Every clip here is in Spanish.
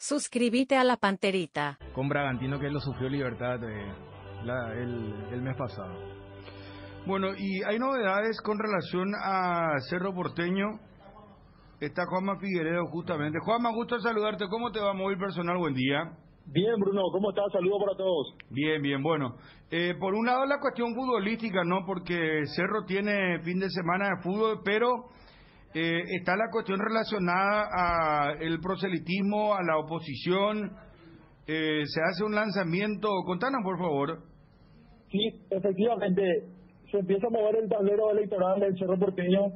Suscríbete a la Panterita. Con Bragantino, que lo sufrió Libertad el mes pasado. Bueno, y hay novedades con relación a Cerro Porteño. Está Juanma Figueredo justamente. Juanma, gusto saludarte. ¿Cómo te va, Móvil Personal? Buen día. Bien, Bruno, ¿cómo estás? Saludos para todos. Bien, bien, bueno. Por un lado la cuestión futbolística, ¿no? Porque Cerro tiene fin de semana de fútbol, pero está la cuestión relacionada a el proselitismo, a la oposición. Se hace un lanzamiento. Contanos, por favor. Sí, efectivamente, se empieza a mover el tablero electoral del Cerro Porteño.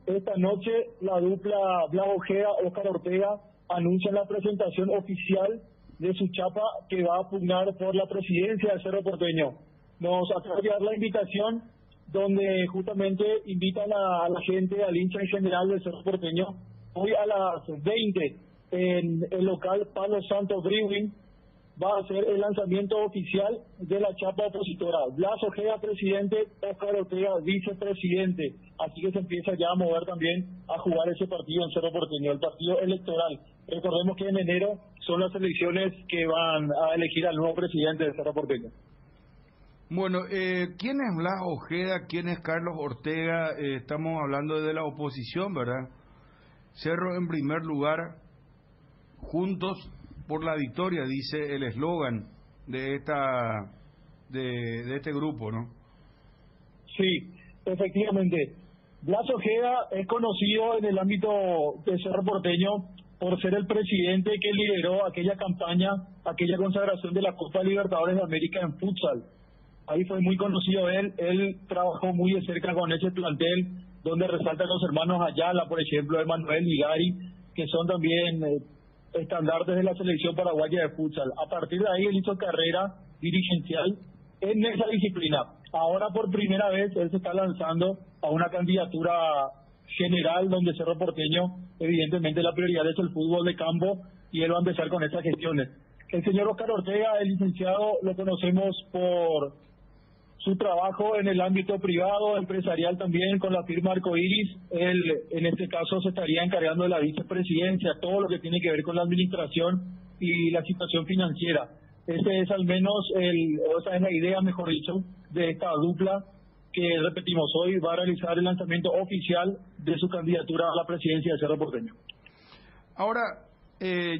Esta noche la dupla Blas Ojeda, Óscar Ortega anuncian la presentación oficial de su chapa que va a pugnar por la presidencia del Cerro Porteño. Nos acaba de llegar la invitación donde justamente invitan a la gente, al hincha en general del Cerro Porteño, hoy a las 20 en el local Palo Santo Brewing va a ser el lanzamiento oficial de la chapa opositora. Blas Ojeda, presidente, Óscar Ortega, vicepresidente. Así que se empieza ya a mover también a jugar ese partido en Cerro Porteño, el partido electoral. Recordemos que en enero son las elecciones que van a elegir al nuevo presidente de Cerro Porteño. Bueno, ¿quién es Blas Ojeda? ¿Quién es Carlos Ortega? Estamos hablando de la oposición, ¿verdad? Cerro en primer lugar, juntos por la victoria, dice el eslogan de este grupo, ¿no? Sí, efectivamente. Blas Ojeda es conocido en el ámbito de Cerro Porteño por ser el presidente que lideró aquella campaña, aquella consagración de la Copa Libertadores de América en futsal. Ahí fue muy conocido él trabajó muy de cerca con ese plantel, donde resaltan los hermanos Ayala, por ejemplo, Emanuel Ligari, que son también estandartes de la selección paraguaya de futsal. A partir de ahí él hizo carrera dirigencial en esa disciplina. Ahora por primera vez él se está lanzando a una candidatura general donde Cerro Porteño, evidentemente la prioridad es el fútbol de campo y él va a empezar con estas gestiones. El señor Óscar Ortega, el licenciado, lo conocemos por su trabajo en el ámbito privado, empresarial también con la firma Arcoiris. Él en este caso se estaría encargando de la vicepresidencia, todo lo que tiene que ver con la administración y la situación financiera. Ese es al menos esa es la idea, mejor dicho, de esta dupla que, repetimos, hoy va a realizar el lanzamiento oficial de su candidatura a la presidencia de Cerro Porteño. Ahora,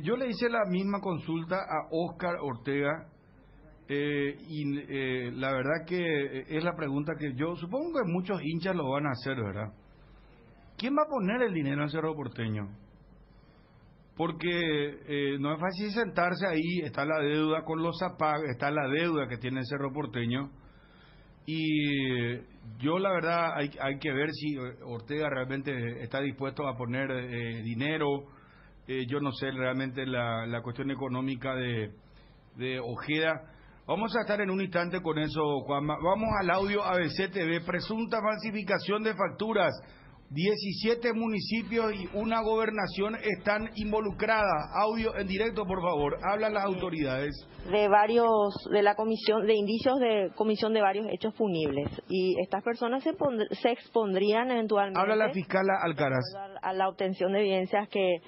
yo le hice la misma consulta a Óscar Ortega, la verdad que es la pregunta que yo supongo que muchos hinchas lo van a hacer, ¿verdad? ¿Quién va a poner el dinero en Cerro Porteño? Porque no es fácil sentarse ahí, está la deuda con los APAG, está la deuda que tiene el Cerro Porteño, y yo la verdad hay que ver si Ortega realmente está dispuesto a poner dinero. Yo no sé realmente la cuestión económica de Ojeda. Vamos a estar en un instante con eso, Juanma. Vamos al audio ABC TV. Presunta falsificación de facturas. 17 municipios y una gobernación están involucradas. Audio en directo, por favor. Hablan las autoridades. De la comisión, de indicios de comisión de varios hechos punibles. Y estas personas se expondrían eventualmente. Habla la fiscal Alcaraz. A la obtención de evidencias que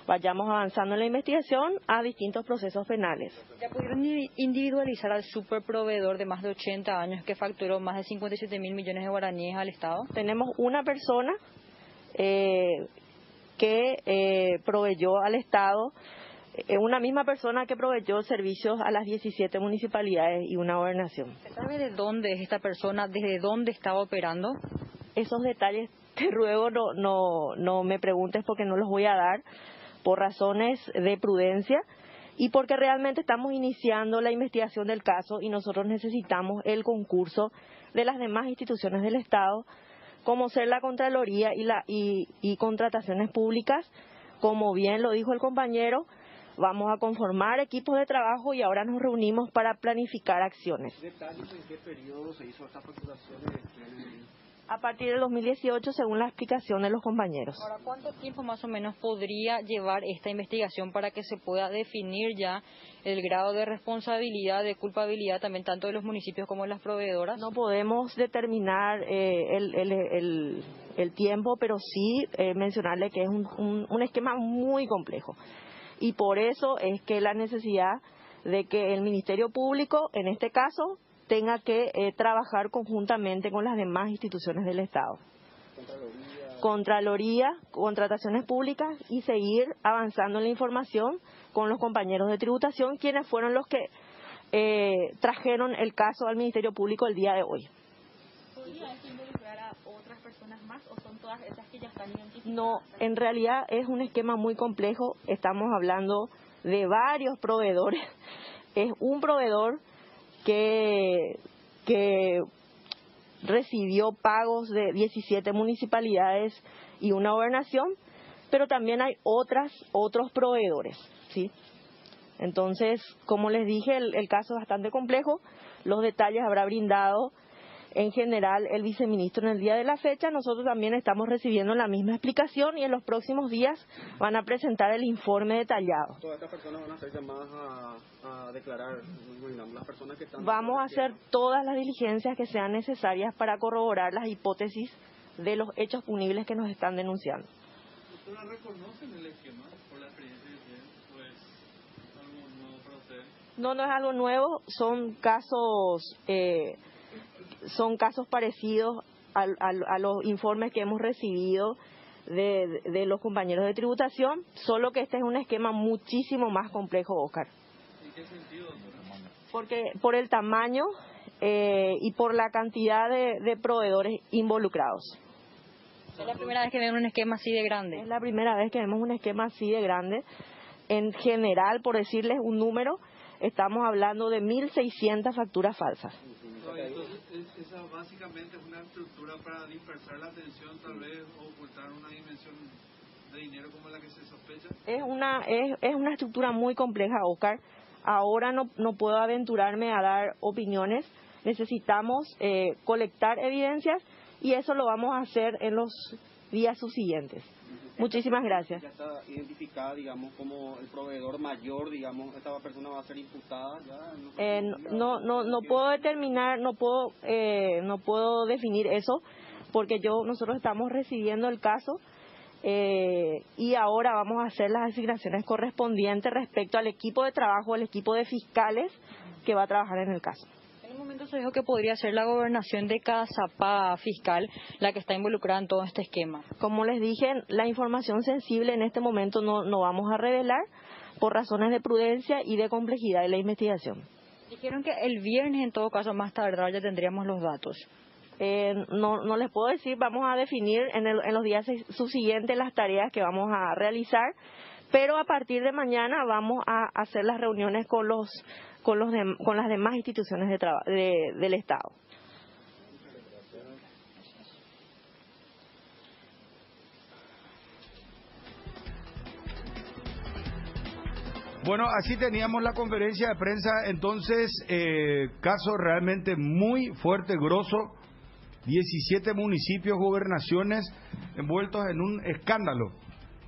vayamos avanzando en la investigación a distintos procesos penales. ¿Ya pudieron individualizar al superproveedor de más de 80 años que facturó más de 57 mil millones de guaraníes al Estado? Tenemos una persona que proveyó al Estado, una misma persona que proveyó servicios a las 17 municipalidades y una gobernación. ¿Se sabe de dónde es esta persona, desde dónde estaba operando? Esos detalles te ruego no me preguntes porque no los voy a dar, por razones de prudencia y porque realmente estamos iniciando la investigación del caso y nosotros necesitamos el concurso de las demás instituciones del Estado, como ser la Contraloría y contrataciones públicas. Como bien lo dijo el compañero, vamos a conformar equipos de trabajo y ahora nos reunimos para planificar acciones. ¿Detalles en qué periodo se hizo esta facturación? A partir del 2018, según la explicación de los compañeros. Ahora, ¿cuánto tiempo más o menos podría llevar esta investigación para que se pueda definir ya el grado de responsabilidad, de culpabilidad también tanto de los municipios como de las proveedoras? No podemos determinar el tiempo, pero sí mencionarle que es un esquema muy complejo. y por eso es que la necesidad de que el Ministerio Público, en este caso, tenga que trabajar conjuntamente con las demás instituciones del Estado. Contraloría, contrataciones públicas y seguir avanzando en la información con los compañeros de tributación, quienes fueron los que trajeron el caso al Ministerio Público el día de hoy. ¿Podría esto involucrar a otras personas más o son todas esas que ya están identificadas? No, en realidad es un esquema muy complejo, estamos hablando de varios proveedores. Es un proveedor que recibió pagos de 17 municipalidades y una gobernación, pero también hay otros proveedores, ¿sí? Entonces, como les dije, el caso es bastante complejo. Los detalles habrá brindado en general el viceministro en el día de la fecha. Nosotros también estamos recibiendo la misma explicación y en los próximos días van a presentar el informe detallado. Todas estas personas van a ser llamadas a declarar, las personas que están... Vamos a hacer todas las diligencias que sean necesarias para corroborar las hipótesis de los hechos punibles que nos están denunciando. ¿Ustedes reconocen el esquema por la experiencia que tienen? Pues, ¿algo nuevo para ustedes? No es algo nuevo, son casos parecidos a los informes que hemos recibido de los compañeros de tributación, solo que este es un esquema muchísimo más complejo, Oscar. ¿En qué sentido, doctora? Porque por el tamaño y por la cantidad de proveedores involucrados. ¿Es la primera vez que ven un esquema así de grande? Es la primera vez que vemos un esquema así de grande. En general, por decirles un número, estamos hablando de 1.600 facturas falsas. Entonces, esa básicamente es una estructura para dispersar la atención, tal vez, o ocultar una dimensión de dinero como la que se sospecha. Es una estructura muy compleja, Oscar. Ahora no puedo aventurarme a dar opiniones. Necesitamos colectar evidencias y eso lo vamos a hacer en los días subsiguientes. Muchísimas gracias. Ya está identificada, digamos, como el proveedor mayor, digamos, esta persona va a ser imputada ya. No puedo determinar, no puedo definir eso, porque nosotros estamos recibiendo el caso y ahora vamos a hacer las asignaciones correspondientes respecto al equipo de trabajo, al equipo de fiscales que va a trabajar en el caso. En un momento se dijo que podría ser la gobernación de cada zapa fiscal la que está involucrada en todo este esquema. Como les dije, la información sensible en este momento no vamos a revelar por razones de prudencia y de complejidad de la investigación. Dijeron que el viernes, en todo caso, más tardar ya tendríamos los datos. No les puedo decir, vamos a definir en los días subsiguientes las tareas que vamos a realizar, pero a partir de mañana vamos a hacer las reuniones con las demás instituciones del Estado. Bueno, así teníamos la conferencia de prensa, entonces, caso realmente muy fuerte, grosso, 17 municipios, gobernaciones envueltos en un escándalo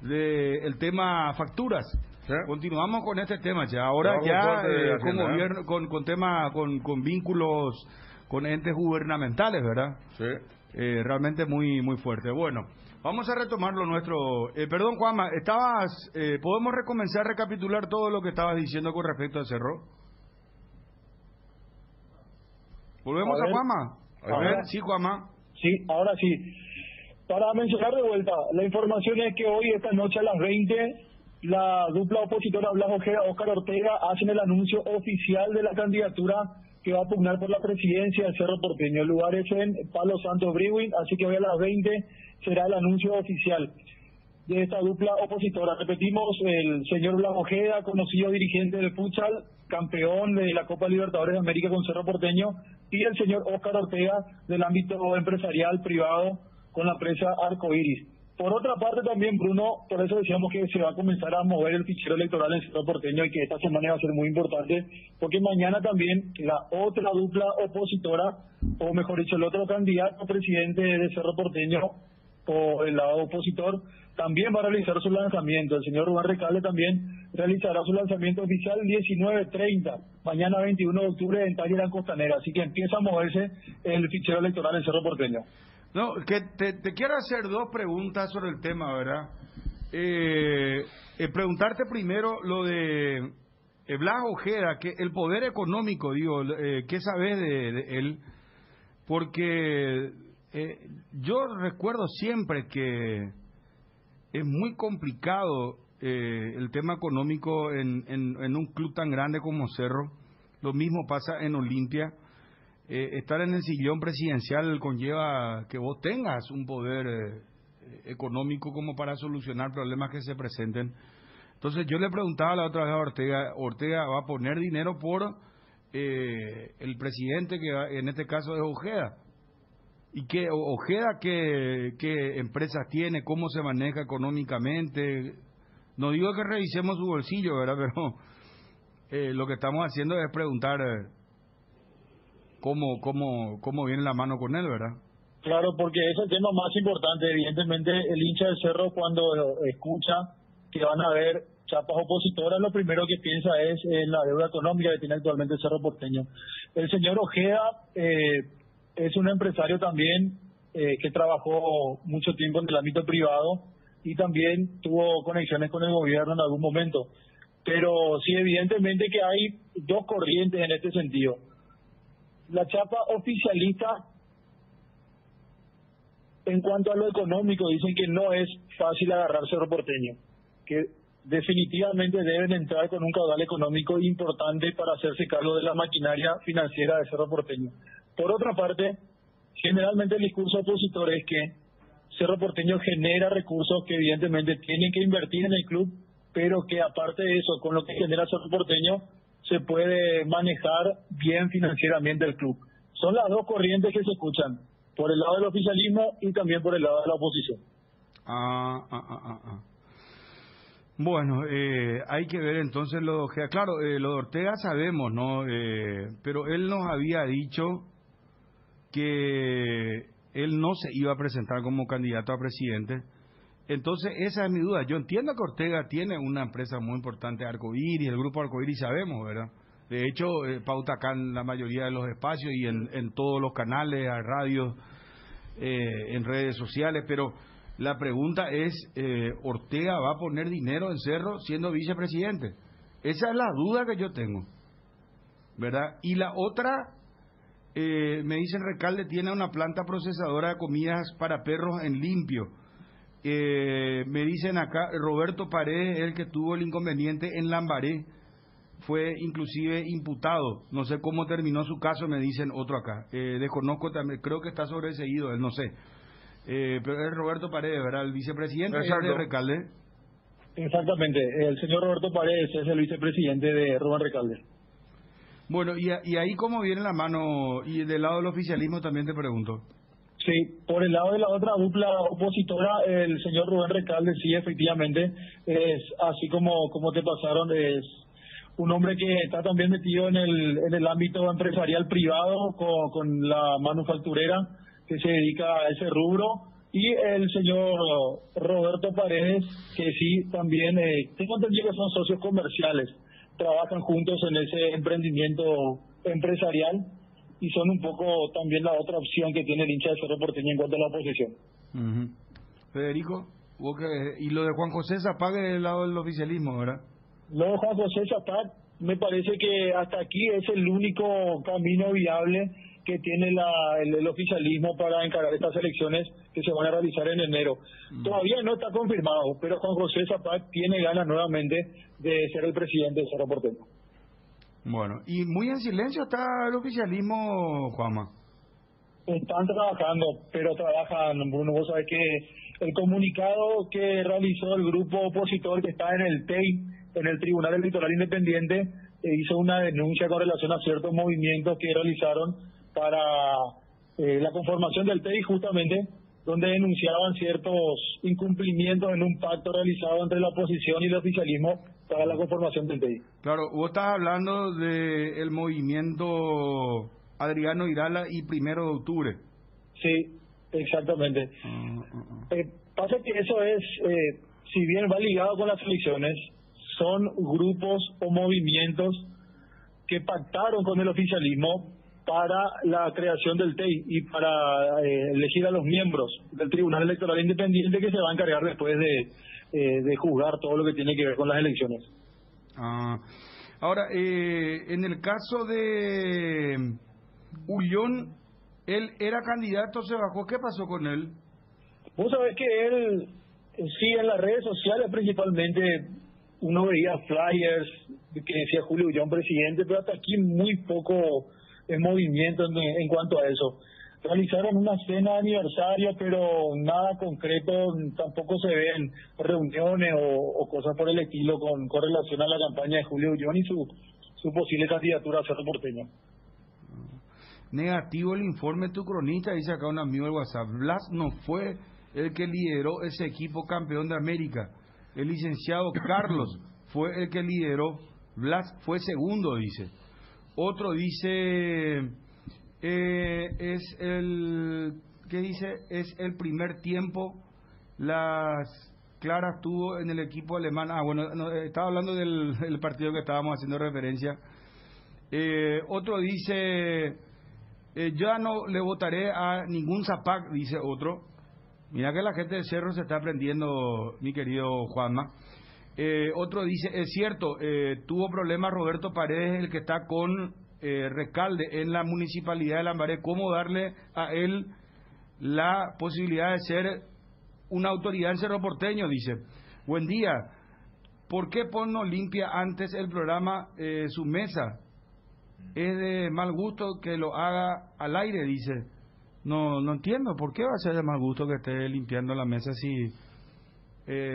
del tema facturas. ¿Sí? Continuamos con este tema ya. Ahora ya con gobierno, con vínculos con entes gubernamentales, ¿verdad? Sí. Realmente muy muy fuerte. Bueno, vamos a retomar lo nuestro. Perdón, Juanma, ¿podemos recomenzar a recapitular todo lo que estabas diciendo con respecto al Cerro? ¿Volvemos a Juanma? A ver, sí, Juanma. Sí, ahora sí. Para mencionar de vuelta, la información es que hoy, esta noche a las 20, la dupla opositora Blas Ojeda, Óscar Ortega, hacen el anuncio oficial de la candidatura que va a pugnar por la presidencia del Cerro Porteño. El lugar es en Palo Santo Briwin, así que hoy a las 20 será el anuncio oficial de esta dupla opositora. Repetimos, el señor Blas Ojeda, conocido dirigente del futsal, campeón de la Copa Libertadores de América con Cerro Porteño, y el señor Óscar Ortega del ámbito empresarial privado con la empresa Arcoiris. Por otra parte también, Bruno, por eso decíamos que se va a comenzar a mover el fichero electoral en Cerro Porteño y que esta semana va a ser muy importante, porque mañana también la otra dupla opositora, o mejor dicho, el otro candidato presidente de Cerro Porteño, por el lado opositor, también va a realizar su lanzamiento. El señor Rubén Recalde también realizará su lanzamiento oficial 19:30, mañana 21 de octubre en Talleyrand Costanera. Así que empieza a moverse el fichero electoral en Cerro Porteño. No, que te quiero hacer dos preguntas sobre el tema, ¿verdad? Preguntarte primero lo de Blas Ojeda, que el poder económico, digo, ¿qué sabes de él? Porque yo recuerdo siempre que es muy complicado el tema económico en un club tan grande como Cerro. Lo mismo pasa en Olimpia. Estar en el sillón presidencial conlleva que vos tengas un poder económico como para solucionar problemas que se presenten. Entonces yo le preguntaba la otra vez a Ortega va a poner dinero por el presidente, que en este caso es Ojeda. ¿Y qué Ojeda qué empresas tiene, cómo se maneja económicamente? No digo que revisemos su bolsillo, ¿verdad? Pero lo que estamos haciendo es preguntar cómo viene la mano con él, ¿verdad? Claro, porque es el tema más importante. Evidentemente, el hincha del Cerro, cuando escucha que van a haber chapas opositoras, lo primero que piensa es en la deuda económica que tiene actualmente el Cerro Porteño. El señor Ojeda es un empresario también que trabajó mucho tiempo en el ámbito privado y también tuvo conexiones con el gobierno en algún momento. Pero sí, evidentemente que hay dos corrientes en este sentido. La chapa oficialista, en cuanto a lo económico, dicen que no es fácil agarrar Cerro Porteño, que definitivamente deben entrar con un caudal económico importante para hacerse cargo de la maquinaria financiera de Cerro Porteño. Por otra parte, generalmente el discurso opositor es que Cerro Porteño genera recursos que evidentemente tienen que invertir en el club, pero que aparte de eso, con lo que genera Cerro Porteño, se puede manejar bien financieramente el club. Son las dos corrientes que se escuchan, por el lado del oficialismo y también por el lado de la oposición. Bueno, hay que ver entonces lo de Ojeda. Claro, lo de Ortega sabemos, ¿no? Pero él nos había dicho que él no se iba a presentar como candidato a presidente. Entonces, esa es mi duda. Yo entiendo que Ortega tiene una empresa muy importante, Arcoíris, el grupo Arcoíris, sabemos, ¿verdad? De hecho, pauta acá en la mayoría de los espacios y en todos los canales, a radios, en redes sociales, pero la pregunta es, ¿Ortega va a poner dinero en Cerro siendo vicepresidente? Esa es la duda que yo tengo, ¿verdad? Y la otra, me dicen Recalde tiene una planta procesadora de comidas para perros en Limpio. Me dicen acá, Roberto Paredes, el que tuvo el inconveniente en Lambaré, fue inclusive imputado. No sé cómo terminó su caso, me dicen otro acá. Desconozco también, creo que está sobreseído, él no sé. Pero es Roberto Paredes, ¿verdad? El vicepresidente de Recalde. Exactamente, el señor Roberto Paredes es el vicepresidente de Rubén Recalde. Bueno, y ahí cómo viene la mano, y del lado del oficialismo también te pregunto. Sí, por el lado de la otra dupla opositora, el señor Rubén Recalde sí, efectivamente, es así como te pasaron, es un hombre que está también metido en el ámbito empresarial privado con la manufacturera que se dedica a ese rubro, y el señor Roberto Paredes, que sí también, tengo entendido que son socios comerciales, trabajan juntos en ese emprendimiento empresarial y son un poco también la otra opción que tiene el hincha de Cerro Porteño en cuanto a la oposición. Federico, y lo de Juan José Zapag del lado del oficialismo, ¿verdad? Lo de Juan José Zapag me parece que hasta aquí es el único camino viable que tiene el oficialismo para encarar estas elecciones que se van a realizar en enero. Todavía no está confirmado, pero Juan José Zapag tiene ganas nuevamente de ser el presidente de Cerro Porteño. Bueno, y muy en silencio está el oficialismo, Juanma. Están trabajando, pero trabajan, Bruno. Vos sabés que el comunicado que realizó el grupo opositor que está en el TEI, en el Tribunal Electoral Independiente, hizo una denuncia con relación a ciertos movimientos que realizaron para la conformación del TEI, justamente, donde denunciaban ciertos incumplimientos en un pacto realizado entre la oposición y el oficialismo para la conformación del TEI. Claro, vos estás hablando del movimiento Adriano Irala y 1 de octubre. Sí, exactamente. Pasa que eso es, si bien va ligado con las elecciones, son grupos o movimientos que pactaron con el oficialismo para la creación del TEI y para elegir a los miembros del Tribunal Electoral Independiente que se va a encargar después de juzgar todo lo que tiene que ver con las elecciones. Ahora, en el caso de Ullón, él era candidato, se bajó, ¿qué pasó con él? Vos sabés que él, sí, en las redes sociales principalmente, uno veía flyers que decía Julio Ullón presidente, pero hasta aquí muy poco movimiento en cuanto a eso. Realizaron una cena de aniversario, pero nada concreto, tampoco se ven reuniones o cosas por el estilo con relación a la campaña de Julio Ullón y su posible candidatura a Cerro Porteño. Negativo el informe tu cronista, dice acá un amigo del WhatsApp. Blas no fue el que lideró ese equipo campeón de América. El licenciado Carlos fue el que lideró. Blas fue segundo, dice. Otro dice... es el primer tiempo las claras tuvo en el equipo alemán. Estaba hablando del partido que estábamos haciendo referencia. Otro dice ya no le votaré a ningún Zapac, dice otro. Mira que la gente de Cerro se está aprendiendo, mi querido Juanma. Otro dice, es cierto, tuvo problemas Roberto Paredes, el que está con Recalde en la municipalidad de Lambaré. ¿Cómo darle a él la posibilidad de ser una autoridad en Cerro Porteño? Dice, buen día, ¿por qué Pon no limpia antes el programa su mesa? Es de mal gusto que lo haga al aire, dice. No entiendo, ¿por qué va a ser de mal gusto que esté limpiando la mesa si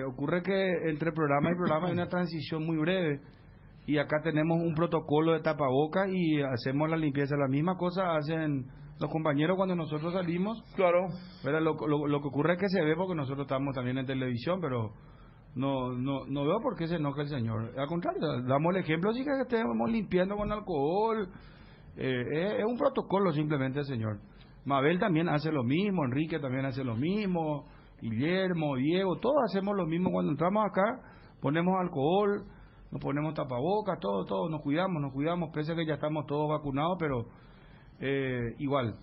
ocurre que entre programa y programa hay una transición muy breve? Y acá tenemos un protocolo de tapabocas y hacemos la limpieza. La misma cosa hacen los compañeros cuando nosotros salimos. Claro. Lo que ocurre es que se ve porque nosotros estamos también en televisión, pero no veo por qué se enoja el señor. Al contrario, damos el ejemplo, sí que estemos limpiando con alcohol. Es un protocolo simplemente, señor. Mabel también hace lo mismo, Enrique también hace lo mismo, Guillermo, Diego, todos hacemos lo mismo. Cuando entramos acá, ponemos alcohol, nos ponemos tapabocas, todo, nos cuidamos, pese a que ya estamos todos vacunados, pero igual.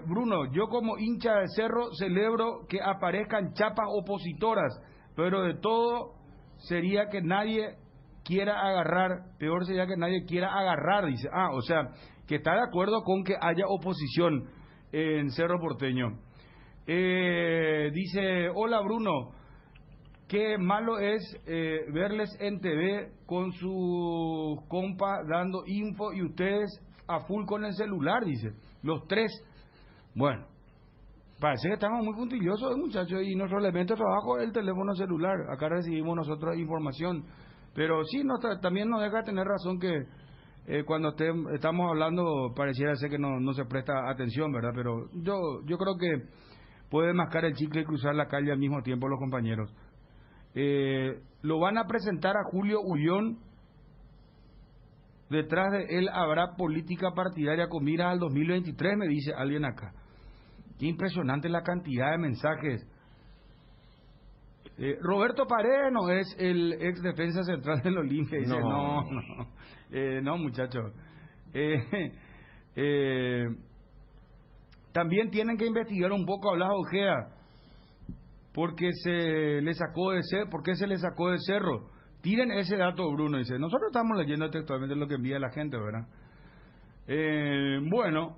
Bruno, yo como hincha de Cerro celebro que aparezcan chapas opositoras, pero de todo sería que nadie quiera agarrar, peor sería que nadie quiera agarrar, dice. O sea, que está de acuerdo con que haya oposición en Cerro Porteño. Dice, hola Bruno, qué malo es verles en TV con sus compas dando info y ustedes a full con el celular, dice, los tres. Bueno, parece que estamos muy puntillosos, muchachos, y nuestro elemento de trabajo es el teléfono celular. Acá recibimos nosotros información, pero sí, también nos deja tener razón que cuando estamos hablando pareciera ser que no se presta atención, ¿verdad? Pero yo creo que puede mascar el chicle y cruzar la calle al mismo tiempo los compañeros. Lo van a presentar a Julio Ullón. Detrás de él habrá política partidaria con miras al 2023, me dice alguien acá. Qué impresionante la cantidad de mensajes. Roberto Paredes no es el ex defensa central del Olimpia. Dice, no, muchachos. También tienen que investigar un poco a Blas Ojeda, porque se le sacó de Cerro. ¿Por qué se le sacó de Cerro? Tiren ese dato, Bruno. Dice, nosotros estamos leyendo textualmente lo que envía la gente, ¿verdad? Bueno,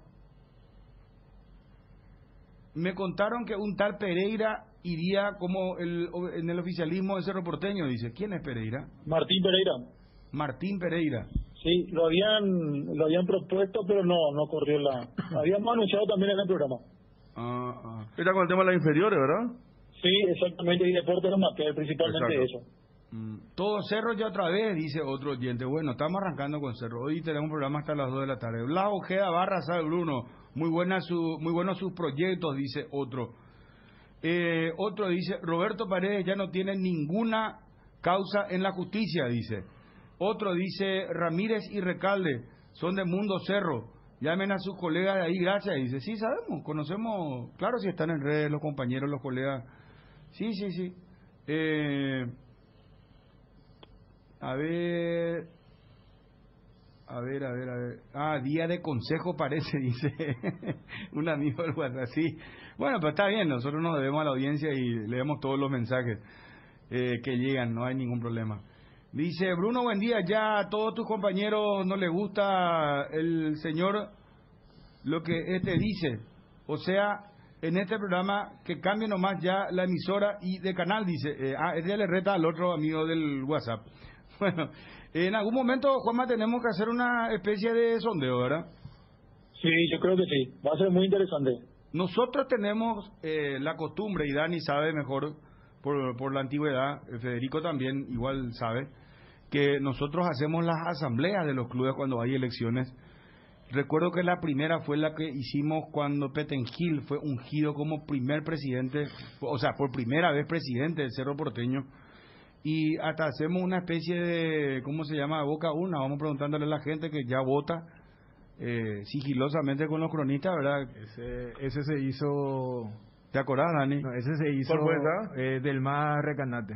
me contaron que un tal Pereira iría como en el oficialismo de Cerro Porteño. Dice, ¿quién es Pereira? Martín Pereira. Martín Pereira. Sí, lo habían propuesto, pero no corrió habíamos anunciado también en el programa. Era con el tema de las inferiores, ¿verdad? Sí, exactamente, y deporte amateur, principalmente. Exacto. Eso. Todo Cerro ya otra vez, dice otro oyente. Bueno, estamos arrancando con Cerro. Hoy tenemos un programa hasta las 2 de la tarde. Blas Ojeda Barra, sabe Bruno. Muy buenos sus proyectos, dice otro. Otro dice, Roberto Paredes ya no tiene ninguna causa en la justicia, dice. Otro dice, Ramírez y Recalde son de Mundo Cerro. Llamen a sus colegas de ahí, gracias. Dice, sí, sabemos, conocemos, claro, si están en redes los compañeros, los colegas. Sí. A ver. Día de consejo parece, dice un amigo del WhatsApp. Sí. Bueno, pues está bien, nosotros nos debemos a la audiencia y leemos todos los mensajes. que llegan, no hay ningún problema. Dice Bruno, buen día, ya a todos tus compañeros no les gusta el señor lo que dice, o sea, en este programa que cambie nomás ya la emisora y de canal, dice, ya le reta al otro amigo del WhatsApp. Bueno, en algún momento, Juanma, tenemos que hacer una especie de sondeo, ¿verdad? Sí, yo creo que sí, va a ser muy interesante. Nosotros tenemos la costumbre, y Dani sabe mejor por la antigüedad, Federico también igual sabe, que nosotros hacemos las asambleas de los clubes cuando hay elecciones. Recuerdo que la primera fue la que hicimos cuando Petengil fue ungido como primer presidente, o sea, por primera vez presidente del Cerro Porteño, y hasta hacemos una especie de, ¿cómo se llama?, boca una, vamos preguntándole a la gente que ya vota sigilosamente con los cronistas, ¿verdad? Ese se hizo... ¿Te acordás, Dani? No, ese se hizo del más recanate.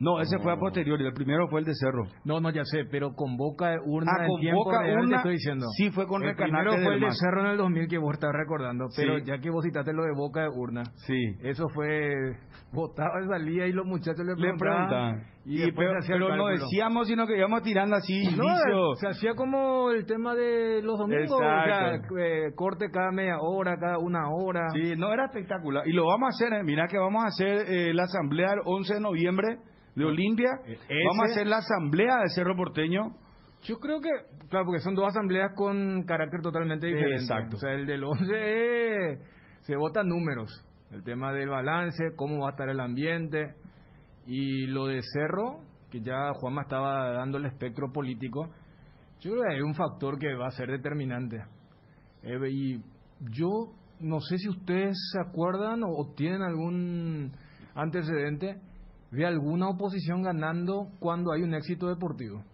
No, ese fue a posteriori, el primero fue el de Cerro. No, ya sé, pero con boca de urna en con tiempo boca real urna, te estoy diciendo. Sí, fue con recanate. El primero fue el de MAS. Cerro en el 2000 que vos estás recordando, pero Sí. ya que vos citaste lo de boca de urna. Sí. Eso fue, votaba y salía y los muchachos le preguntaban. Y pero no decíamos, sino que íbamos tirando así. No, se hacía como el tema de los domingos, Exacto. o sea, corte cada media hora, cada una hora. Sí, no, era espectacular. Y lo vamos a hacer, mira que vamos a hacer la asamblea el 11 de noviembre de Olimpia. Vamos a hacer la asamblea de Cerro Porteño. Yo creo que, claro, porque son dos asambleas con carácter totalmente diferente. Exacto. O sea, el del 11 se votan números. El tema del balance, cómo va a estar el ambiente. Y lo de Cerro, que ya Juanma estaba dando el espectro político, yo creo que hay un factor que va a ser determinante. Y yo no sé si ustedes se acuerdan o tienen algún antecedente de alguna oposición ganando cuando hay un éxito deportivo.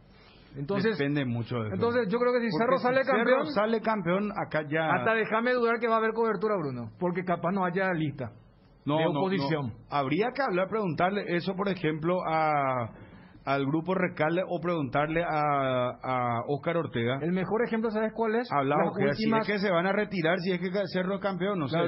Entonces, depende mucho de eso. Entonces yo creo que si Porque Cerro sale campeón, Cerro sale campeón, acá ya... hasta déjame dudar que va a haber cobertura, Bruno, porque capaz no haya lista de oposición. No. Habría que hablar, preguntarle eso, por ejemplo, al grupo Recalde o preguntarle a Óscar Ortega. El mejor ejemplo, ¿sabes cuál es? Si es que se van a retirar, si es que Cerro es campeón, no sé.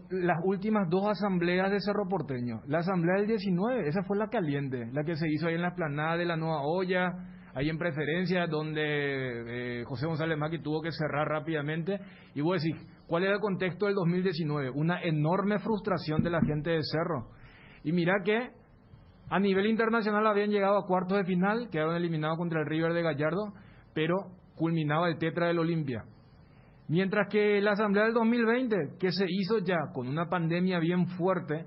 Las últimas dos asambleas de Cerro Porteño. La asamblea del 19, esa fue la caliente, la que se hizo ahí en la explanada de la Nueva Olla, ahí en Preferencia, donde José González Maqui tuvo que cerrar rápidamente. Y voy a decir, ¿cuál era el contexto del 2019? Una enorme frustración de la gente de Cerro. Y mira que a nivel internacional habían llegado a cuartos de final, quedaron eliminados contra el River de Gallardo, pero culminaba el tetra del Olimpia. Mientras que la asamblea del 2020, que se hizo ya con una pandemia bien fuerte,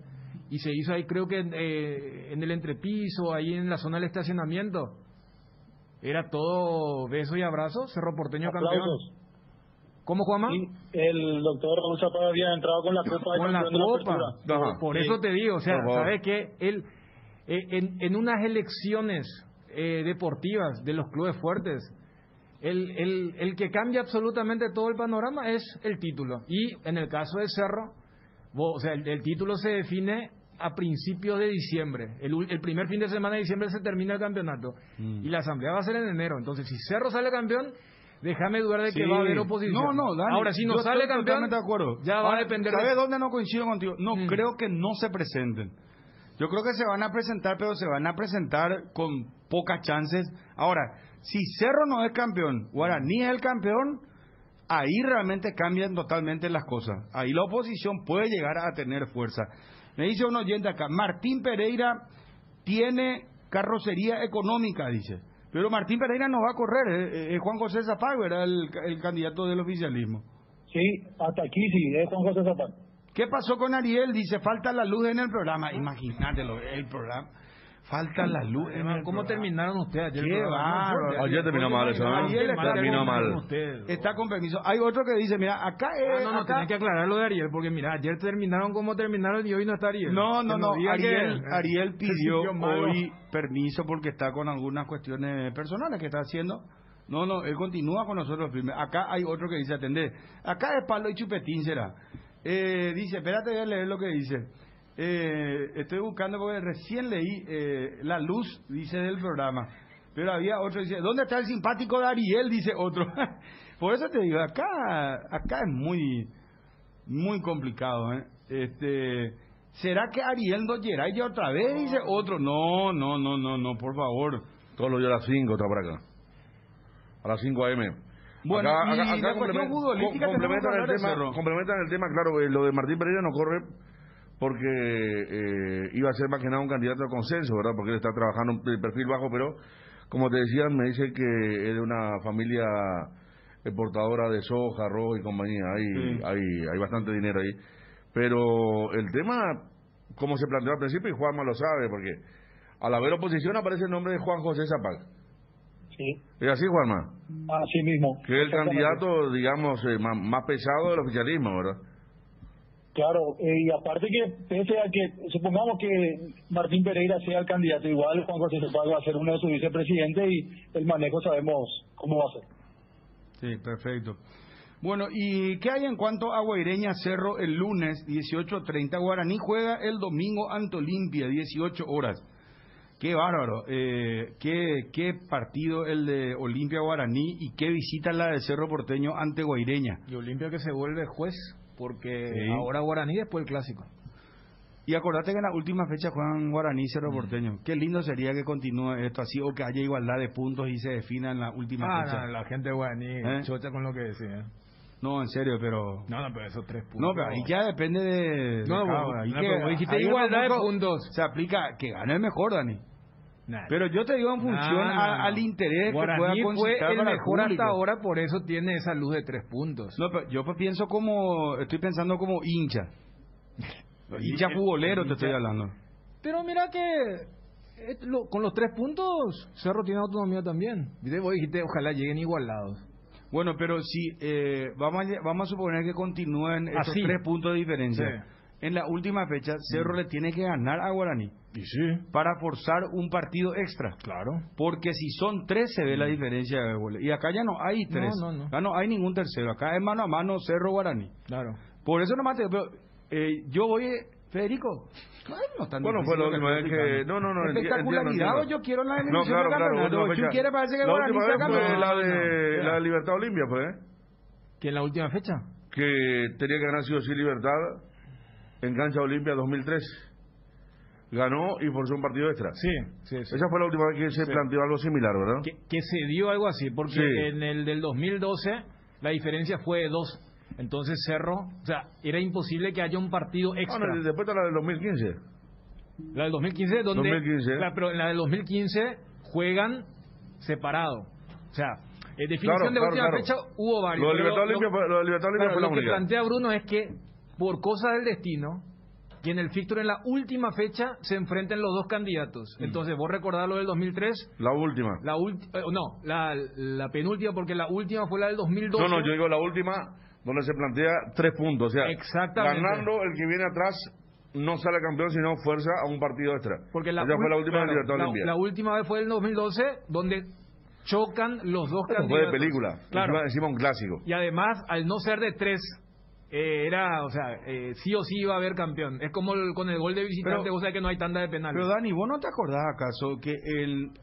y se hizo ahí creo que en el entrepiso, ahí en la zona del estacionamiento, era todo beso y abrazo, Cerro Porteño campeón. ¿Cómo, Juanma? Sí, el doctor Raúl Zapata había entrado con la copa. Con la copa. Por eso te digo, o sea, ¿sabes qué? Él, en unas elecciones deportivas de los clubes fuertes, el que cambia absolutamente todo el panorama es el título. Y en el caso de Cerro, o sea, el título se define a principios de diciembre. El primer fin de semana de diciembre se termina el campeonato. Y la asamblea va a ser en enero. Entonces, si Cerro sale campeón, déjame dudar de que va a haber oposición. No, Dani, ahora, si no sale campeón, de acuerdo. Ya va a depender. ¿Sabes dónde no coincido contigo? No, creo que no se presenten. Yo creo que se van a presentar, pero se van a presentar con pocas chances. Ahora, si Cerro no es campeón, Guaraní es el campeón, ahí realmente cambian totalmente las cosas. Ahí la oposición puede llegar a tener fuerza. Me dice un oyente acá, Martín Pereira tiene carrocería económica, dice. Pero Martín Pereira no va a correr, es Juan José Zapag, ¿verdad? El candidato del oficialismo. Sí, hasta aquí sí, es Juan José Zapag. ¿Qué pasó con Ariel? Dice, falta la luz en el programa. Imagínatelo, el programa. Falta la luz en el programa. ¿Cómo terminaron ustedes ayer? Qué bárbaro. Ayer terminó mal eso, ¿no? Ayer terminó mal. Está con permiso. Hay otro que dice, mira, acá es... No, tenés que aclarar lo de Ariel, porque mira, ayer terminaron como terminaron y hoy no está Ariel. No. Ariel pidió hoy permiso porque está con algunas cuestiones personales que está haciendo. No, él continúa con nosotros primero. Acá hay otro que dice, atender. Acá es palo y chupetín será. Dice, espérate, voy a leer lo que dice. Estoy buscando porque recién leí la luz, dice, del programa. Pero había otro que dice, ¿dónde está el simpático de Ariel? Dice otro. Por eso te digo, acá es muy complicado, ¿Será que Ariel no llega ya otra vez? Dice otro. No, por favor. Todos los días a las 5 está por acá. A las 5 a.m. Bueno, y la cuestión futbolística complementan el tema, claro, lo de Martín Pereira no corre porque iba a ser más que nada un candidato de consenso, ¿verdad? Porque él está trabajando de perfil bajo, pero como te decía, me dice que es de una familia exportadora de soja, arroz y compañía. Hay bastante dinero ahí. Pero el tema, como se planteó al principio, y Juanma lo sabe, porque al haber oposición aparece el nombre de Juan José Zapac. Sí. ¿Es así, Juanma? Así mismo. Que es el candidato, digamos, más pesado del oficialismo, ¿verdad? Claro, y aparte que, pese a que, supongamos que Martín Pereira sea el candidato, igual Juan José Zapac va a ser uno de sus vicepresidentes y el manejo sabemos cómo va a ser. Sí, perfecto. Bueno, ¿y qué hay en cuanto a Guaireña Cerro el lunes 18:30? Guaraní juega el domingo ante Olimpia, 18 horas. Qué bárbaro. Qué partido el de Olimpia Guaraní y qué visita la de Cerro Porteño ante Guaireña. Y Olimpia que se vuelve juez, porque sí. Ahora Guaraní, después el clásico. Y acordate que en la última fecha juegan Guaraní y Cerro Porteño. Qué lindo sería que continúe esto así o que haya igualdad de puntos y se defina en la última fecha. No, la gente de Guaraní chocha con lo que decía. No, en serio, pero... No, pero esos 3 puntos... No, pero ahí ya depende de... pero dijiste igualdad de puntos. Se aplica que gane el mejor, Dani. Nah, pero yo te digo en función al interés Guaraní que pueda concitar fue el para mejor el público. hasta ahora, por eso tiene esa luz de 3 puntos. No, pero yo pienso estoy pensando como hincha. Hincha futbolero te estoy hablando. Pero mira que con los 3 puntos Cerro tiene autonomía también. Vos dijiste, ojalá lleguen igualados. Bueno, pero si vamos a suponer que continúen esos 3 puntos de diferencia. Sí. En la última fecha, Cerro le tiene que ganar a Guaraní. Y sí. Para forzar un partido extra. Claro. Porque si son 3 se ve la diferencia de goles. Y acá ya no hay 3. No. Acá no hay ningún tercero. Acá es mano a mano Cerro Guaraní. Claro. Por eso nomás yo voy... Federico... Bueno, fue la última vez que... No. Espectacularidad, yo quiero la eliminación del campeonato. ¿Tú quieres parece que la Guaraní última vez saca fue la de Libertad Olimpia, ¿Que en la última fecha? Que tenía que ganar sí o sí Libertad en cancha Olimpia 2003. Ganó y forzó un partido extra. Sí. Esa fue la última vez que se planteó algo similar, ¿verdad? Que se dio algo así, porque en el del 2012 la diferencia fue de 2. Entonces Cerro, o sea, era imposible que haya un partido extra. Bueno, después está la del 2015. La del 2015, donde... 2015. Pero en la del 2015 juegan separado. O sea, definición de última fecha hubo varios. Lo de Libertad Olimpia fue la única. Lo que plantea Bruno es que, por cosa del destino, que en el fixture en la última fecha se enfrenten los 2 candidatos. Entonces, vos recordás lo del 2003. La última. La penúltima, porque la última fue la del 2012. No, yo digo la última, donde se plantea 3 puntos. O sea, exactamente. Ganando el que viene atrás no sale campeón, sino fuerza a un partido extra. Porque esa fue la última de Libertad Olimpia. La última vez fue el 2012, donde chocan los 2 candidatos. Fue de película. Claro. Encima un clásico. Y además, al no ser de 3... sí o sí iba a haber campeón. Es como con el gol de visitante, vos sabés que no hay tanda de penales. Pero Dani, ¿vos no te acordás acaso que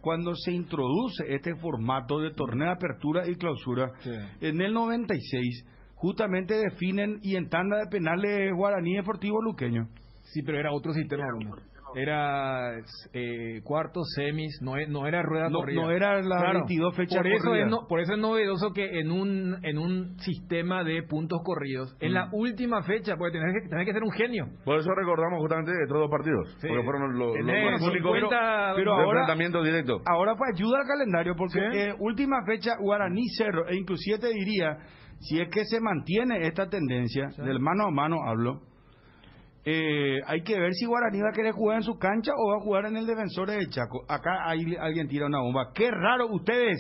cuando se introduce este formato de torneo de apertura y clausura, en el 96, justamente definen y en tanda de penales Guaraní Deportivo Luqueño? Sí, pero era otro sistema, Bruno. Era cuartos, semis, no era rueda corrida. No era la 22 fechas corridas. Por eso es novedoso que en un sistema de puntos corridos, en la última fecha, porque tenés que ser un genio. Por eso recordamos justamente estos 2 partidos, porque fueron los únicos pero enfrentamientos directos. Ahora pues ayuda al calendario, porque última fecha Guaraní Cerro, e inclusive te diría, si es que se mantiene esta tendencia, del mano a mano hablo, hay que ver si Guaraní va a querer jugar en su cancha o va a jugar en el Defensores de Chaco. Acá alguien tira una bomba. Qué raro ustedes,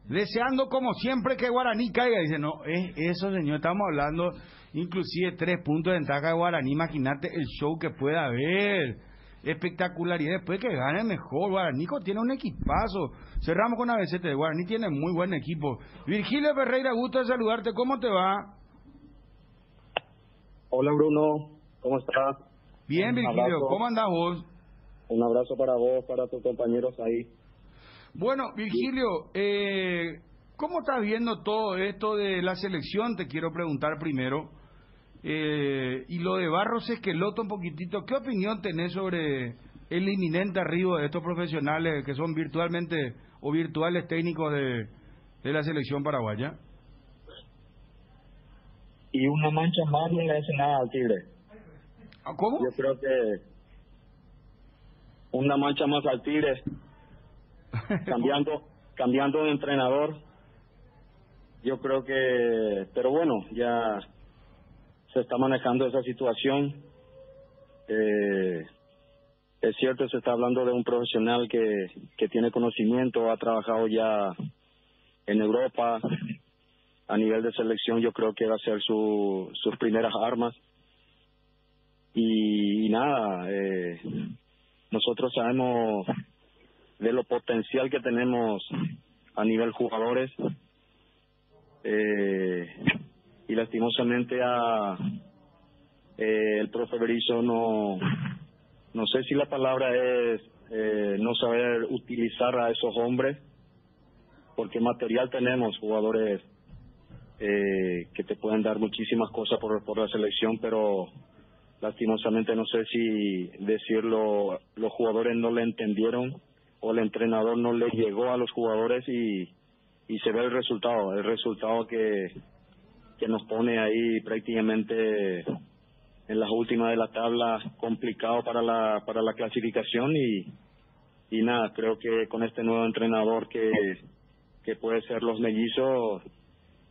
deseando como siempre que Guaraní caiga. Dice, no, eso señor, estamos hablando inclusive 3 puntos de ventaja de Guaraní. Imagínate el show que pueda haber, espectacularidad, después que gane mejor. Guaraní tiene un equipazo. Cerramos con ABCT. Guaraní tiene muy buen equipo. Virgilio Ferreira, gusto de saludarte. ¿Cómo te va? Hola Bruno, ¿cómo estás? Bien, Virgilio, ¿cómo andás vos? Un abrazo para vos, para tus compañeros ahí. Bueno, Virgilio, ¿cómo estás viendo todo esto de la selección? Te quiero preguntar primero. Y lo de Barros Esqueloto un poquitito, ¿qué opinión tenés sobre el inminente arribo de estos profesionales que son virtualmente o virtuales técnicos de la selección paraguaya? Y una mancha más no le hace nada al Tigre. ¿Cómo? Yo creo que una mancha más al Tigre, cambiando de entrenador. Yo creo que, pero bueno, ya se está manejando esa situación. Es cierto, se está hablando de un profesional que tiene conocimiento, ha trabajado ya en Europa. A nivel de selección yo creo que va a ser sus primeras armas. Y nada, nosotros sabemos de lo potencial que tenemos a nivel jugadores. Y lastimosamente el profe Berizzo no sé si la palabra es no saber utilizar a esos hombres, porque material tenemos, jugadores que te pueden dar muchísimas cosas por la selección, pero lastimosamente no sé si decirlo, los jugadores no le entendieron o el entrenador no le llegó a los jugadores y se ve el resultado que nos pone ahí prácticamente en las últimas de la tabla, complicado para la clasificación y nada, creo que con este nuevo entrenador que puede ser los mellizos,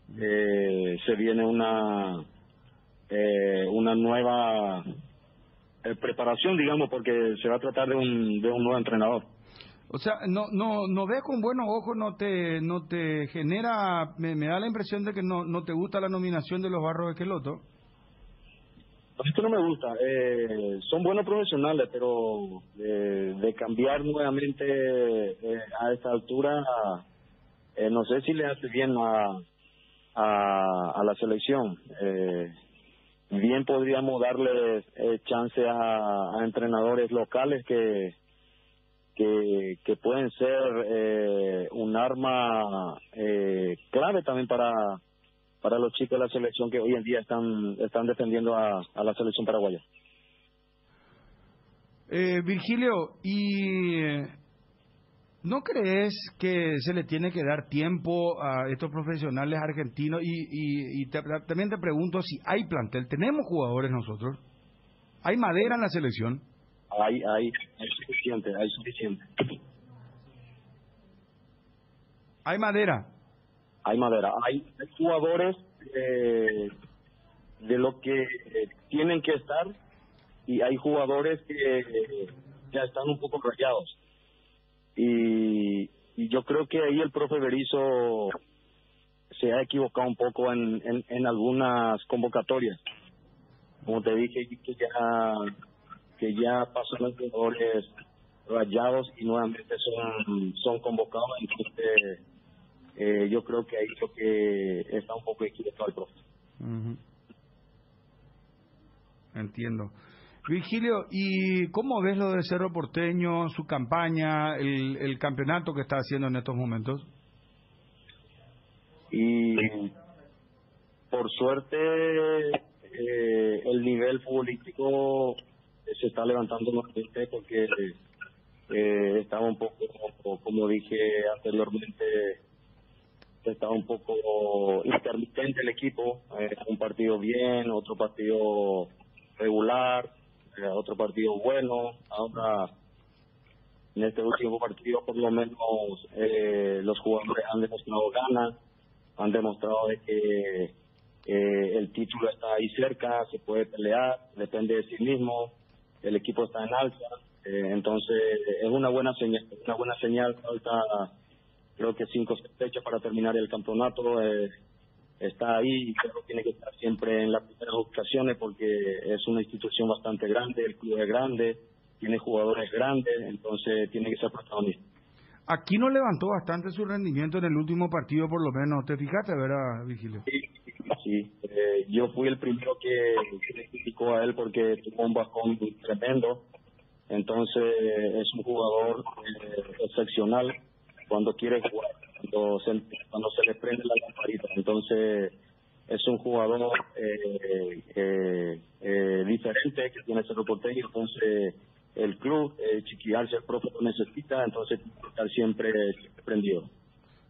se viene una nueva preparación, digamos, porque se va a tratar de un nuevo entrenador. O sea, no ves con buenos ojos, no te genera, me da la impresión de que no te gusta la nominación de los Barros Esqueloto. Esto no me gusta. Son buenos profesionales, pero de cambiar nuevamente a esta altura, no sé si le hace bien a la selección. Bien podríamos darle chance a entrenadores locales que pueden ser un arma clave también para los chicos de la selección que hoy en día están defendiendo a la selección paraguaya. Virgilio, ¿y no crees que se le tiene que dar tiempo a estos profesionales argentinos? También te pregunto si hay plantel. ¿Tenemos jugadores nosotros? ¿Hay madera en la selección? Hay suficiente. ¿Hay madera? Hay madera. Hay jugadores de lo que tienen que estar y hay jugadores que ya están un poco rayados. Y yo creo que ahí el profe Berizzo se ha equivocado un poco en algunas convocatorias. Como te dije, que ya pasan los jugadores rayados y nuevamente son convocados. Entonces, yo creo que ahí lo que está un poco equivocado el profe. Entiendo. Virgilio, ¿y cómo ves lo de Cerro Porteño, su campaña, el campeonato que está haciendo en estos momentos? Y por suerte el nivel futbolístico se está levantando nuevamente porque estaba un poco, como dije anteriormente, estaba un poco intermitente el equipo, un partido bien, otro partido regular, otro partido bueno. Ahora en este último partido por lo menos los jugadores han demostrado ganas, han demostrado de que el título está ahí cerca, se puede pelear, depende de sí mismo, el equipo está en alza, entonces es una buena señal. Falta creo que 5 fechas para terminar el campeonato, está ahí y creo que tiene que estar siempre en las primeras ocasiones porque es una institución bastante grande, el club es grande, tiene jugadores grandes, entonces tiene que ser protagonista. Aquí no levantó bastante su rendimiento en el último partido, por lo menos. ¿Te fijaste, verdad, Virgilio? Sí. Yo fui el primero que le criticó a él porque tuvo un bajón tremendo. Entonces, es un jugador excepcional cuando quiere jugar, cuando se le prende la lamparita. Entonces, es un jugador diferente que tiene Cerro Porteño, entonces el club, chiquillarse el profe lo necesita, entonces tiene que estar siempre prendido.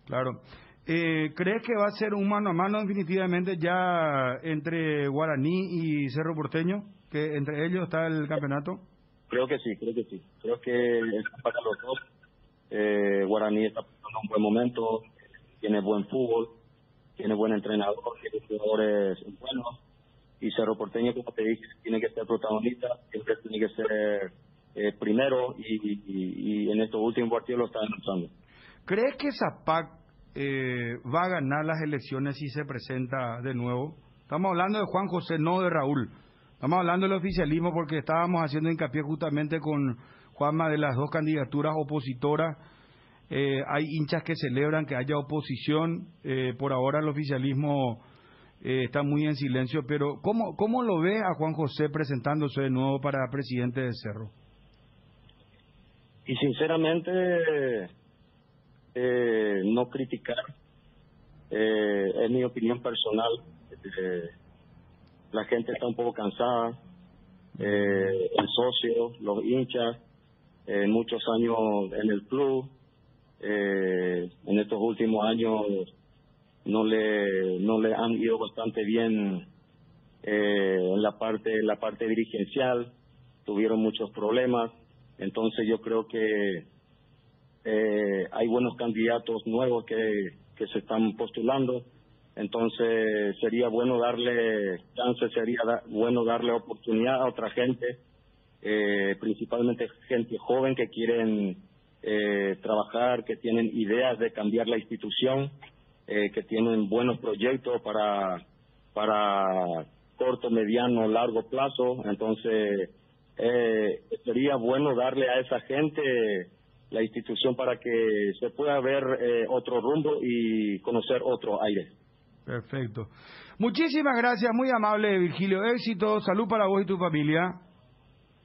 Claro. ¿Crees que va a ser un mano a mano definitivamente ya entre Guaraní y Cerro Porteño? ¿Que entre ellos está el campeonato? Creo que sí. Creo que es para los dos. Guaraní está pasando un buen momento, tiene buen fútbol, tiene buen entrenador, tiene jugadores buenos. Y Cerro Porteño, como te dije, tiene que ser protagonista, siempre tiene que ser primero y en estos últimos partidos lo está demostrando. ¿Crees que Zapac va a ganar las elecciones si se presenta de nuevo? Estamos hablando de Juan José, no de Raúl. Estamos hablando del oficialismo porque estábamos haciendo hincapié justamente con Juanma de las dos candidaturas opositoras. Hay hinchas que celebran que haya oposición. Por ahora el oficialismo está muy en silencio, pero ¿cómo lo ve a Juan José presentándose de nuevo para presidente de Cerro? Y sinceramente, no criticar, es mi opinión personal. La gente está un poco cansada, el socio, los hinchas, muchos años en el club, en estos últimos años no le han ido bastante bien en la parte dirigencial, tuvieron muchos problemas, entonces yo creo que hay buenos candidatos nuevos que se están postulando, entonces sería bueno darle chance, bueno darle oportunidad a otra gente, principalmente gente joven que quieren trabajar, que tienen ideas de cambiar la institución, que tienen buenos proyectos para corto, mediano, largo plazo, entonces sería bueno darle a esa gente la institución para que se pueda ver otro rumbo y conocer otro aire. Perfecto. Muchísimas gracias, muy amable Virgilio. Éxito, salud para vos y tu familia.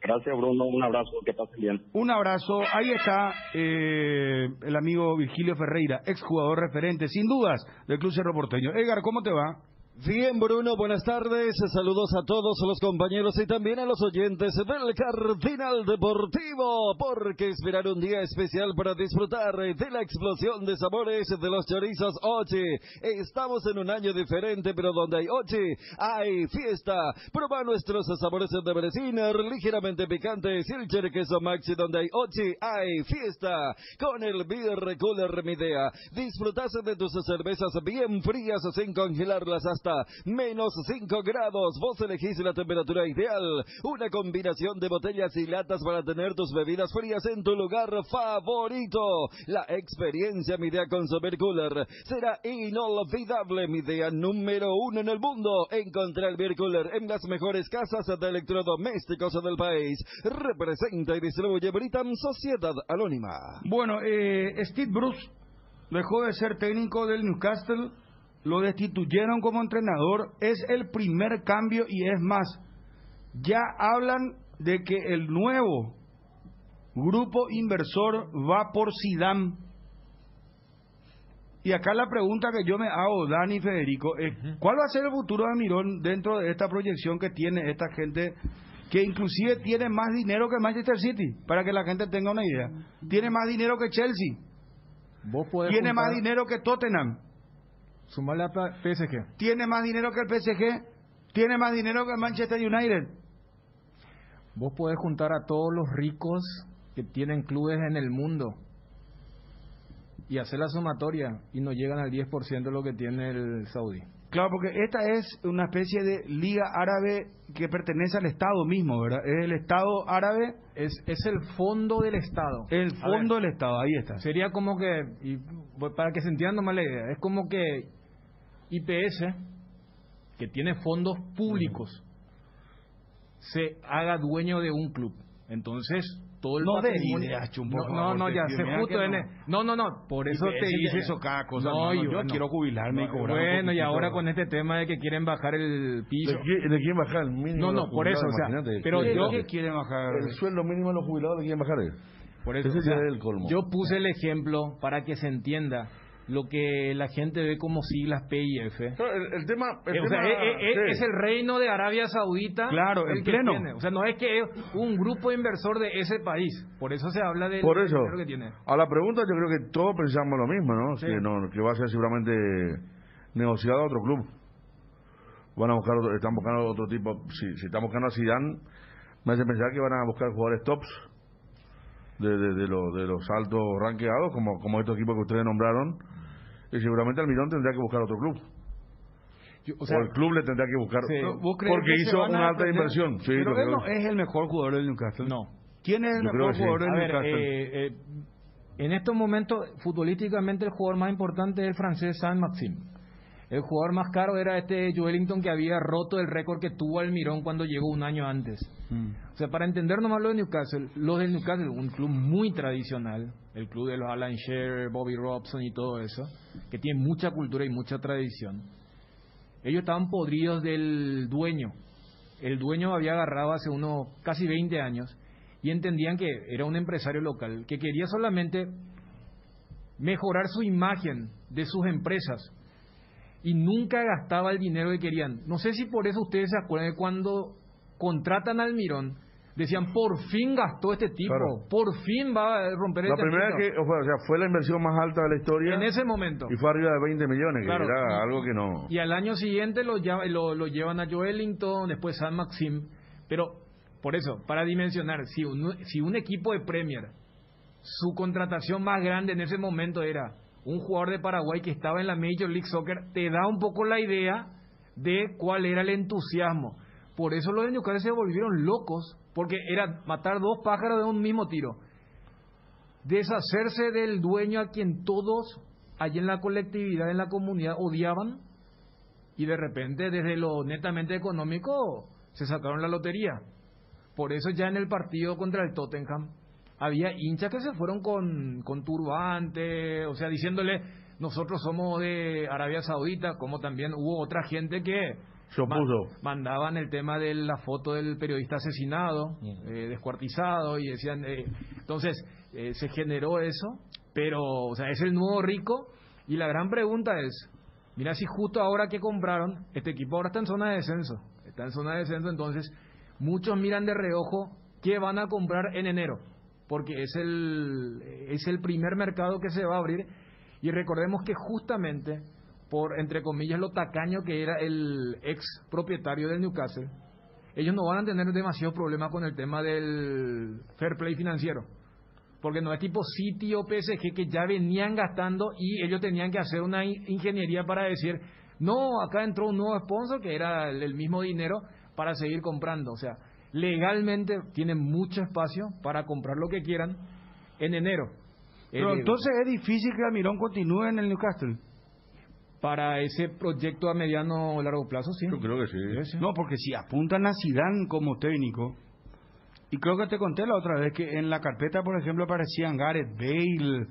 Gracias, Bruno, un abrazo, que pasen bien. Un abrazo, ahí está el amigo Virgilio Ferreira, exjugador referente, sin dudas, del Club Cerro Porteño. Edgar, ¿cómo te va? Bien, Bruno, buenas tardes, saludos a todos los compañeros y también a los oyentes del Cardinal Deportivo, porque esperar un día especial para disfrutar de la explosión de sabores de los chorizos Ochi. Estamos en un año diferente, pero donde hay Ochi, hay fiesta. Prueba nuestros sabores de Bereciner, ligeramente picantes, y el queso Maxi, donde hay Ochi, hay fiesta. Con el Beer Cooler Midea, disfrutás de tus cervezas bien frías sin congelarlas hasta menos 5 grados. Vos elegís la temperatura ideal. Una combinación de botellas y latas para tener tus bebidas frías en tu lugar favorito. La experiencia Midea con su Beer Cooler será inolvidable. Midea número 1 en el mundo. Encontrá el Beer Cooler en las mejores casas de electrodomésticos del país. Representa y distribuye Britam Sociedad Anónima. Bueno, Steve Bruce dejó de ser técnico del Newcastle. Lo destituyeron como entrenador, es el primer cambio y es más, ya hablan de que el nuevo grupo inversor va por Zidane. Y acá la pregunta que yo me hago, Dani y Federico, es ¿cuál va a ser el futuro de Almirón dentro de esta proyección que tiene esta gente que inclusive tiene más dinero que Manchester City? Para que la gente tenga una idea. Tiene más dinero que Chelsea. Tiene más dinero que Tottenham. Sumarle a PSG. Tiene más dinero que el PSG. Tiene más dinero que el Manchester United. Vos podés juntar a todos los ricos que tienen clubes en el mundo y hacer la sumatoria y no llegan al 10% de lo que tiene el Saudí. Claro, porque esta es una especie de liga árabe que pertenece al Estado mismo, ¿verdad? Es el Estado árabe. Es el fondo del Estado. El fondo del Estado, ahí está. Sería como que, y para que se entienda más la idea, es como que IPS, que tiene fondos públicos, se haga dueño de un club. Entonces, todo el patrimonio... por eso te dice eso cada cosa. Yo quiero jubilarme y cobrar. Bueno, y ahora con este tema de que quieren bajar el piso. ¿De quién bajar el mínimo? No, por eso, o sea, pero ¿qué quieren bajar? El sueldo mínimo de los jubilados le quieren bajar. Por eso, ese ya es el colmo. Yo puse el ejemplo para que se entienda lo que la gente ve como siglas PIF. El tema... Es el reino de Arabia Saudita. Claro, el en que pleno. tiene. O sea, no es que es un grupo inversor de ese país. Por eso se habla del dinero que tiene. A la pregunta yo creo que todos pensamos lo mismo, ¿no? Sí. Que va a ser seguramente negociado a otro club. Están buscando otro tipo. Si están buscando a Zidane, me hace pensar que van a buscar jugadores tops de los altos ranqueados, como estos equipos que ustedes nombraron, y seguramente Almirón tendrá que buscar otro club. O el club le tendrá que buscar, porque hizo una alta inversión. Sí, pero él no es el mejor jugador del Newcastle. No. ¿Quién es el mejor jugador del Newcastle? En estos momentos, futbolísticamente, el jugador más importante es el francés Saint-Maxime. El jugador más caro era este Joelinton, que había roto el récord que tuvo Almirón cuando llegó un año antes. O sea, para entender nomás lo de Newcastle, los del Newcastle, un club muy tradicional, el club de los Alan Shearer, Bobby Robson y todo eso, que tiene mucha cultura y mucha tradición. Ellos estaban podridos del dueño. El dueño había agarrado hace unos casi 20 años y entendían que era un empresario local que quería solamente mejorar su imagen de sus empresas y nunca gastaba el dinero que querían. No sé si por eso ustedes se acuerdan de cuando contratan al Almirón, decían, por fin gastó este tipo, claro, por fin va a romper la primera vez que fue la inversión más alta de la historia en ese momento, y fue arriba de 20 millones, claro, que era algo que no... Y al año siguiente lo llevan a Joelinton, después Saint-Maxime, pero por eso, para dimensionar, si un equipo de Premier, su contratación más grande en ese momento era un jugador de Paraguay que estaba en la Major League Soccer, te da un poco la idea de cuál era el entusiasmo. Por eso los de Newcastle se volvieron locos, porque era matar dos pájaros de un mismo tiro. Deshacerse del dueño a quien todos allí en la colectividad, en la comunidad, odiaban, y de repente desde lo netamente económico se sacaron la lotería. Por eso ya en el partido contra el Tottenham había hinchas que se fueron con turbante, o sea, diciéndole, nosotros somos de Arabia Saudita, como también hubo otra gente que mandaban el tema de la foto del periodista asesinado, descuartizado, y decían, entonces se generó eso, pero, o sea, es el nuevo rico, y la gran pregunta es, mira, si justo ahora que compraron, este equipo ahora está en zona de descenso, entonces muchos miran de reojo qué van a comprar en enero, porque es el primer mercado que se va a abrir, y recordemos que justamente por, entre comillas, lo tacaño que era el ex propietario del Newcastle, ellos no van a tener demasiado problema con el tema del fair play financiero, porque no es tipo City o PSG que ya venían gastando y ellos tenían que hacer una ingeniería para decir, no, acá entró un nuevo sponsor que era el mismo dinero para seguir comprando. O sea, legalmente tienen mucho espacio para comprar lo que quieran en enero. Pero entonces es difícil que Almirón continúe en el Newcastle. Para ese proyecto a mediano o largo plazo, sí. Yo creo que sí. No, porque si apuntan a Zidane como técnico, y creo que te conté la otra vez que en la carpeta, por ejemplo, aparecían Gareth Bale,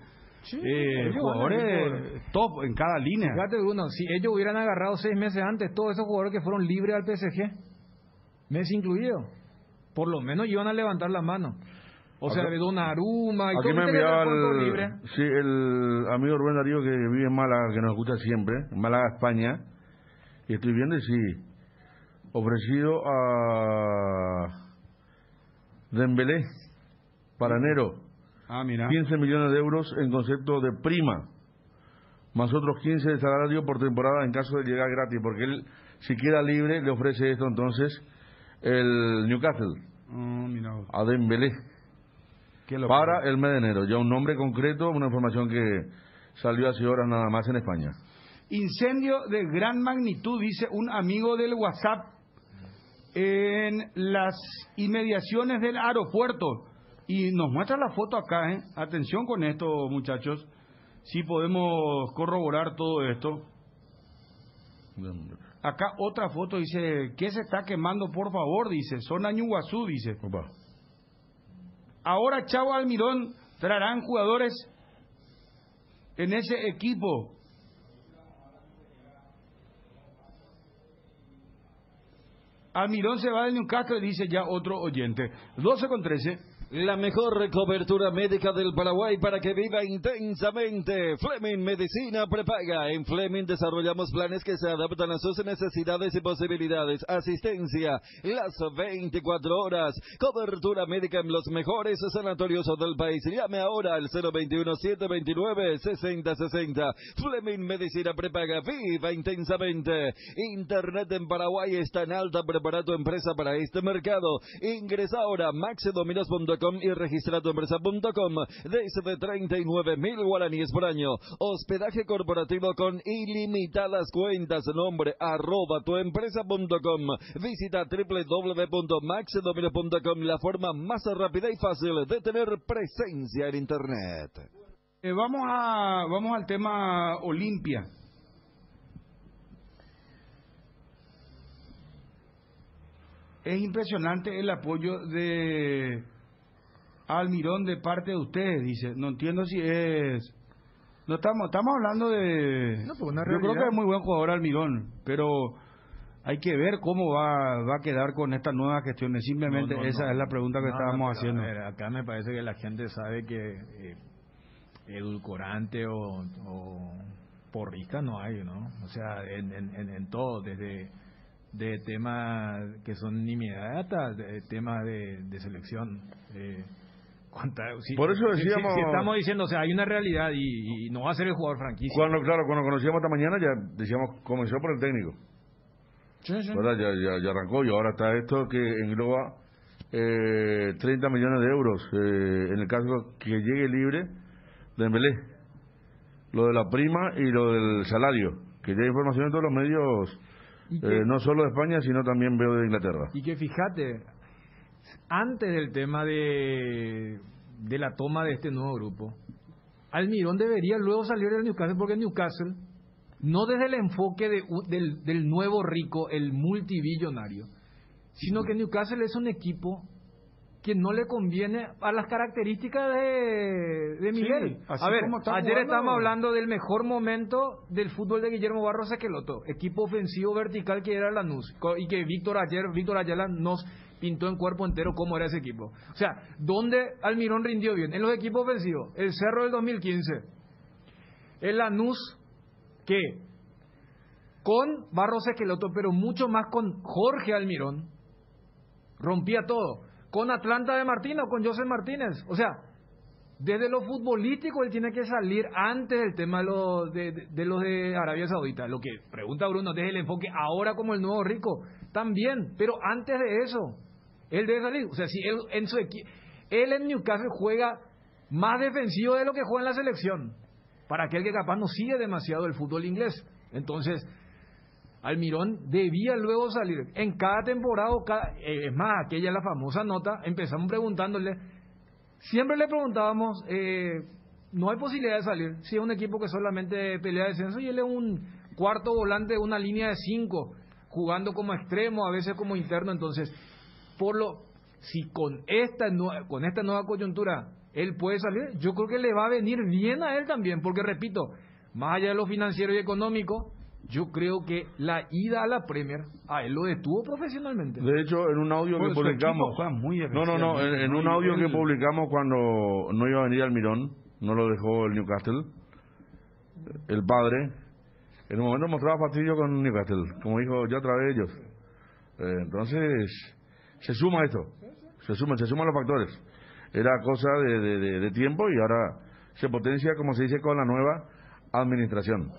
jugadores top en cada línea. Fíjate, Bruno, si ellos hubieran agarrado 6 meses antes todos esos jugadores que fueron libres al PSG, Messi incluido, por lo menos iban a levantar la mano. O sea, de Donnarumma y todo. Aquí me enviaba el amigo Rubén Darío, que vive en Málaga, que nos escucha siempre, en Málaga, España, y estoy viendo y sí, ofrecido a Dembélé para enero, mira, 15 millones de euros en concepto de prima, más otros 15 de salario por temporada en caso de llegar gratis, porque él, si queda libre, le ofrece esto entonces el Newcastle a Dembélé para el mes de enero. Ya un nombre concreto, una información que salió hace horas nada más en España. Incendio de gran magnitud, dice un amigo del WhatsApp, en las inmediaciones del aeropuerto. Y nos muestra la foto acá, ¿eh? Atención con esto, muchachos. Si podemos corroborar todo esto. Acá otra foto dice, ¿qué se está quemando, por favor? Dice, zona Ñuguazú, dice. Opa. Ahora Chavo Almirón traerán jugadores en ese equipo. Almirón se va del Newcastle, dice ya otro oyente. 12:13. La mejor cobertura médica del Paraguay para que viva intensamente. Fleming Medicina Prepaga. En Fleming desarrollamos planes que se adaptan a sus necesidades y posibilidades. Asistencia las 24 horas. Cobertura médica en los mejores sanatorios del país. Llame ahora al 021-729-6060. Fleming Medicina Prepaga. Viva intensamente. Internet en Paraguay está en alta. Prepara tu empresa para este mercado. Ingresa ahora a maxidominos.com y registra tu empresa.com desde 39.000 guaraníes por año. Hospedaje corporativo con ilimitadas cuentas. Nombre @tuempresa.com. Visita www.maxidominos.com, la forma más rápida y fácil de tener presencia en Internet. Vamos al tema Olimpia. Es impresionante el apoyo de Almirón de parte de ustedes, dice. No entiendo si es... No estamos hablando de... No, pues una yo creo que es muy buen jugador Almirón, pero hay que ver cómo va a quedar con estas nuevas gestiones. Simplemente esa es la pregunta que estábamos haciendo. A ver, acá me parece que la gente sabe que edulcorante o porrista no hay, ¿no? O sea, en todo, desde de temas que son nimiedades hasta temas de selección. Por eso decíamos... Si estamos diciendo, o sea, hay una realidad y no va a ser el jugador franquicia. Cuando conocíamos esta mañana ya decíamos, comenzó por el técnico. Sí. ¿Verdad? Ya arrancó y ahora está esto que engloba 30 millones de euros en el caso que llegue libre de Dembélé. Lo de la prima y lo del salario, que ya hay información en todos los medios, no solo de España, sino también veo de Inglaterra. Y que fíjate, antes del tema de la toma de este nuevo grupo, Almirón debería luego salir del Newcastle, porque Newcastle, no desde el enfoque del nuevo rico, el multibillonario, sino que Newcastle es un equipo que no le conviene a las características de Miguel. Sí, a ver, ayer estábamos hablando del mejor momento del fútbol de Guillermo Barros Esqueloto, equipo ofensivo vertical que era Lanús, y que Víctor Ayala nos pintó en cuerpo entero cómo era ese equipo. O sea, ¿dónde Almirón rindió bien? En los equipos ofensivos. El Cerro del 2015. El Lanús, que con Barros Esqueloto, pero mucho más con Jorge Almirón, rompía todo. Con Atlanta de Martino, con José Martínez. O sea, desde lo futbolístico él tiene que salir antes del tema de los de Arabia Saudita. Lo que pregunta Bruno, desde el enfoque ahora como el nuevo rico, también, pero antes de eso, él debe salir. O sea, si él en su equipo, él en Newcastle juega más defensivo de lo que juega en la selección, para aquel que capaz no sigue demasiado el fútbol inglés. Entonces, Almirón debía luego salir. En cada temporada, es más, aquella es la famosa nota, empezamos preguntándole, siempre le preguntábamos, no hay posibilidad de salir, si es un equipo que solamente pelea descenso y él es un cuarto volante de una línea de 5, jugando como extremo, a veces como interno. Entonces, si con esta nueva coyuntura él puede salir, yo creo que le va a venir bien a él también, porque repito, más allá de lo financiero y económico, yo creo que la ida a la Premier a él lo detuvo profesionalmente. De hecho, en un audio que publicamos, en un audio que publicamos cuando no iba a venir Almirón, no lo dejó el Newcastle, el padre, en un momento mostraba fastidio con Newcastle, como dijo ya otra vez ellos. Entonces, se suma esto, se suman los factores. Era cosa de tiempo y ahora se potencia, como se dice, con la nueva administración.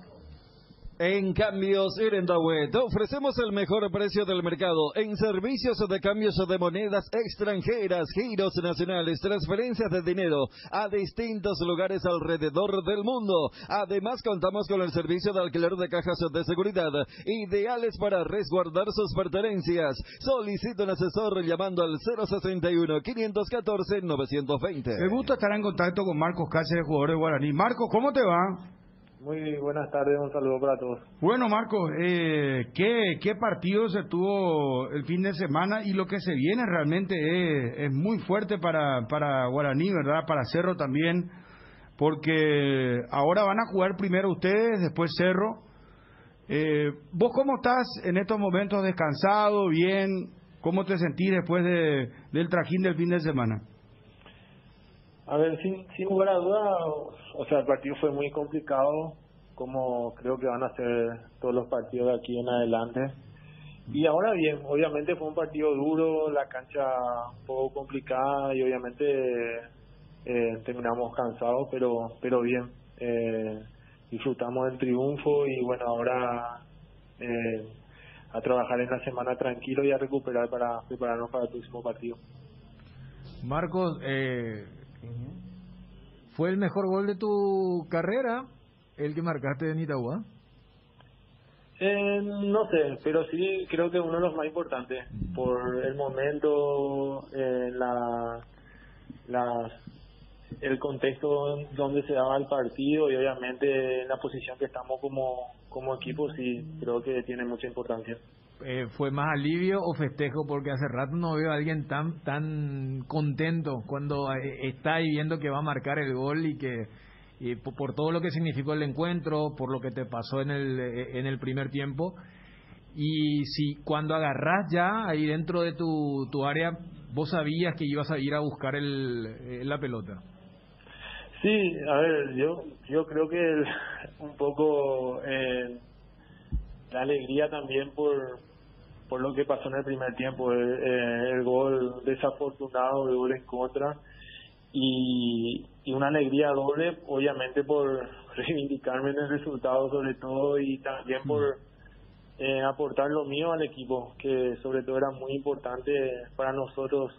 En Cambios Irendahue te ofrecemos el mejor precio del mercado en servicios de cambios de monedas extranjeras, giros nacionales, transferencias de dinero a distintos lugares alrededor del mundo. Además, contamos con el servicio de alquiler de cajas de seguridad, ideales para resguardar sus pertenencias. Solicita un asesor llamando al 061-514-920. Me gusta estar en contacto con Marcos Cáceres, jugador de Guaraní. Marcos, ¿cómo te va? Muy buenas tardes, un saludo para todos. Bueno, Marcos, ¿qué partido se tuvo el fin de semana? Y lo que se viene realmente es muy fuerte para Guaraní, ¿verdad? Para Cerro también, porque ahora van a jugar primero ustedes, después Cerro. ¿Vos cómo estás en estos momentos? ¿Descansado? ¿Bien? ¿Cómo te sentís después del trajín del fin de semana? A ver, sin lugar a duda, o sea, el partido fue muy complicado, como creo que van a ser todos los partidos de aquí en adelante. Y ahora bien, obviamente fue un partido duro, la cancha un poco complicada y obviamente terminamos cansados, pero bien, disfrutamos del triunfo y bueno, ahora a trabajar en la semana tranquilo y a recuperar para prepararnos para el próximo partido. Marcos, ¿fue el mejor gol de tu carrera el que marcaste en Itagua? No sé, pero sí creo que uno de los más importantes por el momento, el contexto donde se daba el partido y obviamente en la posición que estamos como equipo, sí creo que tiene mucha importancia. ¿Fue más alivio o festejo? Porque hace rato no veo a alguien tan contento cuando está ahí viendo que va a marcar el gol y que por todo lo que significó el encuentro, por lo que te pasó en el primer tiempo. Y si cuando agarrás ya ahí dentro de tu área, vos sabías que ibas a ir a buscar la pelota. Sí, a ver, yo creo que un poco la alegría también por lo que pasó en el primer tiempo, el gol desafortunado, el gol en contra, y una alegría doble, obviamente por reivindicarme en el resultado sobre todo, y también por aportar lo mío al equipo, que sobre todo era muy importante para nosotros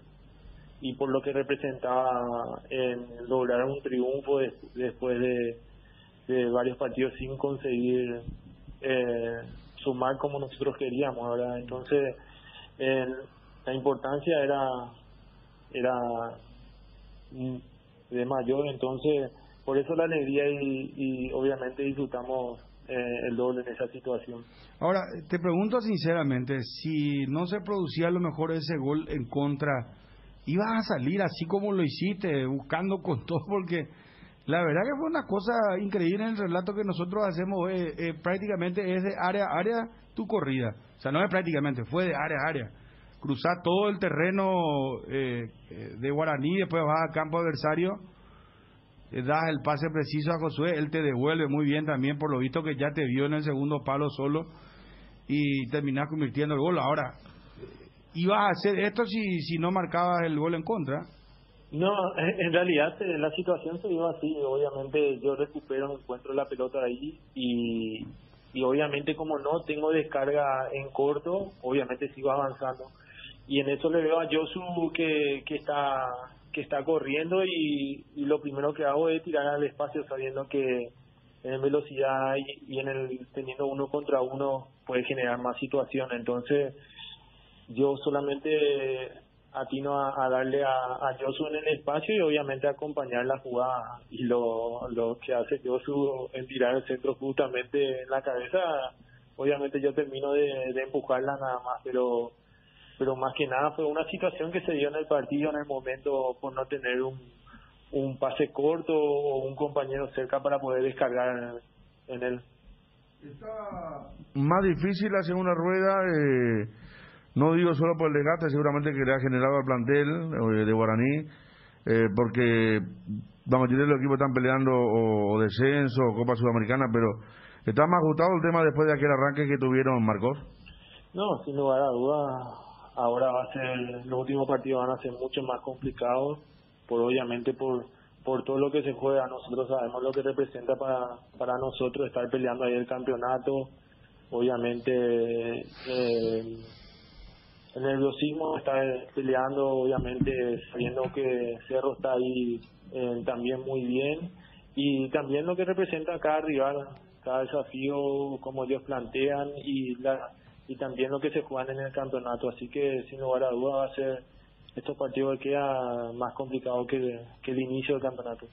y por lo que representaba en lograr un triunfo después de varios partidos sin conseguir sumar como nosotros queríamos, ¿verdad? Entonces la importancia era de mayor, entonces por eso la alegría y obviamente disfrutamos el doble en esa situación. Ahora, te pregunto sinceramente, si no se producía a lo mejor ese gol en contra, ¿ibas a salir así como lo hiciste, buscando con todo? Porque la verdad que fue una cosa increíble en el relato que nosotros hacemos, prácticamente es de área a área tu corrida. O sea, no es prácticamente, fue de área a área. Cruzar todo el terreno de Guaraní, después vas al campo adversario, das el pase preciso a Josué, él te devuelve muy bien también, por lo visto que ya te vio en el segundo palo solo y terminás convirtiendo el gol. Ahora, ¿ibas a hacer esto si no marcabas el gol en contra? No, en realidad la situación se dio así. Obviamente yo recupero, encuentro la pelota ahí y obviamente como no tengo descarga en corto, obviamente sigo avanzando. Y en eso le veo a Josu que está corriendo y lo primero que hago es tirar al espacio sabiendo que en velocidad y teniendo uno contra uno puede generar más situación. Entonces yo solamente atino a darle a Josu en el espacio y obviamente acompañar la jugada, y lo que hace Josu en tirar el centro justamente en la cabeza, obviamente yo termino de empujarla nada más, pero más que nada fue una situación que se dio en el partido en el momento por no tener un pase corto o un compañero cerca para poder descargar en él. Está más difícil la segunda rueda, no digo solo por el desgaste seguramente que le ha generado al plantel de Guaraní, porque la mayoría de los equipos están peleando o descenso o Copa Sudamericana, pero ¿está más ajustado el tema después de aquel arranque que tuvieron, Marcos? No, sin lugar a dudas, ahora los últimos partidos van a ser mucho más complicados, obviamente por todo lo que se juega. Nosotros sabemos lo que representa para nosotros estar peleando ahí el campeonato, obviamente el nerviosismo, está peleando, obviamente sabiendo que Cerro está ahí también muy bien, y también lo que representa cada rival, cada desafío, como ellos plantean y también lo que se juegan en el campeonato. Así que sin lugar a dudas va a ser estos partidos que queda más complicado que el inicio del campeonato.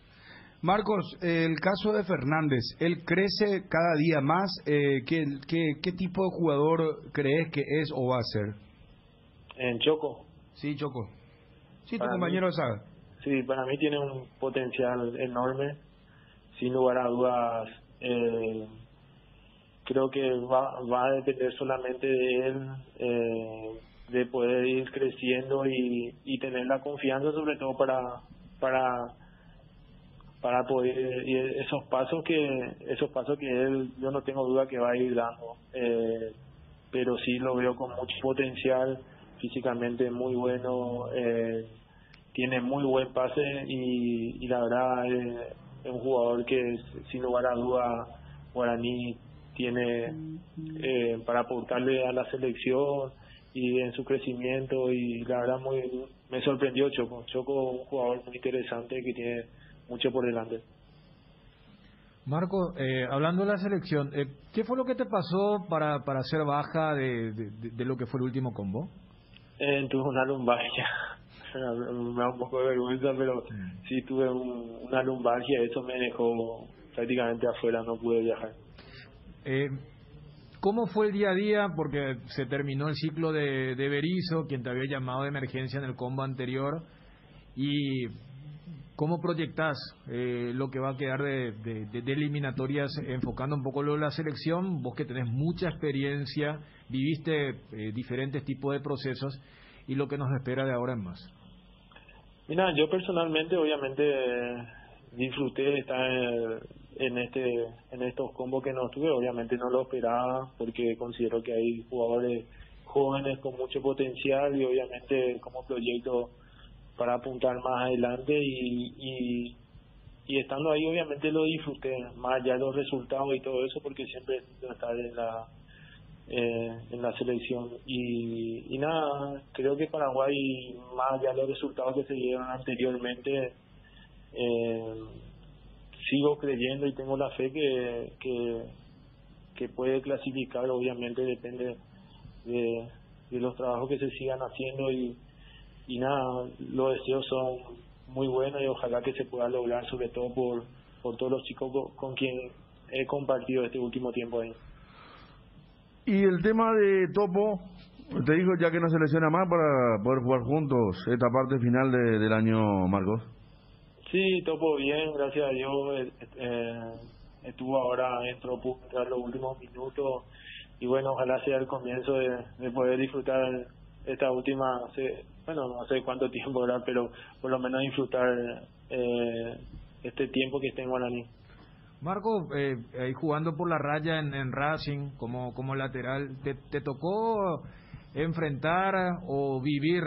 Marcos, el caso de Fernández, él crece cada día más. ¿Qué tipo de jugador crees que es o va a ser? En Choco. Sí, Choco. Sí, tu compañero de saga. Sí, para mí tiene un potencial enorme. Sin lugar a dudas, creo que va a depender solamente de él, de poder ir creciendo y tener la confianza, sobre todo para para poder, y esos pasos que él, yo no tengo duda que va a ir dando, pero sí lo veo con mucho potencial, físicamente muy bueno, tiene muy buen pase y la verdad es un jugador que sin lugar a duda Guaraní tiene para aportarle a la selección y en su crecimiento, y la verdad me sorprendió Choco, un jugador muy interesante que tiene mucho por delante. Marco, hablando de la selección, ¿qué fue lo que te pasó para ser baja de lo que fue el último combo? Tuve una lumbalgia. Me da un poco de vergüenza, pero sí tuve una lumbalgia. Eso me dejó prácticamente afuera, no pude viajar. ¿Cómo fue el día a día? Porque se terminó el ciclo de Berizzo, quien te había llamado de emergencia en el combo anterior. ¿Y cómo proyectás lo que va a quedar de eliminatorias, enfocando un poco lo de la selección? Vos que tenés mucha experiencia, viviste diferentes tipos de procesos, y lo que nos espera de ahora en más. Mira, yo personalmente obviamente disfruté estar en estos combos que no tuve. Obviamente no lo esperaba, porque considero que hay jugadores jóvenes con mucho potencial y obviamente como proyecto para apuntar más adelante, y estando ahí obviamente lo disfruté, más allá de los resultados y todo eso, porque siempre estar en la selección y nada, creo que Paraguay, más allá de los resultados que se dieron anteriormente, sigo creyendo y tengo la fe que puede clasificar. Obviamente depende de los trabajos que se sigan haciendo, y nada, los deseos son muy buenos y ojalá que se pueda lograr, sobre todo por todos los chicos con quien he compartido este último tiempo ahí. Y el tema de Topo, te dijo ya que no se lesiona más para poder jugar juntos esta parte final del año, Marcos. Sí, Topo bien, gracias a Dios. Estuvo ahora, entró los últimos minutos, y bueno, ojalá sea el comienzo de poder disfrutar esta última, no sé cuánto tiempo, ¿verdad? Pero por lo menos disfrutar este tiempo que esté en Guaraní. Marco, ahí jugando por la raya en Racing como lateral, ¿te tocó enfrentar o vivir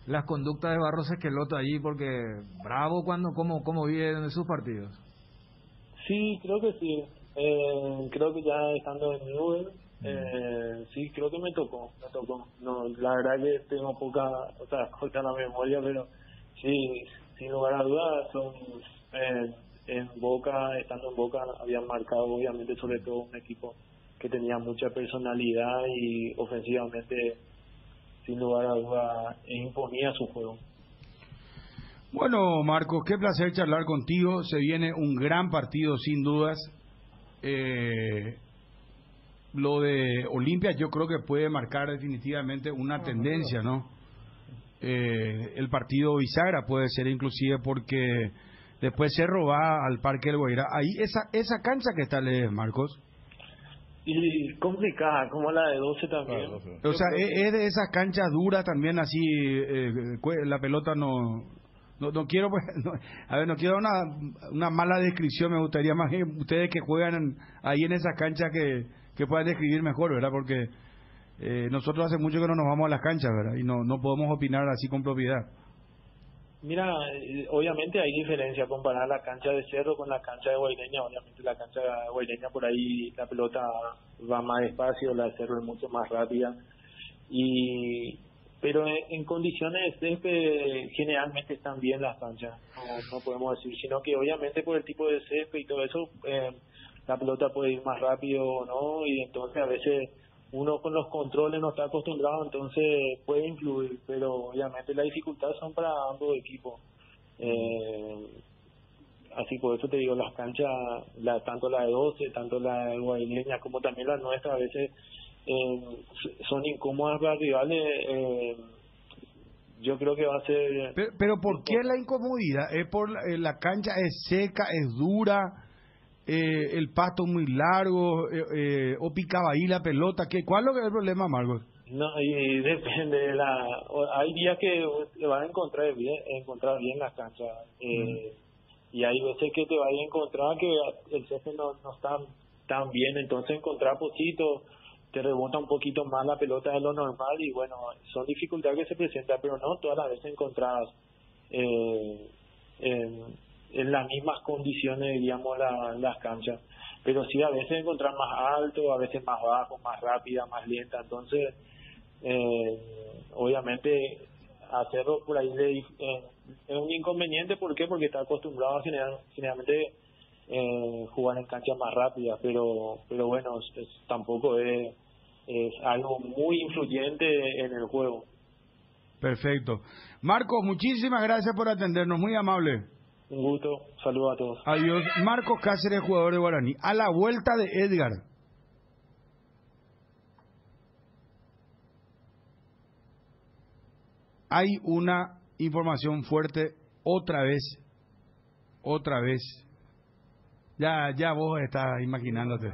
las conductas de Barros Esqueloto allí? Porque bravo cómo vive en sus partidos. Sí, creo que sí. Creo que ya estando en Newell, sí, creo que me tocó. No, la verdad que tengo corta la memoria, pero sí, sin lugar a dudas, estando en Boca, habían marcado obviamente, sobre todo un equipo que tenía mucha personalidad y ofensivamente, sin lugar a dudas, imponía su juego. Bueno, Marcos, qué placer charlar contigo. Se viene un gran partido, sin dudas. Lo de Olimpia yo creo que puede marcar definitivamente una tendencia, ¿no? El partido bisagra puede ser, inclusive, porque después Cerro va al Parque del Guairá. Ahí esa cancha que está, Marcos. Y complicada, como la de 12 también. Claro, sí. O sea, es de esas canchas duras también, así, la pelota no quiero, pues, no quiero una mala descripción. Me gustaría más que ustedes que juegan ahí en esas canchas que puedan describir mejor, ¿verdad? Porque nosotros hace mucho que no nos vamos a las canchas, ¿verdad? Y no podemos opinar así con propiedad. Mira, obviamente hay diferencia comparar la cancha de Cerro con la cancha de Guaireña. Obviamente la cancha de Guaireña, por ahí la pelota va más despacio, la de Cerro es mucho más rápida. Pero en condiciones de césped generalmente están bien las canchas, no podemos decir, sino que obviamente por el tipo de césped y todo eso, la pelota puede ir más rápido o no, y entonces a veces uno con los controles no está acostumbrado, entonces puede influir, pero obviamente las dificultades son para ambos equipos. Así, por eso te digo, las canchas, tanto la de 12, tanto la de Guaireña como también la nuestra, a veces son incómodas para rivales. Yo creo que va a ser... Pero ¿por qué la incomodidad? ¿Es por la cancha es seca, es dura, el pasto muy largo, o picaba ahí la pelota? ¿Cuál es el problema, Marcos? No, y depende de hay días que van a encontrar bien las canchas. y hay veces que te vas a encontrar que el césped no está tan bien, entonces encontrar pocito, te rebota un poquito más la pelota de lo normal y bueno, son dificultades que se presentan, pero no todas las veces encontradas en las mismas condiciones, diríamos, las canchas, pero sí a veces encontrar más alto, a veces más bajo, más rápida, más lenta, entonces obviamente hacerlo por ahí es un inconveniente. ¿Por qué? Porque está acostumbrado a generalmente jugar en canchas más rápidas, pero bueno, tampoco es algo muy influyente en el juego. Perfecto. Marcos, muchísimas gracias por atendernos, muy amable. Un gusto, saludos a todos. Adiós. Marcos Cáceres, jugador de Guaraní. A la vuelta de Edgar. Hay una información fuerte otra vez. Ya vos estás imaginándote.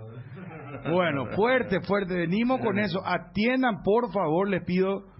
Bueno, fuerte. Venimos con eso. Atiendan, por favor, les pido.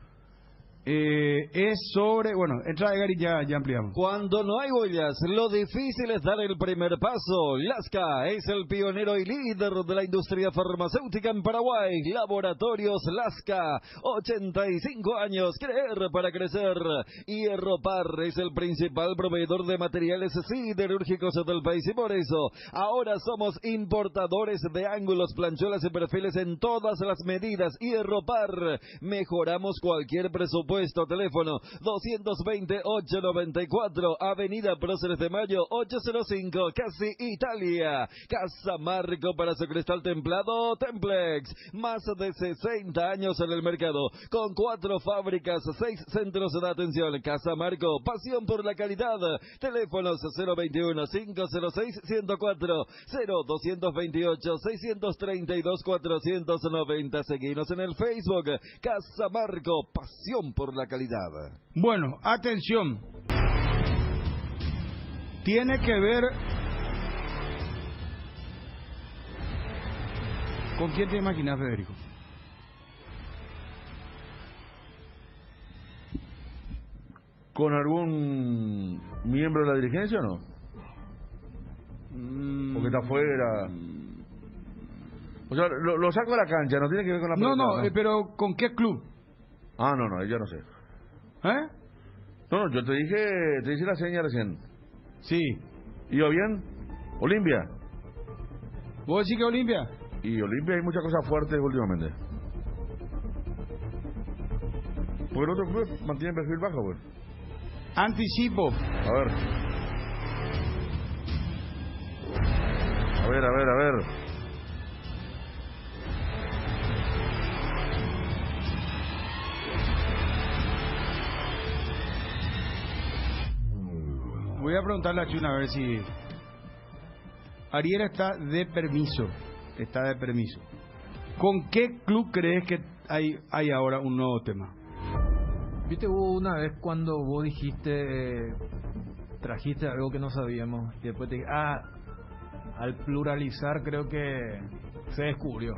Es sobre... Bueno, entra Edgar y ya ampliamos. Cuando no hay huellas, lo difícil es dar el primer paso. Lasca es el pionero y líder de la industria farmacéutica en Paraguay. Laboratorios Lasca, 85 años, creer para crecer. Hierropar es el principal proveedor de materiales siderúrgicos del país y por eso ahora somos importadores de ángulos, plancholas y perfiles en todas las medidas. Hierropar, mejoramos cualquier presupuesto. Teléfono 220-894, Avenida Próceres de Mayo 805, Casi Italia. Casa Marco para su cristal templado Templex, más de 60 años en el mercado, con 4 fábricas, 6 centros de atención. Casa Marco, pasión por la calidad. Teléfonos 021-506-104, 0228-632-490. Seguinos en el Facebook, Casa Marco, pasión por la calidad. Bueno, atención. Tiene que ver... ¿Con quién te imaginas, Federico? ¿Con algún miembro de la dirigencia o no? Porque está afuera. O sea, lo saco de la cancha, no tiene que ver con la pelota. No, pero ¿con qué club? No, ya no sé. No, yo te hice la seña recién. Sí. ¿Iba bien? ¿Olimpia? ¿Vos decís que Olimpia? Y Olimpia hay muchas cosas fuertes últimamente. Porque el otro club mantiene perfil bajo, pues. Anticipo. A ver. Voy a preguntarle a Chuna a ver si... Ariel está de permiso. ¿Con qué club crees que hay ahora un nuevo tema? Viste, hubo una vez cuando vos dijiste, trajiste algo que no sabíamos, y después te dije, al pluralizar creo que se descubrió,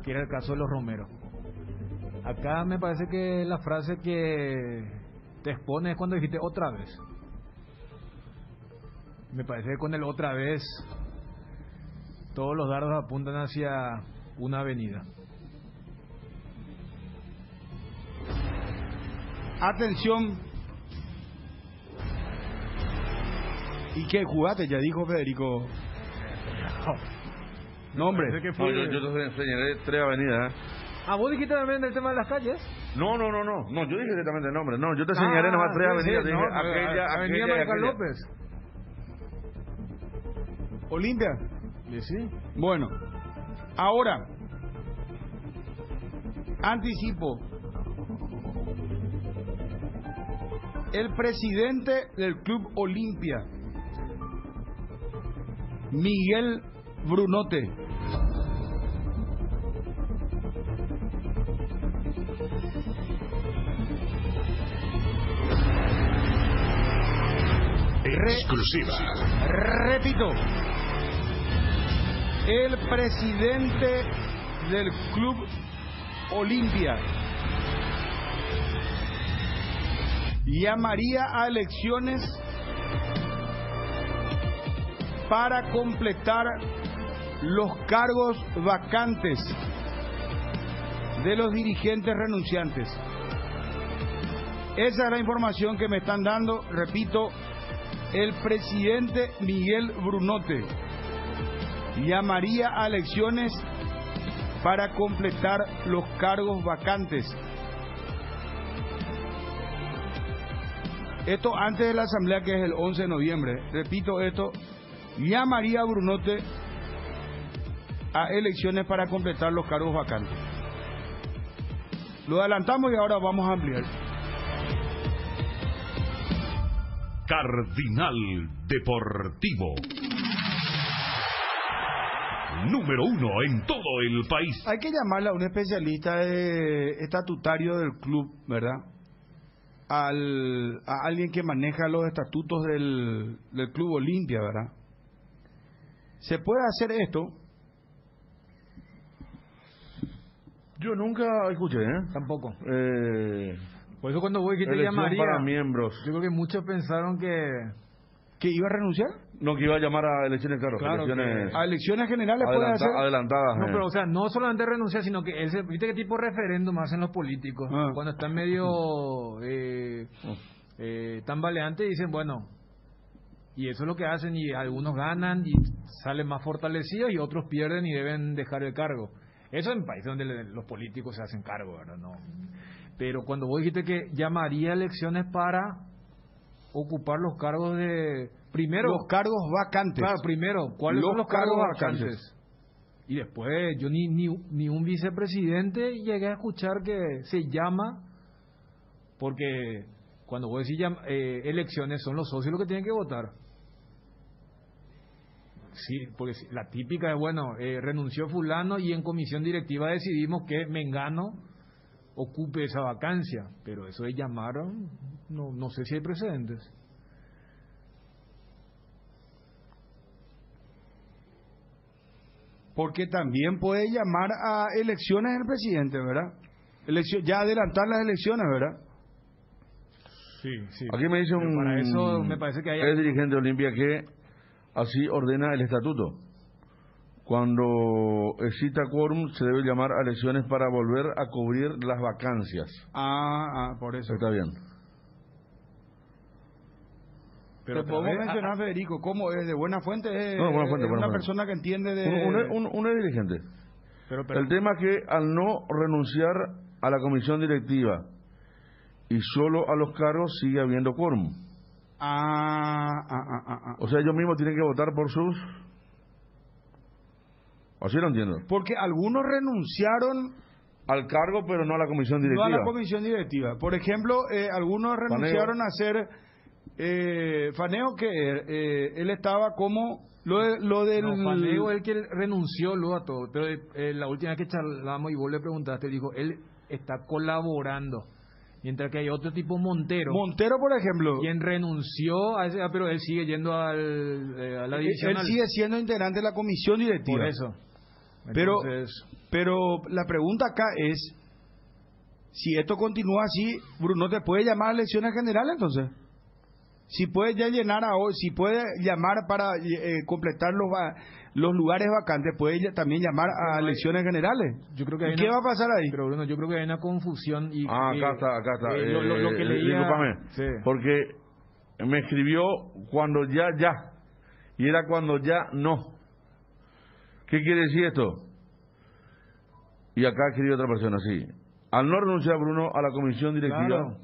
que era el caso de los Romero. Acá me parece que la frase que te expone es cuando dijiste otra vez. Me parece que con el otra vez todos los dardos apuntan hacia una avenida. Atención. ¿Y qué jugaste? Ya dijo Federico. No, hombre. Yo te enseñaré 3 avenidas. ¿Vos dijiste también del tema de las calles? No, yo dije directamente el nombre. No, yo te enseñaré nomás 3 avenidas. Sí, Avenida Marcal López. Olimpia. Sí. Bueno, ahora anticipo. El presidente del Club Olimpia, Miguel Brunote, exclusiva. Repito, el presidente del Club Olimpia llamaría a elecciones para completar los cargos vacantes de los dirigentes renunciantes. Esa es la información que me están dando, repito, el presidente Miguel Brunote llamaría a elecciones para completar los cargos vacantes. Esto antes de la asamblea, que es el 11 de noviembre. Repito esto, llamaría a Brunote a elecciones para completar los cargos vacantes. Lo adelantamos y ahora vamos a ampliar. Cardinal Deportivo. Número 1 en todo el país. Hay que llamarle a un especialista estatutario del club, ¿verdad? A alguien que maneja los estatutos del Club Olimpia, ¿verdad? ¿Se puede hacer esto? Yo nunca escuché, Tampoco. Por eso cuando voy que te elección llamaría, para miembros. yo creo que muchos pensaron ¿Que iba a renunciar? No, que iba a llamar a elecciones, claro. Elecciones, a elecciones generales puede hacer. Adelantadas. No, pero o sea, no solamente renunciar, sino que viste qué tipo de referéndum hacen los políticos. Cuando están medio tambaleantes, dicen, bueno, y eso es lo que hacen, y algunos ganan y salen más fortalecidos y otros pierden y deben dejar el cargo. Eso en países donde los políticos se hacen cargo, ¿verdad? No. Pero cuando vos dijiste que llamaría a elecciones para ocupar los cargos de... Primero, los cargos vacantes. Claro, primero, ¿cuáles son los cargos vacantes? Y después, yo ni un vicepresidente llegué a escuchar que se llama, porque cuando vos decís elecciones, son los socios los que tienen que votar. Sí, porque la típica es, bueno, renunció fulano y en comisión directiva decidimos que Mengano ocupe esa vacancia, pero eso de llamaron, no sé si hay precedentes. Porque también puede llamar a elecciones el presidente, ¿verdad? Ya adelantar las elecciones, ¿verdad? Sí. Aquí me dice para eso me parece que hay... el dirigente de Olimpia que así ordena el estatuto. Cuando excita quórum se debe llamar a elecciones para volver a cubrir las vacancias. Por eso. Está bien. Pero te podemos mencionar, Federico, ¿cómo es? ¿De buena fuente? Buena fuente, una persona que entiende de... Un dirigente. Pero el tema es que al no renunciar a la comisión directiva y solo a los cargos sigue habiendo quórum. O sea, ellos mismos tienen que votar por sus... Así lo entiendo. Porque algunos renunciaron al cargo, pero no a la comisión directiva. No a la comisión directiva. Por ejemplo, algunos renunciaron a ser... Faneo, que él estaba como... Faneo es el que renunció luego a todo. Pero la última vez que charlamos y vos le preguntaste, dijo, él está colaborando. Mientras que hay otro tipo, Montero, por ejemplo, quien renunció a ese, pero él sigue yendo a la división. Él sigue siendo integrante de la comisión directiva. Por eso. Entonces... Pero la pregunta acá es, si esto continúa así, Bruno, ¿te puede llamar a elecciones generales entonces? Si puede ya llenar si puede llamar para completar los lugares vacantes, puede también llamar a elecciones generales. Yo creo que ¿Qué va a pasar ahí? Pero Bruno, yo creo que hay una confusión y acá está. Lo que leía, discúlpame, porque me escribió cuando ya y era cuando ya no. ¿Qué quiere decir esto? Y acá escribió otra persona así: al no renunciar Bruno a la comisión directiva, claro,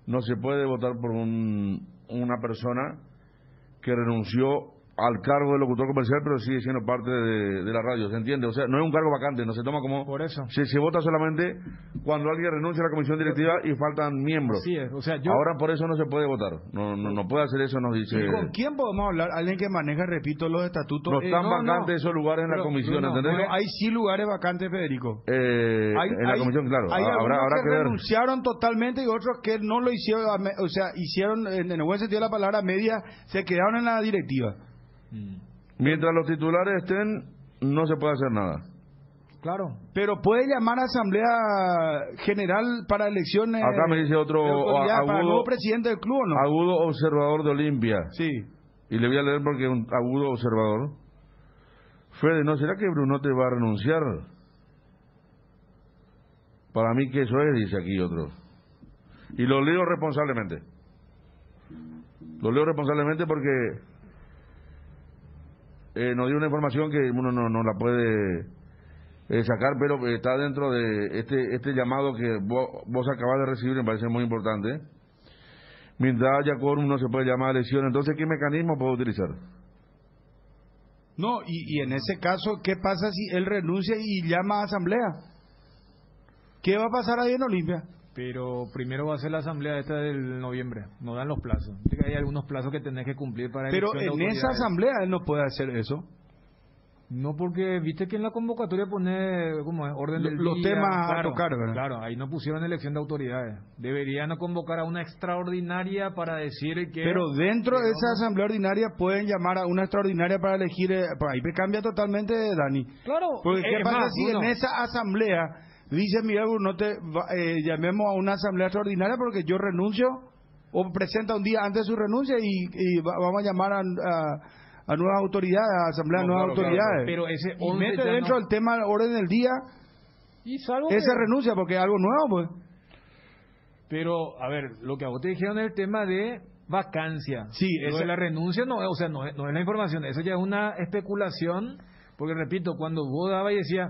no se puede votar por una persona que renunció al cargo de locutor comercial, pero sigue siendo parte de la radio, ¿se entiende? O sea, no es un cargo vacante, no se toma como... Por eso. Se vota solamente cuando alguien renuncia a la comisión directiva y faltan miembros. Así es, o sea, ahora por eso no se puede votar, no puede hacer eso, nos dice... ¿Y con quién podemos hablar? Alguien que maneja, repito, los estatutos. No están vacantes esos lugares en la comisión, ¿entendés? Pero hay sí lugares vacantes, Federico. En la comisión, claro. Hay habrá que ver. renunciaron totalmente y otros que no lo hicieron, o sea, hicieron, en el buen sentido de la palabra, media, se quedaron en la directiva. Mientras los titulares estén, no se puede hacer nada. Claro. Pero puede llamar a asamblea general para elecciones. Acá me dice otro para el nuevo presidente del club, ¿o no? Agudo observador de Olimpia. Sí. y le voy a leer porque es un agudo observador. Fede, ¿no será que Bruno te va a renunciar? Para mí que eso es, dice aquí otro. Y lo leo responsablemente. Lo leo responsablemente porque nos dio una información que uno no la puede sacar, pero está dentro de este llamado que vos acabas de recibir, me parece muy importante. Mientras haya quórum no se puede llamar a elecciones. Entonces, ¿qué mecanismo puedo utilizar? No, y en ese caso, ¿qué pasa si él renuncia y llama a asamblea? ¿Qué va a pasar ahí en Olimpia? Pero primero va a ser la asamblea esta del noviembre. No dan los plazos. Hay algunos plazos que tenés que cumplir para pero elección de en esa autoridades. asamblea él no puede hacer eso. No, porque viste que en la convocatoria pone como es, orden del los día, temas claro, a tocar, ¿verdad? Claro, ahí no pusieron elección de autoridades. Deberían convocar a una extraordinaria para decir que... Pero dentro de esa asamblea ordinaria pueden llamar a una extraordinaria para elegir... ahí me cambia totalmente, Dani. Claro. Porque ¿qué pasa si Bruno, en esa asamblea dice Miguel Bruno, llamemos a una asamblea extraordinaria porque yo renuncio, o presenta un día antes su renuncia y vamos a llamar a nuevas autoridades, a asamblea de nuevas autoridades. Pero ese y mete dentro del tema del orden del día y salvo esa renuncia porque es algo nuevo, pues. Pero, a ver, lo que a vos te dijeron es el tema de vacancia. Sí, eso de la renuncia no es la información, eso ya es una especulación, porque repito, cuando vos dabas y decía,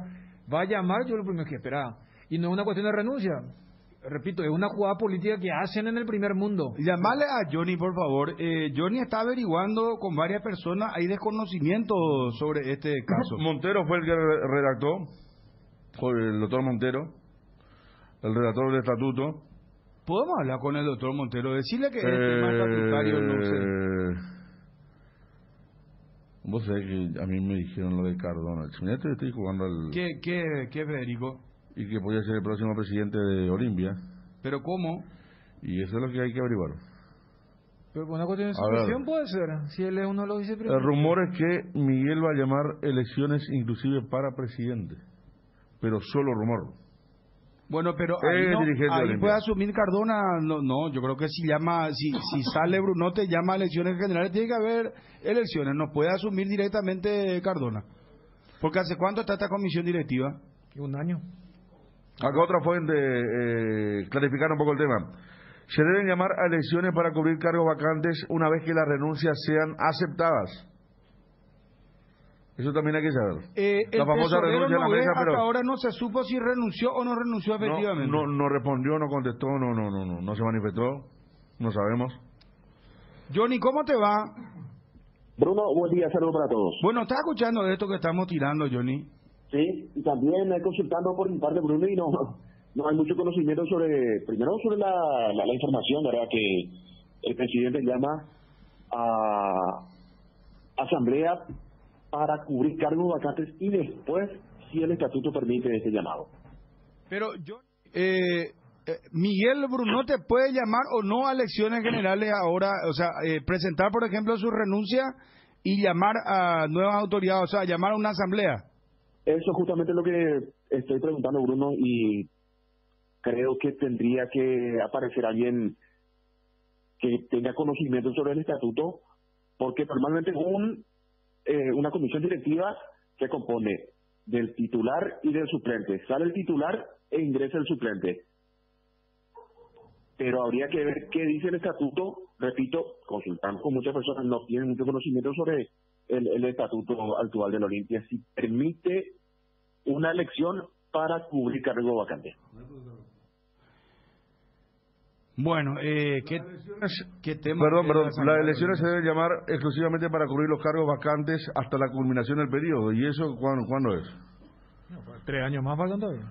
va a llamar, yo lo primero que esperaba. Y no es una cuestión de renuncia. Repito, es una jugada política que hacen en el primer mundo. Llamarle a Johnny, por favor. Johnny está averiguando con varias personas, hay desconocimiento sobre este caso. Montero fue el que redactó, el doctor Montero, el redactor del estatuto. ¿Podemos hablar con el doctor Montero? Decirle que el tema estatutario no sé. Vos sabés que a mí me dijeron lo de Cardona. Estoy jugando al... ¿Qué, Federico? Y que podía ser el próximo presidente de Olimpia. ¿Pero cómo? Y eso es lo que hay que averiguar. Pero por una cuestión de sucesión puede ser, si él es uno de los vicepresidentes. El rumor es que Miguel va a llamar elecciones inclusive para presidente. Pero solo rumor. Bueno, pero ahí puede asumir Cardona. No, yo creo que si sale Brunote, llama a elecciones generales, tiene que haber elecciones. No puede asumir directamente Cardona. Porque ¿hace cuánto está esta comisión directiva? Un año. Acá otra fuente, clarificar un poco el tema. Se deben llamar a elecciones para cubrir cargos vacantes una vez que las renuncias sean aceptadas. Eso también hay que saber. La famosa renuncia a la mesa, pero hasta ahora no se supo si renunció o no renunció efectivamente. No respondió, no contestó, no se manifestó, no sabemos. Johnny, ¿cómo te va? Bruno, buen día, saludos para todos. Bueno, ¿estás escuchando de esto que estamos tirando, Johnny? Sí, y también consultando por mi parte, Bruno, y no hay mucho conocimiento sobre la información, ¿verdad? Que el presidente llama a asamblea para cubrir cargos vacantes y después, si el estatuto permite este llamado. Pero Miguel Brunote puede llamar o no a elecciones generales ahora, o sea, presentar, por ejemplo, su renuncia y llamar a nuevas autoridades, o sea, llamar a una asamblea. Eso es justamente lo que estoy preguntando, Bruno, y creo que tendría que aparecer alguien que tenga conocimiento sobre el estatuto, porque normalmente una comisión directiva se compone del titular y del suplente. Sale el titular e ingresa el suplente. Pero habría que ver qué dice el estatuto. Repito, consultando con muchas personas, no tienen mucho conocimiento sobre el estatuto actual de la Olimpia, si permite una elección para cubrir cargo vacante. Bueno, ¿qué tema? Perdón, las elecciones se deben llamar exclusivamente para cubrir los cargos vacantes hasta la culminación del periodo. ¿Y eso cuándo es? 3 años más faltan todavía.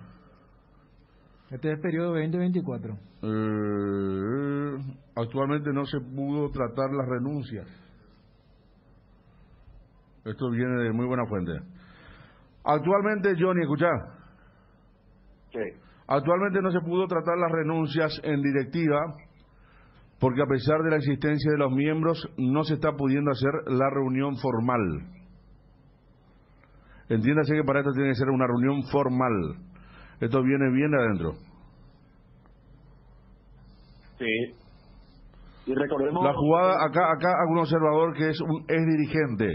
Este es el periodo 2024. Actualmente no se pudo tratar las renuncias. Esto viene de muy buena fuente. Actualmente, Johnny, escuchá. Sí. Actualmente no se pudo tratar las renuncias en directiva porque a pesar de la existencia de los miembros no se está pudiendo hacer la reunión formal. Entiéndase que para esto tiene que ser una reunión formal. Esto viene bien de adentro. Sí. Y recordemos... La jugada, acá algún observador que es un ex dirigente,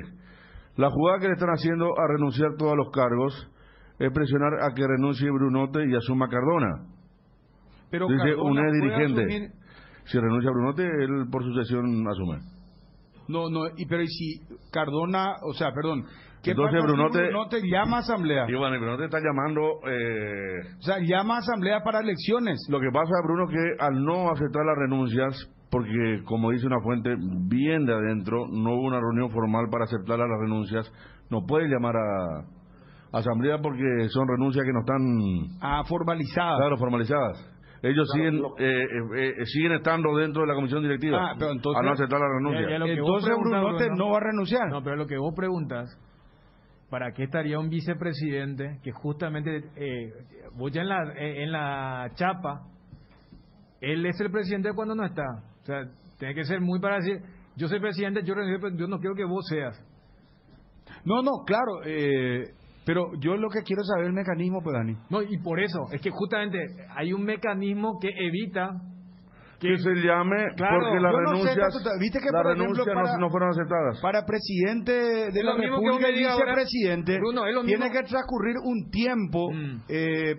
la jugada que le están haciendo a renunciar todos los cargos es presionar a que renuncie Brunote y asuma Cardona. Pero dice Cardona un ex dirigente. asumir... Si renuncia Brunote, él por sucesión asume. Pero ¿y si Cardona, ¿qué entonces pasa Brunote si llama a asamblea? Y bueno, Brunote está llamando... llama a asamblea para elecciones. Lo que pasa, Bruno, que al no aceptar las renuncias, porque como dice una fuente bien de adentro, no hubo una reunión formal para aceptar las renuncias, no puede llamar a asamblea porque son renuncias que no están... formalizadas. Claro, formalizadas. Ellos siguen estando dentro de la comisión directiva pero entonces, al no aceptar la renuncia. Entonces Brunote no va a renunciar. No, pero lo que vos preguntas, ¿para qué estaría un vicepresidente que justamente, vos ya en la chapa, él es el presidente cuando no está? O sea, tiene que ser muy para decir, yo soy presidente, yo no quiero que vos seas. No, claro, pero yo lo que quiero saber es el mecanismo, pues, Dani. No, y por eso, es que justamente hay un mecanismo que evita que se llame, claro, porque las renuncias, ¿viste que, las por ejemplo, renuncias no fueron aceptadas? Para presidente de la República y vicepresidente, tiene que transcurrir un tiempo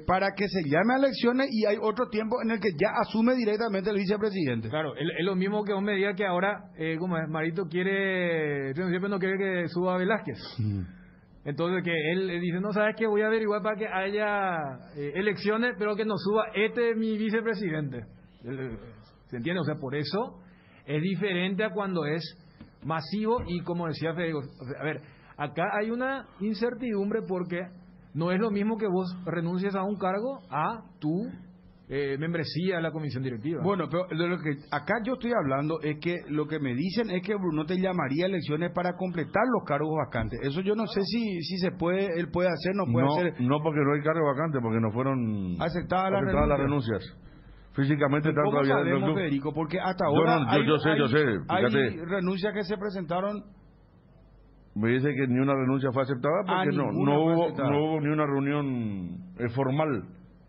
para que se llame a elecciones y hay otro tiempo en el que ya asume directamente el vicepresidente. Claro, es lo mismo que vos me digas que ahora, como es, Marito siempre no quiere que suba Velázquez. Entonces que él dice, no, ¿sabes qué? Voy a averiguar para que haya elecciones, pero que no suba mi vicepresidente. ¿Se entiende? O sea, por eso es diferente a cuando es masivo y como decía Federico, a ver, acá hay una incertidumbre porque no es lo mismo que vos renuncies a un cargo a tu membresía a la comisión directiva. Bueno, pero de lo que acá yo estoy hablando es que lo que me dicen es que Brunote llamaría a elecciones para completar los cargos vacantes. Eso yo no sé si se puede, él puede hacer, no puede hacer. No, porque no hay cargos vacantes, porque no fueron aceptadas las renuncias. Físicamente están todavía dentro del club. Federico? Porque hasta ahora yo sé. Hay renuncias que se presentaron. Me dice que ni una renuncia fue aceptada porque no hubo ni una reunión formal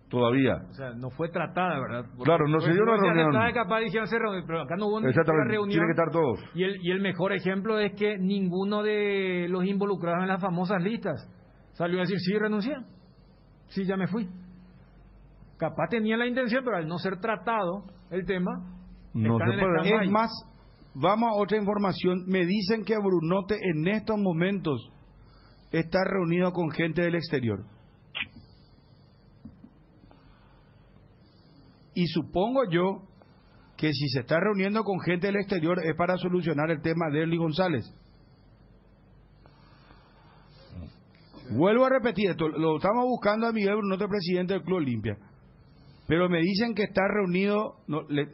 todavía. O sea, no fue tratada, ¿verdad? Porque claro, no se dio una reunión. Capaz dijeron pero acá no hubo una reunión. Tienen que estar todos. Y el mejor ejemplo es que ninguno de los involucrados en las famosas listas salió a decir, sí, renuncié. Sí, ya me fui. Capaz tenía la intención, pero al no ser tratado el tema, no se puede. Es más, vamos a otra información. Me dicen que Brunote en estos momentos está reunido con gente del exterior. Y supongo yo que si se está reuniendo con gente del exterior es para solucionar el tema de Erly González. Vuelvo a repetir esto, lo estamos buscando a Miguel Brunote, presidente del Club Olimpia. Pero me dicen que está reunido,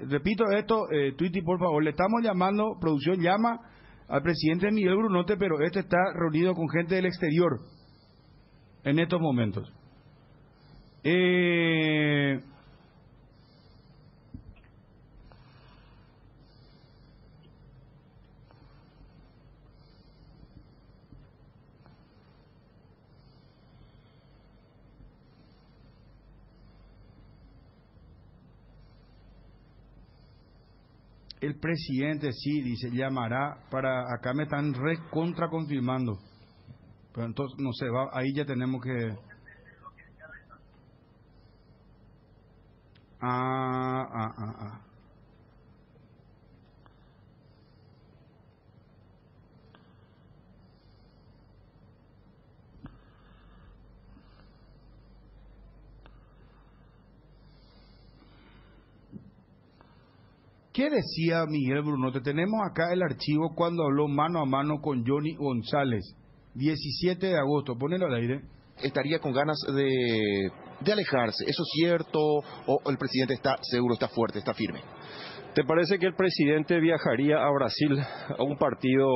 repito esto, Twitty, por favor, le estamos llamando, producción llama al presidente Miguel Brunote, pero este está reunido con gente del exterior en estos momentos. El presidente sí, dice, llamará para... Acá me están recontra confirmando. Pero entonces, no sé, ahí ya tenemos que... ¿Qué decía Miguel Brunote? Tenemos acá el archivo cuando habló mano a mano con Johnny González, 17 de agosto. Ponelo al aire. Estaría con ganas de alejarse. ¿Eso es cierto? ¿O el presidente está seguro, está fuerte, está firme? ¿Te parece que el presidente viajaría a Brasil a un partido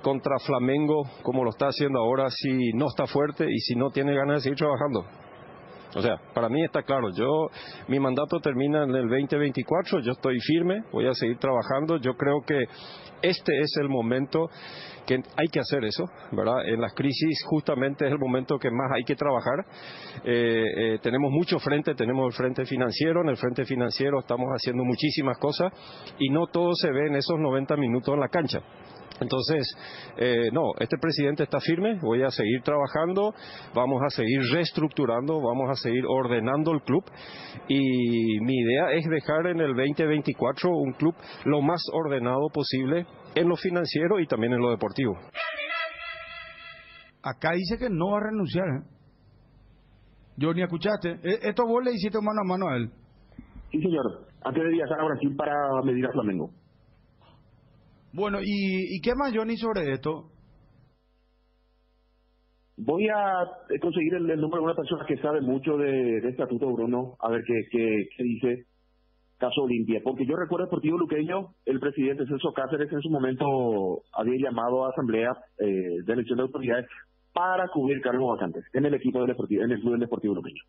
contra Flamengo como lo está haciendo ahora si no está fuerte y si no tiene ganas de seguir trabajando? O sea, para mí está claro, mi mandato termina en el 2024, yo estoy firme, voy a seguir trabajando, yo creo que este es el momento que hay que hacer eso, ¿verdad? En las crisis justamente es el momento que más hay que trabajar. Tenemos mucho frente, tenemos el frente financiero, en el frente financiero estamos haciendo muchísimas cosas y no todo se ve en esos 90 minutos en la cancha. Entonces, no, este presidente está firme, voy a seguir trabajando, vamos a seguir reestructurando, vamos a seguir ordenando el club y mi idea es dejar en el 2024 un club lo más ordenado posible en lo financiero y también en lo deportivo. Acá dice que no va a renunciar, ¿eh? Johnny, ¿escuchaste? Esto vos le hiciste mano a mano a él. Sí, señor. Antes de viajar a Brasil para medir a Flamengo. Bueno, ¿y qué más, Johnny, sobre esto? Voy a conseguir el número de una persona que sabe mucho de estatuto, Bruno, a ver qué dice caso Olimpia. Porque yo recuerdo el Deportivo Luqueño, el presidente Celso Cáceres en su momento había llamado a asamblea de elección de autoridades para cubrir cargos vacantes en el equipo del Deportivo, en el club del Deportivo Luqueño.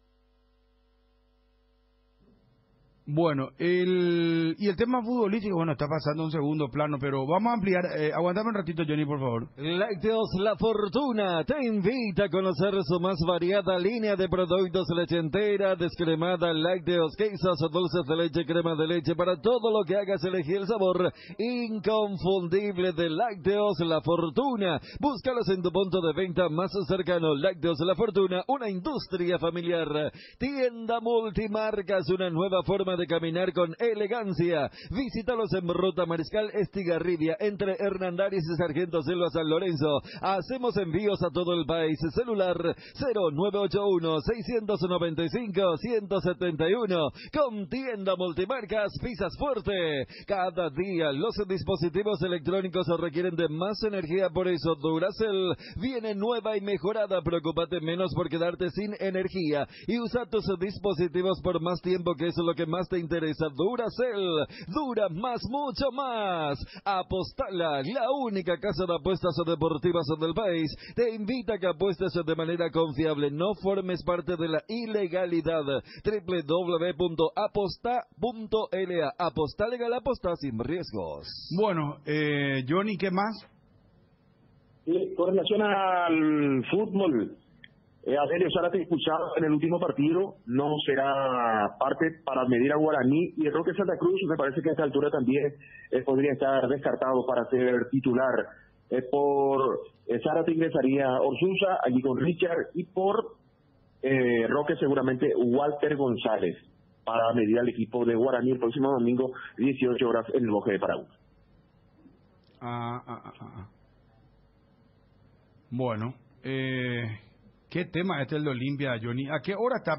Bueno, y el tema futbolístico, bueno, está pasando a un segundo plano, pero vamos a ampliar. Aguantame un ratito, Johnny, por favor. Lácteos La Fortuna te invita a conocer su más variada línea de productos: leche entera, descremada, lácteos, quesos, dulces de leche, crema de leche. Para todo lo que hagas, elegí el sabor inconfundible de Lácteos La Fortuna. Búscalos en tu punto de venta más cercano. Lácteos La Fortuna, una industria familiar. Tienda Multimarcas, una nueva forma de caminar con elegancia. Visítalos en Ruta Mariscal Estigarribia, entre Hernandarias y Sargento Silva, San Lorenzo. Hacemos envíos a todo el país. Celular 0981-695-171. Con Tienda Multimarcas, pisas fuerte. Cada día los dispositivos electrónicos requieren de más energía, por eso Duracell viene nueva y mejorada. Preocúpate menos por quedarte sin energía y usa tus dispositivos por más tiempo, que es lo que más te interesa. Duracell, dura más, mucho más. Apostala, la única casa de apuestas deportivas del país, te invita a que apuestes de manera confiable. No formes parte de la ilegalidad. www.aposta.la. Aposta legal, aposta sin riesgos. Bueno, Johnny, ¿qué más? Con relación al fútbol, Adelio Zárate expulsado en el último partido, no será parte para medir a Guaraní, y el Roque Santa Cruz me parece que a esta altura también podría estar descartado para ser titular. Por Zárate ingresaría Orsuza, allí con Richard, y por Roque seguramente Walter González para medir al equipo de Guaraní el próximo domingo, 18 horas en el Bosque de Paraguay. Bueno, ¿qué tema es el de Olimpia, Johnny? ¿A qué hora está?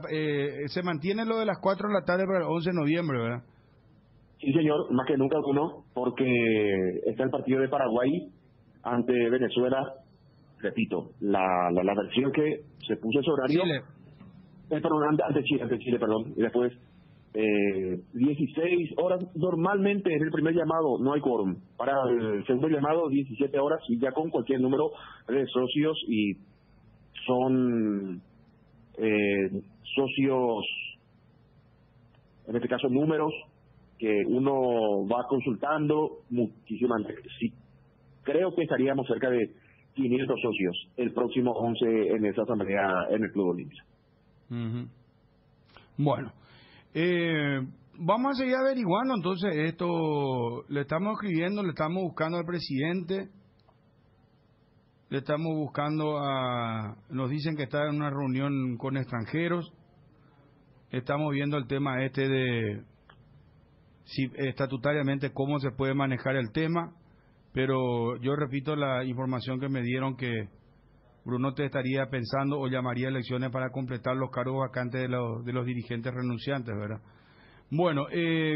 Se mantiene lo de las 4 de la tarde para el 11 de noviembre, ¿verdad? Sí, señor, más que nunca uno, porque está el partido de Paraguay ante Venezuela. Repito, la versión que se puso ese horario... Chile. Perdón, ante Chile, perdón. Y después, 16 horas. Normalmente en el primer llamado no hay quórum. Para el segundo llamado, 17 horas, y ya con cualquier número de socios, y son socios, en este caso números, que uno va consultando muchísimas. Sí, creo que estaríamos cerca de 500 socios el próximo 11 en esa asamblea en el Club Olimpia. Bueno, vamos a seguir averiguando entonces esto. Le estamos escribiendo, le estamos buscando al presidente, le estamos buscando nos dicen que está en una reunión con extranjeros. Estamos viendo el tema de si estatutariamente cómo se puede manejar el tema, pero yo repito la información que me dieron, que Bruno te estaría pensando o llamaría a elecciones para completar los cargos vacantes de los dirigentes renunciantes, ¿verdad? Bueno,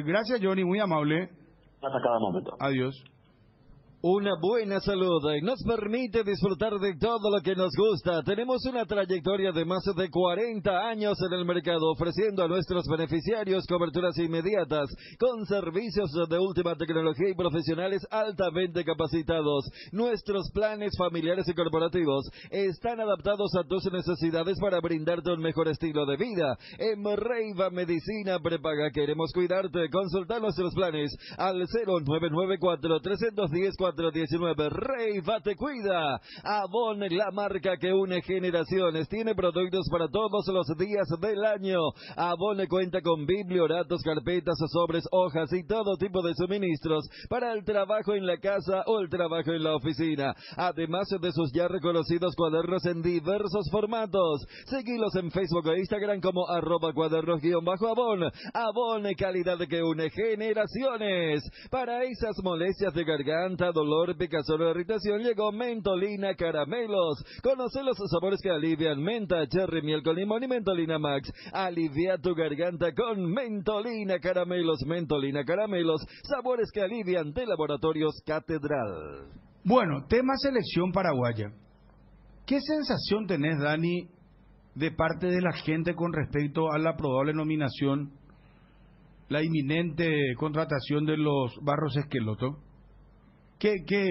gracias, Johnny, muy amable. Hasta cada momento. Adiós. Una buena salud nos permite disfrutar de todo lo que nos gusta. Tenemos una trayectoria de más de 40 años en el mercado, ofreciendo a nuestros beneficiarios coberturas inmediatas, con servicios de última tecnología y profesionales altamente capacitados. Nuestros planes familiares y corporativos están adaptados a tus necesidades para brindarte un mejor estilo de vida. En Reiva Medicina Prepaga queremos cuidarte. Consulta nuestros planes al 0994-310-419. Reiva te cuida. Avon, la marca que une generaciones, tiene productos para todos los días del año. Avon cuenta con biblioratos, carpetas, sobres, hojas y todo tipo de suministros para el trabajo en la casa o el trabajo en la oficina, además de sus ya reconocidos cuadernos en diversos formatos. Seguilos en Facebook e Instagram como @cuadernos_Avon. Avon, calidad que une generaciones. Para esas molestias de garganta, dolor, picazón o irritación, llegó Mentolina Caramelos. Conoce los sabores que alivian: menta, cherry, miel con limón y Mentolina Max. Alivia tu garganta con Mentolina Caramelos. Mentolina Caramelos, sabores que alivian, de Laboratorios Catedral. Bueno, tema selección paraguaya. ¿Qué sensación tenés, Dani, de parte de la gente con respecto a la probable nominación, la inminente contratación de los Barros Esqueloto?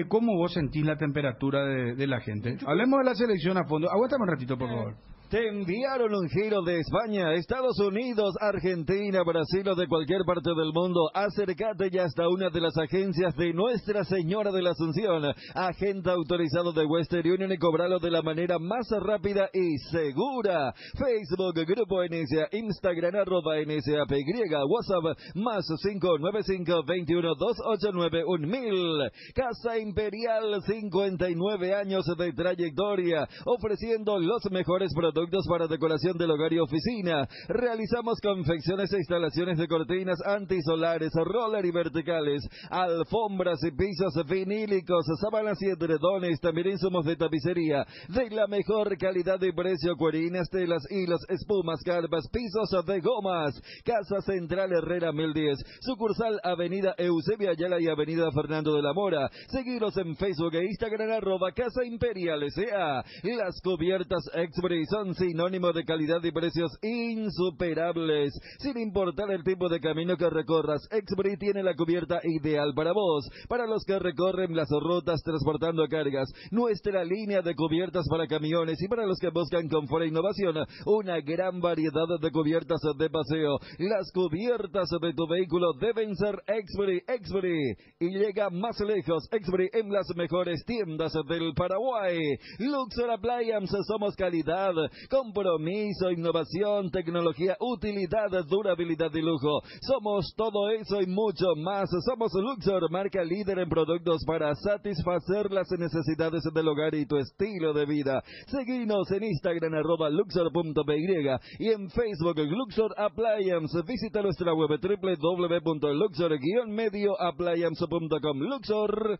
¿Cómo vos sentís la temperatura de la gente? Hablemos de la selección a fondo. Aguántame un ratito, por favor. Te enviaron un giro de España, Estados Unidos, Argentina, Brasil o de cualquier parte del mundo. Acércate ya hasta una de las agencias de Nuestra Señora de la Asunción, agente autorizado de Western Union, y cobralo de la manera más rápida y segura. Facebook, Grupo NSA, Instagram, @NSAPY, WhatsApp, más 595-21-289-1000. Casa Imperial, 59 años de trayectoria, ofreciendo los mejores productos para decoración del hogar y oficina. Realizamos confecciones e instalaciones de cortinas antisolares, roller y verticales, alfombras y pisos vinílicos, sábanas y edredones, también insumos de tapicería de la mejor calidad y precio, cuerinas, telas, hilos, espumas, carpas, pisos de gomas. Casa Central Herrera 1010, sucursal Avenida Eusebio Ayala y Avenida Fernando de la Mora. Seguiros en Facebook e Instagram @Casa Imperial S.A. Las cubiertas Express son sinónimo de calidad y precios insuperables. Sin importar el tipo de camino que recorras, Exbri tiene la cubierta ideal para vos. Para los que recorren las rutas transportando cargas, nuestra línea de cubiertas para camiones, y para los que buscan confort e innovación, una gran variedad de cubiertas de paseo. Las cubiertas de tu vehículo deben ser Exbri. Exbri, y llega más lejos. Exbri en las mejores tiendas del Paraguay. Luxor Appliance, somos calidad, compromiso, innovación, tecnología, utilidad, durabilidad y lujo. Somos todo eso y mucho más. Somos Luxor, marca líder en productos para satisfacer las necesidades del hogar y tu estilo de vida. Seguinos en Instagram @luxor.py y en Facebook Luxor Appliance. Visita nuestra web www.luxor-medioappliance.com. Luxor,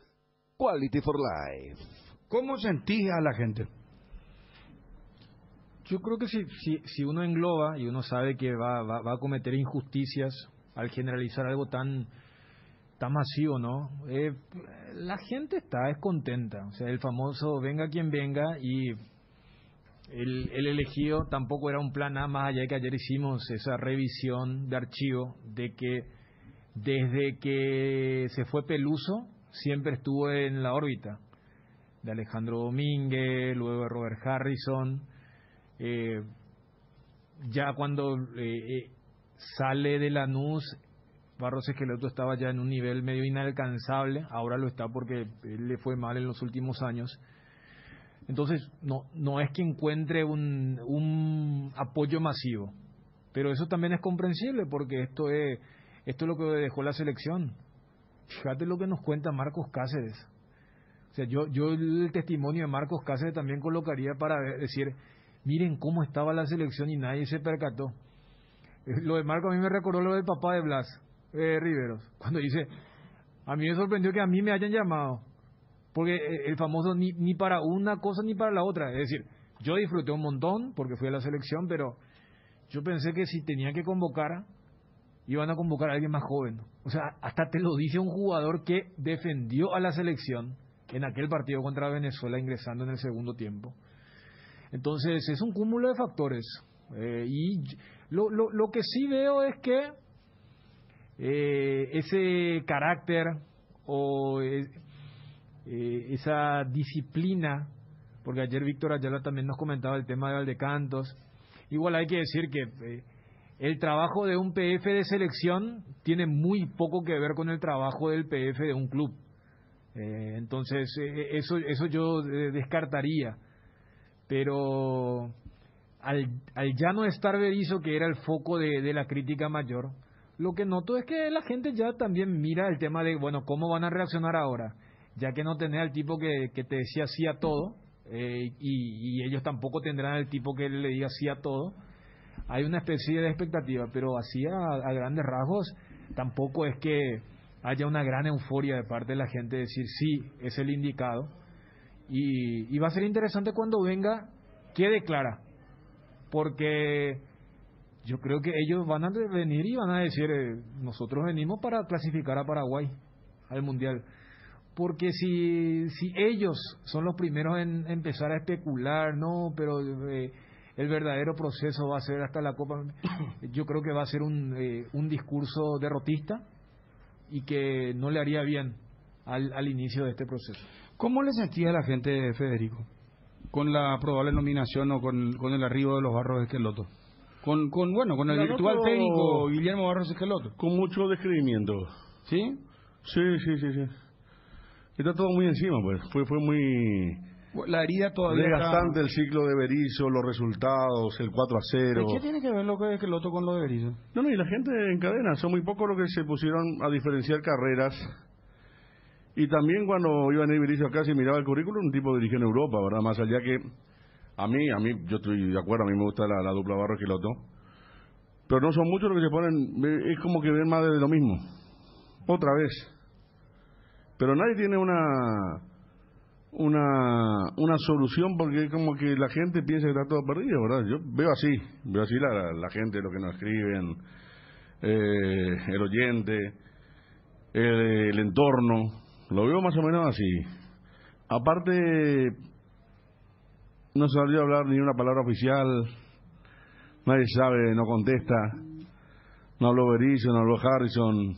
Quality for Life. ¿Cómo sentís a la gente? Yo creo que si uno engloba y uno sabe que va a cometer injusticias al generalizar algo tan masivo, ¿no? La gente está descontenta. O sea, el famoso venga quien venga, y el elegido tampoco era un plan A, más allá de que ayer hicimos esa revisión de archivo de que desde que se fue Peluso siempre estuvo en la órbita de Alejandro Domínguez, luego de Robert Harrison. Ya cuando sale de Lanús, Barros Esqueloto estaba ya en un nivel medio inalcanzable. Ahora lo está porque él le fue mal en los últimos años. Entonces no es que encuentre un apoyo masivo, pero eso también es comprensible, porque esto es lo que dejó la selección. Fíjate lo que nos cuenta Marcos Cáceres. O sea, yo el testimonio de Marcos Cáceres también colocaría para decir, miren cómo estaba la selección y nadie se percató. Lo de Marcos a mí me recordó lo del papá de Blas Riveros, cuando dice, a mí me sorprendió que a mí me hayan llamado, porque el famoso ni para una cosa ni para la otra. Es decir, yo disfruté un montón porque fui a la selección, pero yo pensé que si tenía que convocar iban a convocar a alguien más joven. O sea, hasta te lo dice un jugador que defendió a la selección en aquel partido contra Venezuela ingresando en el segundo tiempo. Entonces es un cúmulo de factores. Y lo que sí veo es que ese carácter o esa disciplina, porque ayer Víctor Ayala también nos comentaba el tema de Valdecantos, igual hay que decir que el trabajo de un PF de selección tiene muy poco que ver con el trabajo del PF de un club. Entonces eso yo descartaría. Pero al ya no estar Berizzo, que era el foco de la crítica mayor, lo que noto es que la gente ya también mira el tema de, bueno, ¿cómo van a reaccionar ahora? Ya que no tenés al tipo que te decía sí a todo, y ellos tampoco tendrán al tipo que le diga sí a todo. Hay una especie de expectativa, pero así a grandes rasgos tampoco es que haya una gran euforia de parte de la gente de decir sí, es el indicado. Y va a ser interesante cuando venga qué declara, porque yo creo que ellos van a venir y van a decir nosotros venimos para clasificar a Paraguay al Mundial. Porque si ellos son los primeros en empezar a especular, no, pero el verdadero proceso va a ser hasta la Copa, yo creo que va a ser un discurso derrotista y que no le haría bien al inicio de este proceso. ¿Cómo le sentía la gente, Federico, con la probable nominación o con el arribo de los Barros Esqueloto? Con el virtual técnico Guillermo Barros Esqueloto. Con mucho descreimiento. ¿Sí? Sí. Está todo muy encima, pues. Fue muy... La herida todavía desgastante el ciclo de Berizzo, los resultados, el 4-0. ¿Qué tiene que ver lo que Esqueloto con lo de Berizzo? No, y la gente en cadena. Son muy pocos los que se pusieron a diferenciar carreras. Y también cuando iba a ir Berizzo acá, se miraba el currículum, un tipo dirigió en Europa, ¿verdad? Más allá que a mí, yo estoy de acuerdo, a mí me gusta la dupla Barros Esqueloto. Pero no son muchos los que se ponen, es como que ven más de lo mismo. Otra vez. Pero nadie tiene una solución, porque es como que la gente piensa que está todo perdido, ¿verdad? Yo veo así la gente, lo que nos escriben, el oyente, el entorno, lo veo más o menos así. Aparte, no salió a hablar ni una palabra oficial, nadie sabe, no contesta, no habló Berizzo, no habló Harrison,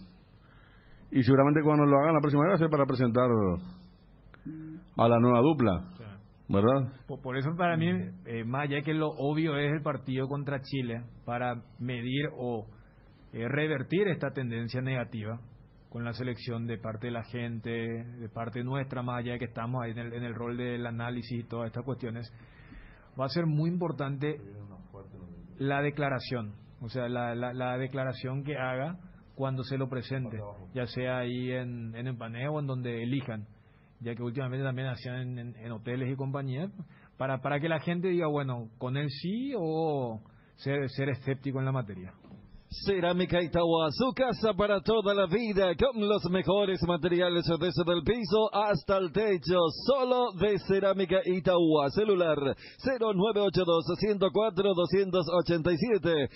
y seguramente cuando lo hagan la próxima vez va a ser para presentar a la nueva dupla, ¿verdad? Por eso para mí, más allá que lo obvio es el partido contra Chile, para medir o revertir esta tendencia negativa con la selección de parte de la gente, de parte nuestra, más allá de que estamos ahí en el rol del análisis y todas estas cuestiones, va a ser muy importante la declaración, o sea, la declaración que haga cuando se lo presente, ya sea ahí en Empané o en donde elijan, ya que últimamente también hacían en hoteles y compañías, para que la gente diga, bueno, con él sí o ser escéptico en la materia. Cerámica Itagua, su casa para toda la vida, con los mejores materiales desde el piso hasta el techo, solo de Cerámica Itagua. Celular 0982-104-287,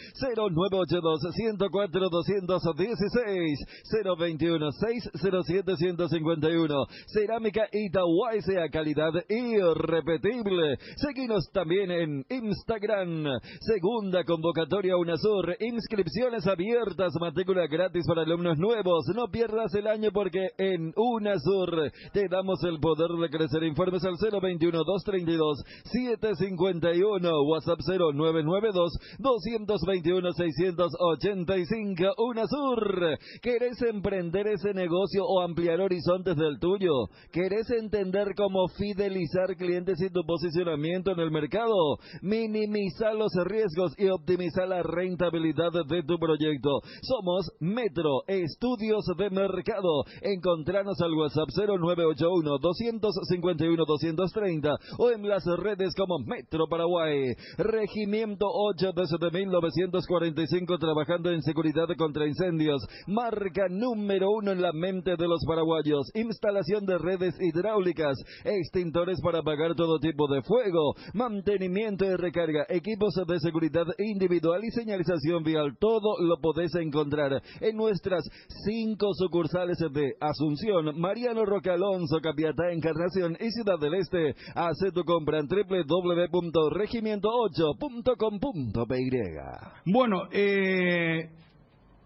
0982-104-216, 021-607-151. Cerámica Itagua, esa calidad irrepetible. Seguinos también en Instagram. Segunda convocatoria UNASUR, inscripción abiertas, matrícula gratis para alumnos nuevos. No pierdas el año porque en UNASUR te damos el poder de crecer. Informes al 021-232-751, WhatsApp 0992-221-685. UNASUR. ¿Querés emprender ese negocio o ampliar horizontes del tuyo? ¿Querés entender cómo fidelizar clientes y tu posicionamiento en el mercado? Minimizar los riesgos y optimizar la rentabilidad de tu proyecto. Somos Metro Estudios de Mercado. Encontranos al WhatsApp 0981-251-230 o en las redes como Metro Paraguay. Regimiento 8 desde 1945, trabajando en seguridad contra incendios. Marca número 1 en la mente de los paraguayos. Instalación de redes hidráulicas, extintores para apagar todo tipo de fuego, mantenimiento y recarga, equipos de seguridad individual y señalización vial. Todo todo lo podés encontrar en nuestras 5 sucursales de Asunción, Mariano Roque Alonso, Capiatá, Encarnación y Ciudad del Este. Haz tu compra en www.regimiento8.com.py. Bueno,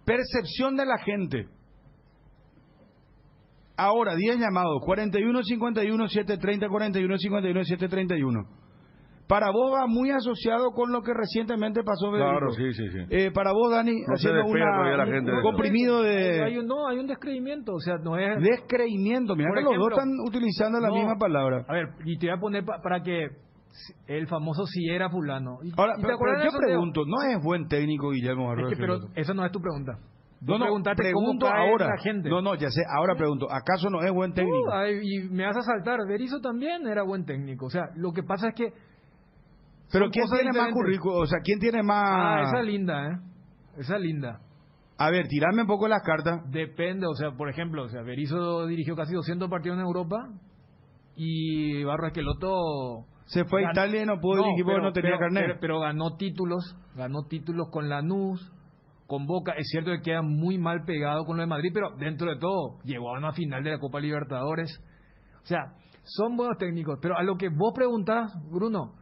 percepción de la gente. Ahora, 10 llamados, 41-51-730, 41-51-731. Para vos va muy asociado con lo que recientemente pasó. Claro, sí. Para vos, Dani, no haciendo un comprimido de... Hay un descreimiento, o sea, no es... Descreimiento, mira que los dos están utilizando la misma palabra. A ver, y te voy a poner para que el famoso si era fulano. Ahora, pero yo pregunto, ¿no es buen técnico Guillermo Arroyo? Pero esa no es tu pregunta. No, pregunto ahora. La gente. No, ya sé, ahora pregunto, ¿acaso no es buen técnico? Y me vas a saltar, Berizzo también era buen técnico. O sea, lo que pasa es que... Pero ¿quién tiene más currículo? O sea, ¿quién tiene más...? Esa es linda, Esa es linda. A ver, tirame un poco las cartas. Depende, o sea, por ejemplo, Berizzo dirigió casi 200 partidos en Europa y Barros Esqueloto... Se fue a Italia y no pudo dirigir porque no tenía carnet. Pero ganó títulos con Lanús, con Boca. Es cierto que queda muy mal pegado con lo de Madrid, pero dentro de todo llegó a una final de la Copa Libertadores. O sea, son buenos técnicos. Pero a lo que vos preguntás, Bruno,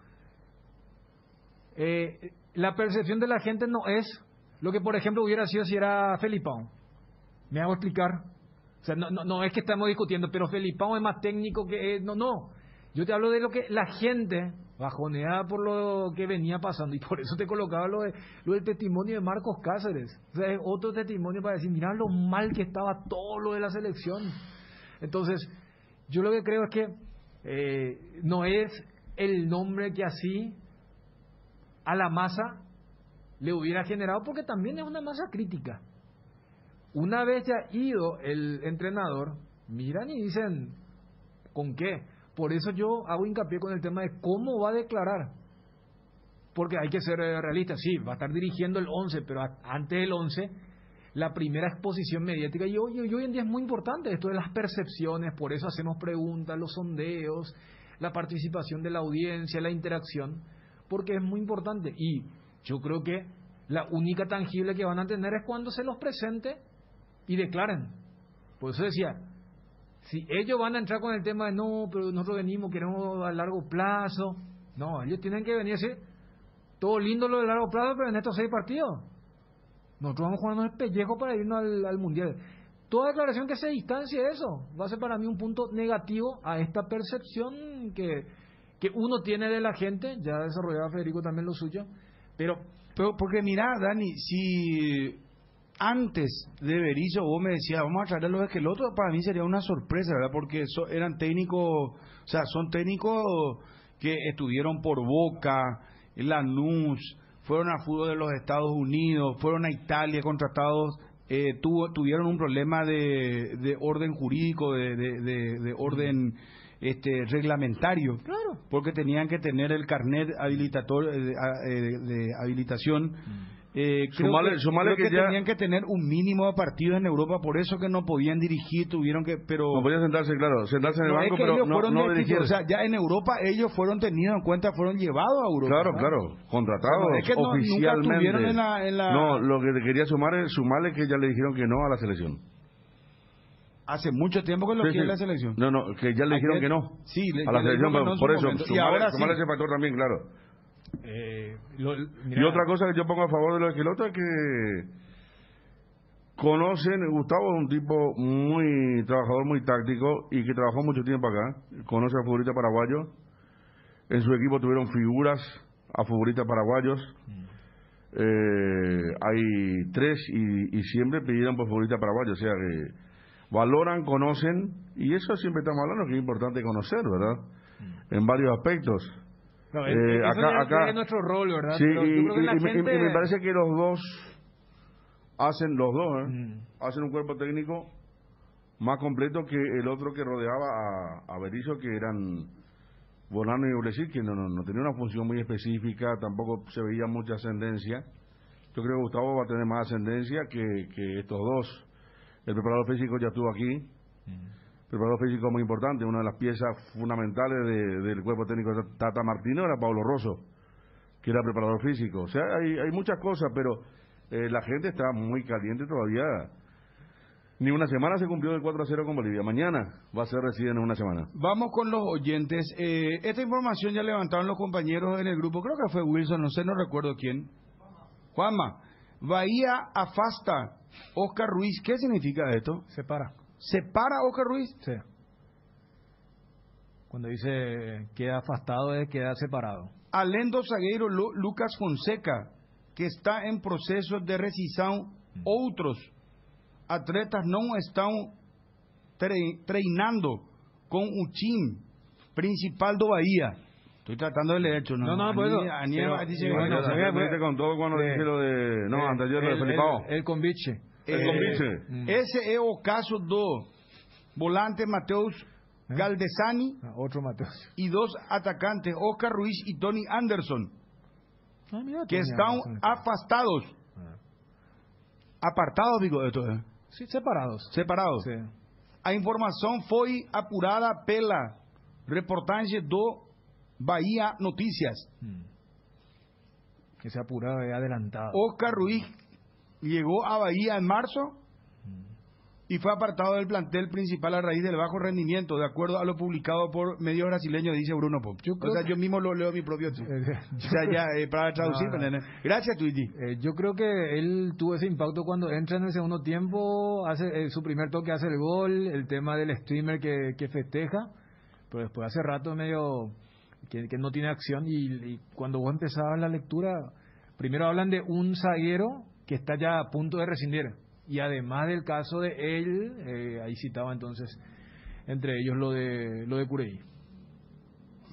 la percepción de la gente no es lo que, por ejemplo, hubiera sido si era Felipão. ¿Me hago explicar? O sea, no es que estamos discutiendo, pero Felipão es más técnico que... No. Yo te hablo de lo que la gente, bajoneada por lo que venía pasando, y por eso te colocaba lo del testimonio de Marcos Cáceres. O sea, es otro testimonio para decir, mirá lo mal que estaba todo lo de la selección. Entonces, yo lo que creo es que no es el nombre que así a la masa le hubiera generado, porque también es una masa crítica. Una vez ya ido el entrenador, miran y dicen, ¿con qué? Por eso yo hago hincapié con el tema de cómo va a declarar. Porque hay que ser realista. Sí, va a estar dirigiendo el 11, pero antes del 11, la primera exposición mediática. Y hoy en día es muy importante esto de las percepciones. Por eso hacemos preguntas, los sondeos, la participación de la audiencia, la interacción. Porque es muy importante. Y yo creo que la única tangible que van a tener es cuando se los presente y declaren. Por eso decía... Si ellos van a entrar con el tema de no, pero nosotros venimos, queremos a largo plazo. No, ellos tienen que venir a decir, todo lindo lo de largo plazo, pero en estos 6 partidos. Nosotros vamos jugando el pellejo para irnos al Mundial. Toda declaración que se distancie de eso va a ser para mí un punto negativo a esta percepción que uno tiene de la gente. Ya desarrollaba Federico también lo suyo. Pero porque mira, Dani, si... Antes de Berizzo vos me decías, vamos a traer a los Esqueloto, para mí sería una sorpresa, ¿verdad? Porque eran técnicos, o sea, son técnicos que estuvieron por Boca, Lanús, fueron a fútbol de los Estados Unidos, fueron a Italia contratados, tuvieron un problema de orden jurídico, de orden reglamentario, claro, porque tenían que tener el carnet habilitador de habilitación. Creo que tenían que tener un mínimo de partidos en Europa, por eso que no podían dirigir, tuvieron que, pero no podían sentarse en el banco, pero no dirigir. O sea, ya en Europa ellos fueron tenidos en cuenta, fueron llevados a Europa. Claro, contratados oficialmente. No, lo que te quería sumarle que ya le dijeron que no a la selección. Hace mucho tiempo que lo quiere la selección. No, que ya le dijeron que no. Sí, a la selección, por eso, sumarle ese factor también, claro. Y otra cosa que yo pongo a favor de los Esqueloto es que conocen, Gustavo es un tipo muy trabajador, muy táctico y que trabajó mucho tiempo acá, conoce a futbolistas paraguayos, en su equipo tuvieron figuras a futbolistas paraguayos, hay 3 y siempre pidieron por futbolistas paraguayos, o sea que valoran, conocen, y eso siempre estamos hablando que es importante conocer, ¿verdad? En varios aspectos. No, acá es nuestro rol, ¿verdad? Sí, y me parece que los dos hacen un cuerpo técnico más completo que el otro que rodeaba a Berizzo, que eran Bonano y Ulesil, que no tenía una función muy específica, tampoco se veía mucha ascendencia. Yo creo que Gustavo va a tener más ascendencia que estos dos. El preparador físico ya estuvo aquí. Preparador físico muy importante, una de las piezas fundamentales del cuerpo técnico de Tata Martino era Pablo Rosso, que era preparador físico. O sea, hay muchas cosas, pero la gente está muy caliente todavía. Ni una semana se cumplió el 4-0 con Bolivia. Mañana va a ser recién en una semana. Vamos con los oyentes. Esta información ya levantaron los compañeros en el grupo. Creo que fue Wilson, no sé, no recuerdo quién. Juanma. Bahía afasta Oscar Ruiz. ¿Qué significa esto? Separa. ¿Separa Oscar Ruiz? Sí. Cuando dice queda afastado es queda separado. Alendo zagueiro Lucas Fonseca, que está en proceso de rescisão. Outros atletas não estão treinando com o time principal do Bahía. Estoy tratando de leer, ¿no? No, pues dice, bueno, se con todo cuando dice lo de... No, anterior lo de Felipao. El conviche. El conviche. Ese es o caso do volante Mateus Galdesani. Otro Mateus. Y dos atacantes, Oscar Ruiz y Tony Anderson, que están afastados. Apartados, digo, esto. Sí, separados. Separados. Sí. A informação foi apurada pela reportagem do Bahía Noticias. Que se apuraba y adelantado. Oscar Ruiz llegó a Bahía en marzo y fue apartado del plantel principal a raíz del bajo rendimiento, de acuerdo a lo publicado por medios brasileños, dice Bruno Pop. Yo mismo lo leo mi propio. Para traducir. Gracias, Twitty. Yo creo que él tuvo ese impacto cuando entra en el segundo tiempo, hace su primer toque, hace el gol, el tema del streamer que festeja, pero después hace rato medio que no tiene acción y cuando vos empezabas la lectura, primero hablan de un zaguero que está ya a punto de rescindir. Y además del caso de él, ahí citaba entonces, entre ellos lo de Curey.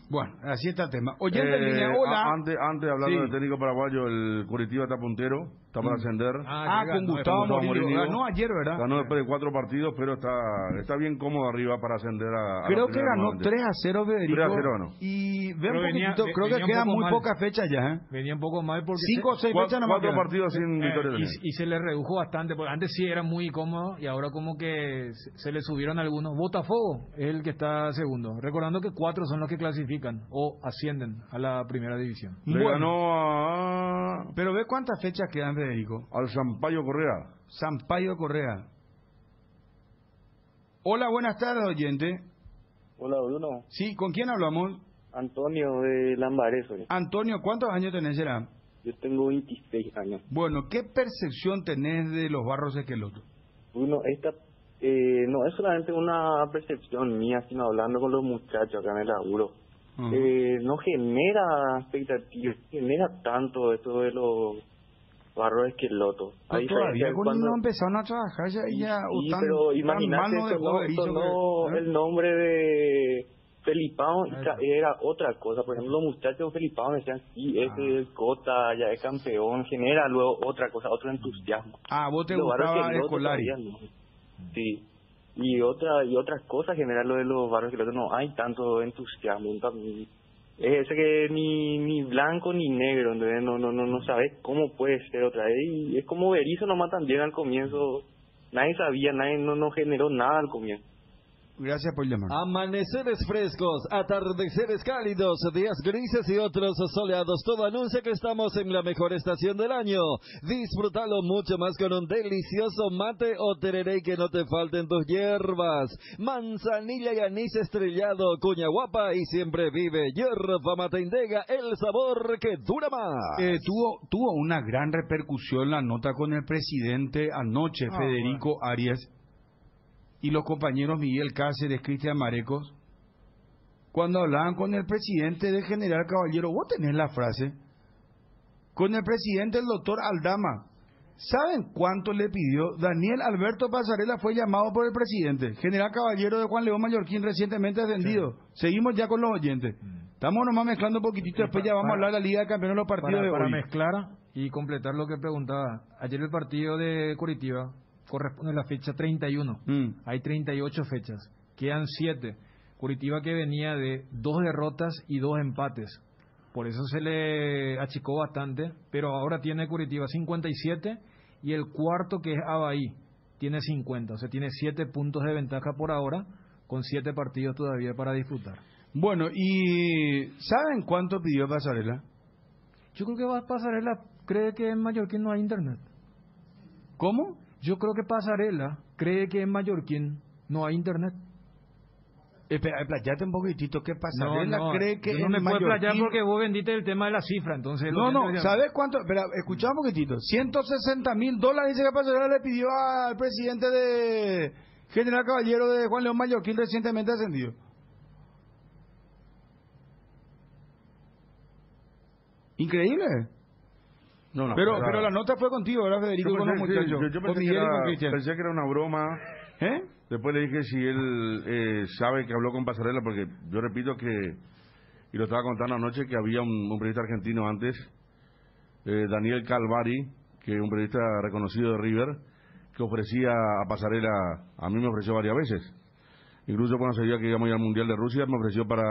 Bueno, así está el tema. Oyente en línea, hola. Antes hablando del técnico paraguayo, el Curitiba está puntero, está para ascender. Con Gustavo Morillo. Ganó ayer, ¿verdad? Ganó después de 4 partidos, pero está bien cómodo arriba para ascender a creo que ganó 3-0, Federico. 3-0 ganó. Y ve un poquito, creo que quedan muy pocas fechas ya. Venía un poco mal porque 5 o 6 fechas nomás. 4 partidos sin victoria. Y se le redujo bastante, porque antes sí era muy cómodo y ahora como que se le subieron algunos. Botafogo es el que está segundo. Recordando que 4 son los que clasifican o ascienden a la primera división. Le ganó a... Pero ve cuántas fechas quedan, Federico. Al Sampaio Correa. Sampaio Correa. Hola, buenas tardes, oyente. Hola, Bruno. Sí, ¿con quién hablamos? Antonio de Lambaré. Antonio, ¿cuántos años tenés, será? Yo tengo 26 años. Bueno, ¿qué percepción tenés de los Barros Esqueloto? Bruno, no es solamente una percepción mía, sino hablando con los muchachos acá en el laburo. No genera expectativas, genera tanto esto de los Barros Esqueloto. Todavía cuando empezaron a trabajar ya sí, pero imagínate, el nombre de Felipao era otra cosa. Por ejemplo, los muchachos Felipao me decían, sí, ese es Cota, ya es campeón, genera luego otra cosa, otro entusiasmo. Vos te gustaba Escolari. No. Sí. Y otras cosas general lo de los Barros Esqueloto, no hay tanto entusiasmo. Es ese que ni blanco ni negro, entonces no sabes cómo puede ser otra vez. Y es como Berizzo nomás también al comienzo. Nadie sabía, nadie no generó nada al comienzo. Gracias por llamar. Amaneceres frescos, atardeceres cálidos, días grises y otros soleados. Todo anuncia que estamos en la mejor estación del año. Disfrútalo mucho más con un delicioso mate o tereré que no te falten tus hierbas. Manzanilla y anís estrellado, cuña guapa y siempre vive. Hierba mate Indega, el sabor que dura más. Tuvo una gran repercusión la nota con el presidente anoche, Federico Arias. Y los compañeros Miguel Cáceres, Cristian Marecos, cuando hablaban con el presidente del general Caballero, vos tenés la frase, con el presidente el doctor Aldama, ¿saben cuánto le pidió? Daniel Alberto Pasarela fue llamado por el presidente, general Caballero de Juan León Mallorquín, recientemente ascendido. Sí. Seguimos ya con los oyentes. Estamos nomás mezclando un poquitito, después ya vamos a hablar de la Liga de Campeones de los partidos de hoy. Para mezclar y completar lo que preguntaba, ayer el partido de Curitiba corresponde a la fecha 31. Hay 38 fechas. Quedan 7. Curitiba que venía de 2 derrotas y 2 empates. Por eso se le achicó bastante. Pero ahora tiene Curitiba 57 y el cuarto, que es Avaí, tiene 50. O sea, tiene 7 puntos de ventaja por ahora, con 7 partidos todavía para disfrutar. Bueno, ¿y saben cuánto pidió Pasarela? Yo creo que Pasarela cree que en Mallorquín no hay internet. ¿Cómo? Yo creo que Pasarela cree que en Mallorquín no hay internet. Playate un poquitito, ¿qué Pasarela cree que no me en puedo playar Mallorquín? porque vos vendiste el tema de la cifra, entonces... No, ¿sabes cuánto? Espera, escuchá un poquitito. $160,000 dice que Pasarela le pidió al presidente de General Caballero de Juan León Mallorquín recientemente ascendido. Increíble. No, pero la nota fue contigo, ¿verdad, Federico? Con los muchachos. Yo Con Miguel y con Cristian. pensé que era una broma. Después le dije si él sabe que habló con Pasarela, porque yo repito que, y lo estaba contando anoche, que había un periodista argentino antes, Daniel Calvari, que es un periodista reconocido de River, que ofrecía a Pasarela, a mí me ofreció varias veces. Incluso cuando sabía que íbamos a ir al Mundial de Rusia, me ofreció para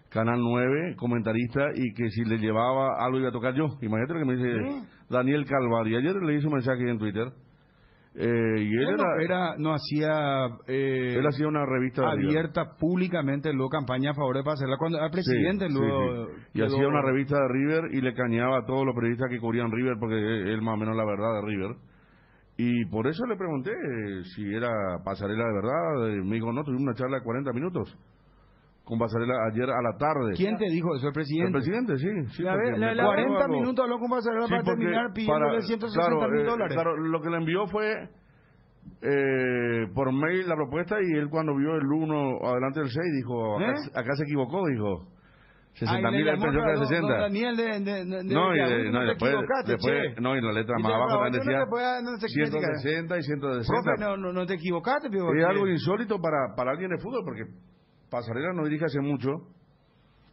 Canal 9, comentarista, y que si le llevaba algo iba a tocar yo. Imagínate lo que me dice Daniel Calvari. Ayer le hice un mensaje en Twitter. Y él no hacía él hacía una revista abierta públicamente, luego campaña a favor de Pasarela cuando era presidente. Y hacía una revista de River y le cañaba a todos los periodistas que cubrían River, porque él más o menos la verdad de River. Y por eso le pregunté si era Pasarela de verdad. Me dijo, no, tuvimos una charla de 40 minutos con Pasarela ayer a la tarde. ¿Quién te dijo eso? ¿El presidente? El presidente, sí. 40 minutos habló con Pasarela para terminar pidiéndole $160,000. Claro, lo que le envió fue por mail la propuesta, y él cuando vio el 1 adelante del 6 dijo, acá se equivocó, dijo. 60,000 él pensó que era 60. Daniel después y la letra más abajo también decía 160 y 160. Profe, no te equivocaste. Es algo insólito para alguien de fútbol, porque Pasarela no dirige hace mucho.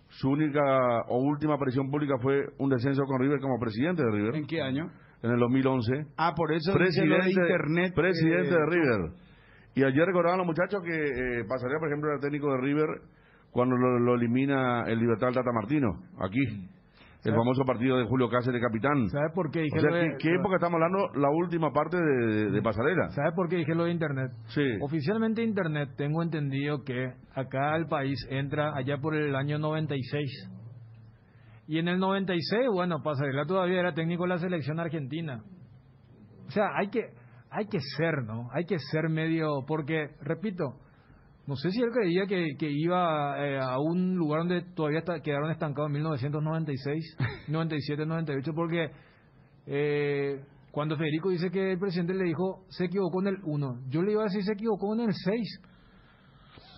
Su única o última aparición pública fue un descenso con River como presidente de River. ¿En qué año? En el 2011. Por eso presidente de internet. Presidente de River. Y ayer recordaban los muchachos que Pasarela, por ejemplo, era técnico de River cuando lo elimina el Libertad del Tata Martino, aquí. El famoso partido de Julio Cáceres, capitán. ¿Sabes por qué dije ¿qué época estamos hablando? La última parte de Pasarela. ¿Sabes por qué dije lo de Internet? Sí. Oficialmente Internet, tengo entendido que acá al país entra allá por el año 96. Y en el 96, bueno, Pasarela todavía era técnico de la selección argentina. O sea, hay que ser, ¿no? Hay que ser medio... Porque, repito, no sé si él creía que iba a un lugar donde todavía quedaron estancados en 1996, 97, 98, porque cuando Federico dice que el presidente le dijo se equivocó en el 1, yo le iba a decir se equivocó en el 6.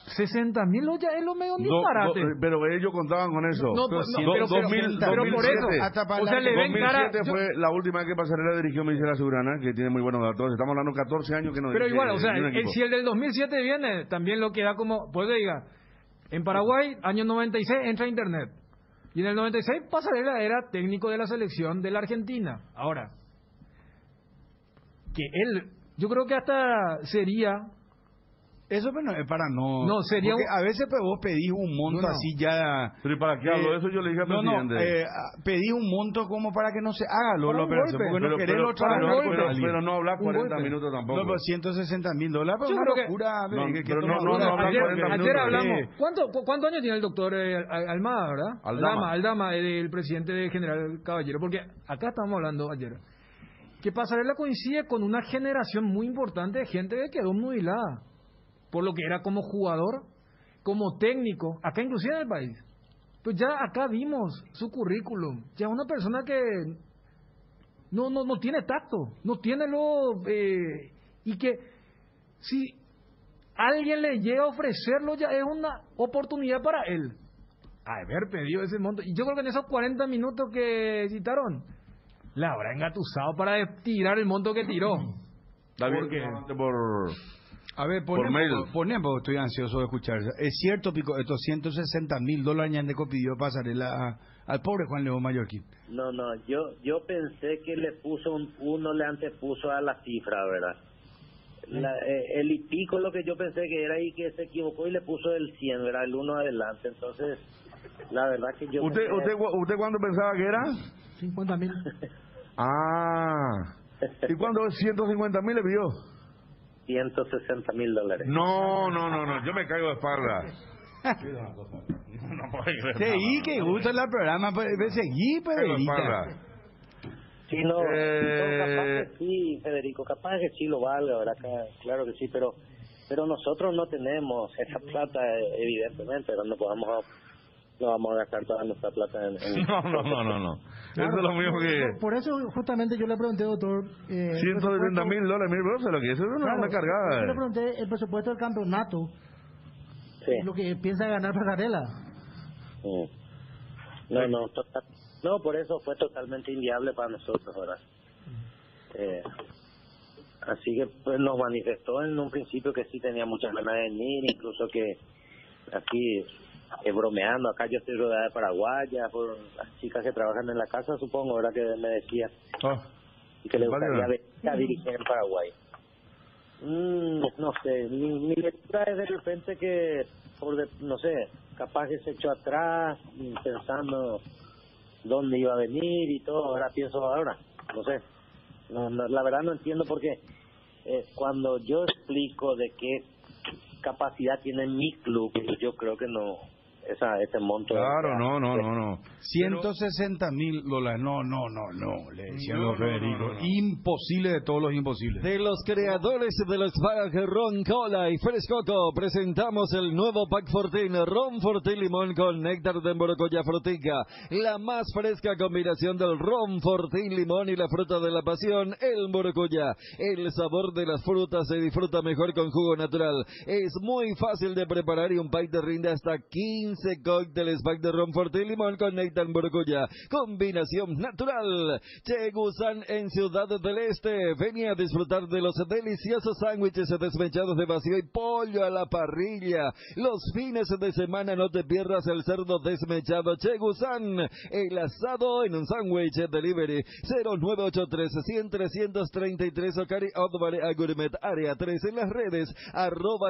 60,000 ya es lo medio disparate. Pero ellos contaban con eso. Pero por eso, o sea, le ven cara. 2007 fue la última vez que Pasarela dirigió Michela Subrana, que tiene muy buenos datos. Estamos hablando de 14 años que no. Pero igual, o sea, si el del 2007 viene, también lo queda como, pues diga, en Paraguay, año 96 entra Internet. Y en el 96 Pasarela era técnico de la selección de la Argentina. Ahora, que él, yo creo que hasta sería... Eso pero es para no... No, sería... Porque a veces pues, vos pedís un monto así ya... ¿Pero para qué hablo? Eso yo le dije al presidente. Pedís un monto como para que no se haga la operación, porque no querés pero no hablar 40 minutos tampoco. No, pero $160,000, pero yo una locura. Ayer hablamos... ¿Cuántos años tiene el doctor Almada, verdad? Aldama, el presidente de General Caballero. Porque acá estamos hablando ayer. Que Pasarela coincide con una generación muy importante de gente que quedó nubilada por lo que era como jugador, como técnico, acá inclusive en el país. Pues ya acá vimos su currículum. Ya una persona que no tiene tacto, no tiene y que si alguien le llega a ofrecerlo ya es una oportunidad para él. Haber pedido ese monto. Y yo creo que en esos 40 minutos que citaron, la habrá engatusado para tirar el monto que tiró. David, a ver, ponemos, estoy ansioso de escuchar. Es cierto, Pico, estos $160,000 Ñandeco pidió Pasarela al pobre Juan León Mallorquín. No, yo pensé que le puso uno le antepuso a la cifra, ¿verdad? El y pico lo que yo pensé que era y que se equivocó y le puso el 100, ¿verdad? El 1 adelante, entonces, la verdad que yo... ¿Usted cuándo pensaba que era? 50,000. ¿Y cuándo 150,000 le pidió? $160,000. No, yo me caigo de espalda. Seguí, que gusta el programa, seguí, Pedrita. Sí, no, capaz que sí, Federico, capaz que sí lo valga, ¿verdad? Claro que sí, pero nosotros no tenemos esa plata, evidentemente, no vamos a gastar toda nuestra plata en... No. Claro, eso es lo mismo que... Por eso justamente yo le pregunté, doctor... $170,000, $1,000, lo que eso es una cargada. Yo le pregunté el presupuesto del campeonato, lo que piensa ganar Pasarela. No, por eso fue totalmente inviable para nosotros, ¿verdad? Así que pues nos manifestó en un principio que sí tenía muchas ganas de venir, incluso que así bromeando, acá yo estoy rodeada de paraguayas, por las chicas que trabajan en la casa, supongo, ¿verdad? Que me decía y que le gustaría venir a dirigir en Paraguay. No sé, mi lectura es de repente que, no sé, capaz que se echó atrás pensando dónde iba a venir y todo. Ahora pienso, no sé, la verdad no entiendo porque cuando yo explico de qué capacidad tiene mi club, yo creo que no, ese monto. Claro, no. $160,000. No, le decían los Federico. Imposible de todos los imposibles. De los creadores de los packs Ron Cola y Frescoco, presentamos el nuevo pack Fortín, Ron Fortín Limón con néctar de morocoya frutica. La más fresca combinación del Ron Fortín Limón y la fruta de la pasión, el morocoya. El sabor de las frutas se disfruta mejor con jugo natural. Es muy fácil de preparar y un pack te rinde hasta 15 cócteles pack de Ron Fortín Limón con néctar morocoya. Combinación natural. Chegusan en Ciudad del Este. Venía a disfrutar de los deliciosos sándwiches desmechados de vacío y pollo a la parrilla. Los fines de semana no te pierdas el cerdo desmechado Chegusan. El asado en un sándwich delivery 0983-100-333 o Cari Outbare a Gourmet Área 3 en las redes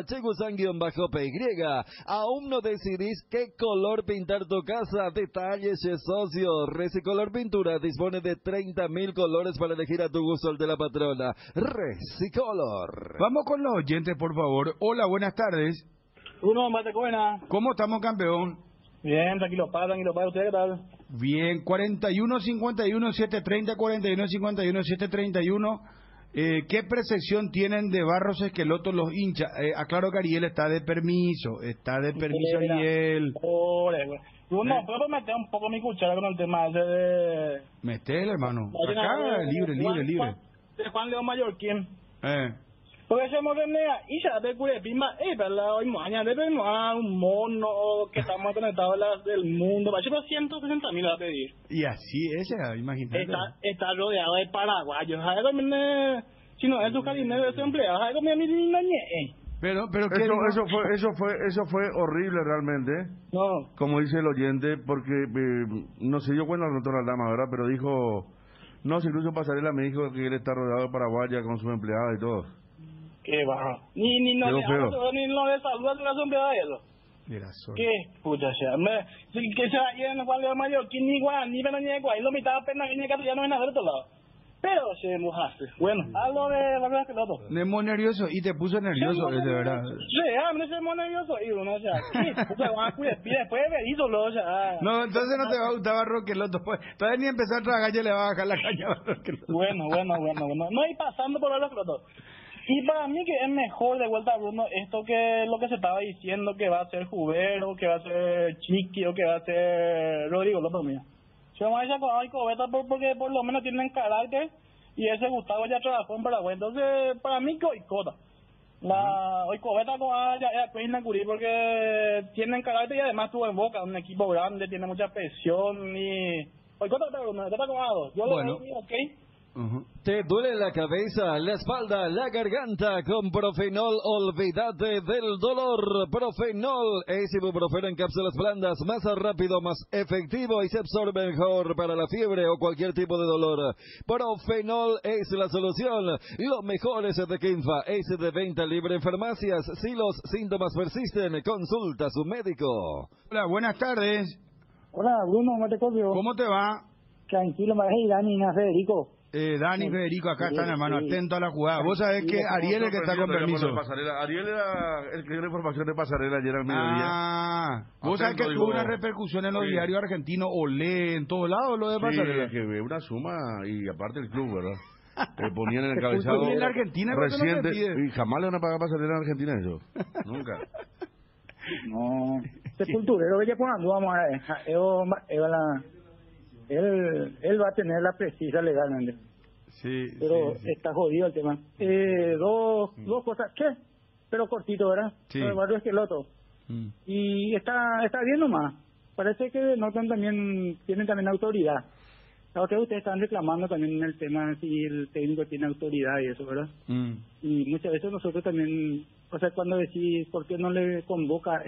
@Chegusan_PY. Aún no decidís qué color pintar tu casa. Detalles socio. Recicolor Pintura dispone de 30,000 colores para elegir a tu gusto el de la patrona. Recicolor. Vamos con los oyentes, por favor. Hola, buenas tardes. Bruno, Matecuena. ¿Cómo estamos, campeón? Bien, tranquilo, ¿usted qué tal? Bien, 41-51-730, 41-51-731. ¿Qué percepción tienen de Barros Esqueloto los hinchas? Aclaro que Ariel está de permiso Ariel. Bruno, puedo meter un poco mi cuchara con el tema ese de... Metele, hermano. Acá, libre. De Juan León Mallorquín. Porque se morenea y ya te cure pimba, pero hoy mañana debemos a un mono que estamos conectados del mundo, para 160,000 va a pedir. Y así, imagínate. Está rodeado de paraguayos, si no es su jardinero de su empleado, ¿sabes cómo Pero eso fue horrible realmente. No. Como dice el oyente, porque no se dio cuenta el doctor Aldama, ¿verdad? Pero dijo, no, si incluso Pasarela me dijo que él está rodeado de paraguayas con sus empleados y todo. Qué bajo. Ni lo de salud de la empleada de eso. ¿Qué? Pucha, que se vaya en Juan León Mallorquín, ni igual, ni pero ni igual, y lo mitad apenas que ni ya no hay nada de otro lado. Pero se mojaste. Bueno, algo de Barros Esqueloto. Me muy nervioso y te puso nervioso, de verdad. Sí, me se muy nervioso y uno, o sea, ¿qué? Pucha, vamos a cuidar, después de ídolo, o sea. No, entonces no te va a gustar Barros Esqueloto, pues. Todavía ni empezar a trabajar ya le va a bajar la caña a Barros Esqueloto. Bueno. No, y pasando por Barros Esqueloto. Y para mí que es mejor de vuelta, Bruno, esto que lo que se estaba diciendo que va a ser Jubero, que va a ser Chiqui o que va a ser Rodrigo López mío. Si vamos a echar con Oicobeta porque por lo menos tienen carácter y ese Gustavo ya trabajó en Paraguay. Entonces, para mí que Oicota. Oicobeta con ya es Nacurí porque tienen carácter y además tuvo en Boca, un equipo grande, tiene mucha presión y... Oicota con A2. Yo bueno. Le digo, ok. ¿Te duele la cabeza, la espalda, la garganta? Con Profenol, olvídate del dolor. Profenol es ibuprofeno en cápsulas blandas, más rápido, más efectivo y se absorbe mejor para la fiebre o cualquier tipo de dolor. Profenol es la solución. Lo mejor es de Kinfa, es de venta libre en farmacias. Si los síntomas persisten, consulta a su médico. Hola, buenas tardes. Hola, Bruno, Matecopio. ¿Cómo te va? Tranquilo, me dejé Dani, Federico. Dani, Federico, acá están, hermano, atento a la jugada. Vos sabés que Ariel es el que está con permiso. Ariel era el que dio la información de Pasarela ayer al mediodía. Vos sabés que tuvo una repercusión en los diarios argentinos, Olé, en todos lados lo de Pasarela. Que ve una suma y aparte el club, ¿verdad? Le ponían en el cabezado en la Argentina reciente y jamás le van a pagar Pasarela en Argentina eso. Nunca. No, Sepulturero que ya cuando vamos a él va a tener la precisa legalmente. Sí, pero sí. Está jodido el tema. Dos cosas, ¿qué? Pero cortito, ¿verdad? Sí. El Barrio Esqueloto. Y está bien nomás. Parece que notan también, tienen también autoridad. Claro que ustedes están reclamando también el tema si el técnico tiene autoridad y eso, ¿verdad? Y muchas veces nosotros también, o sea, cuando decís, ¿por qué no le convoca a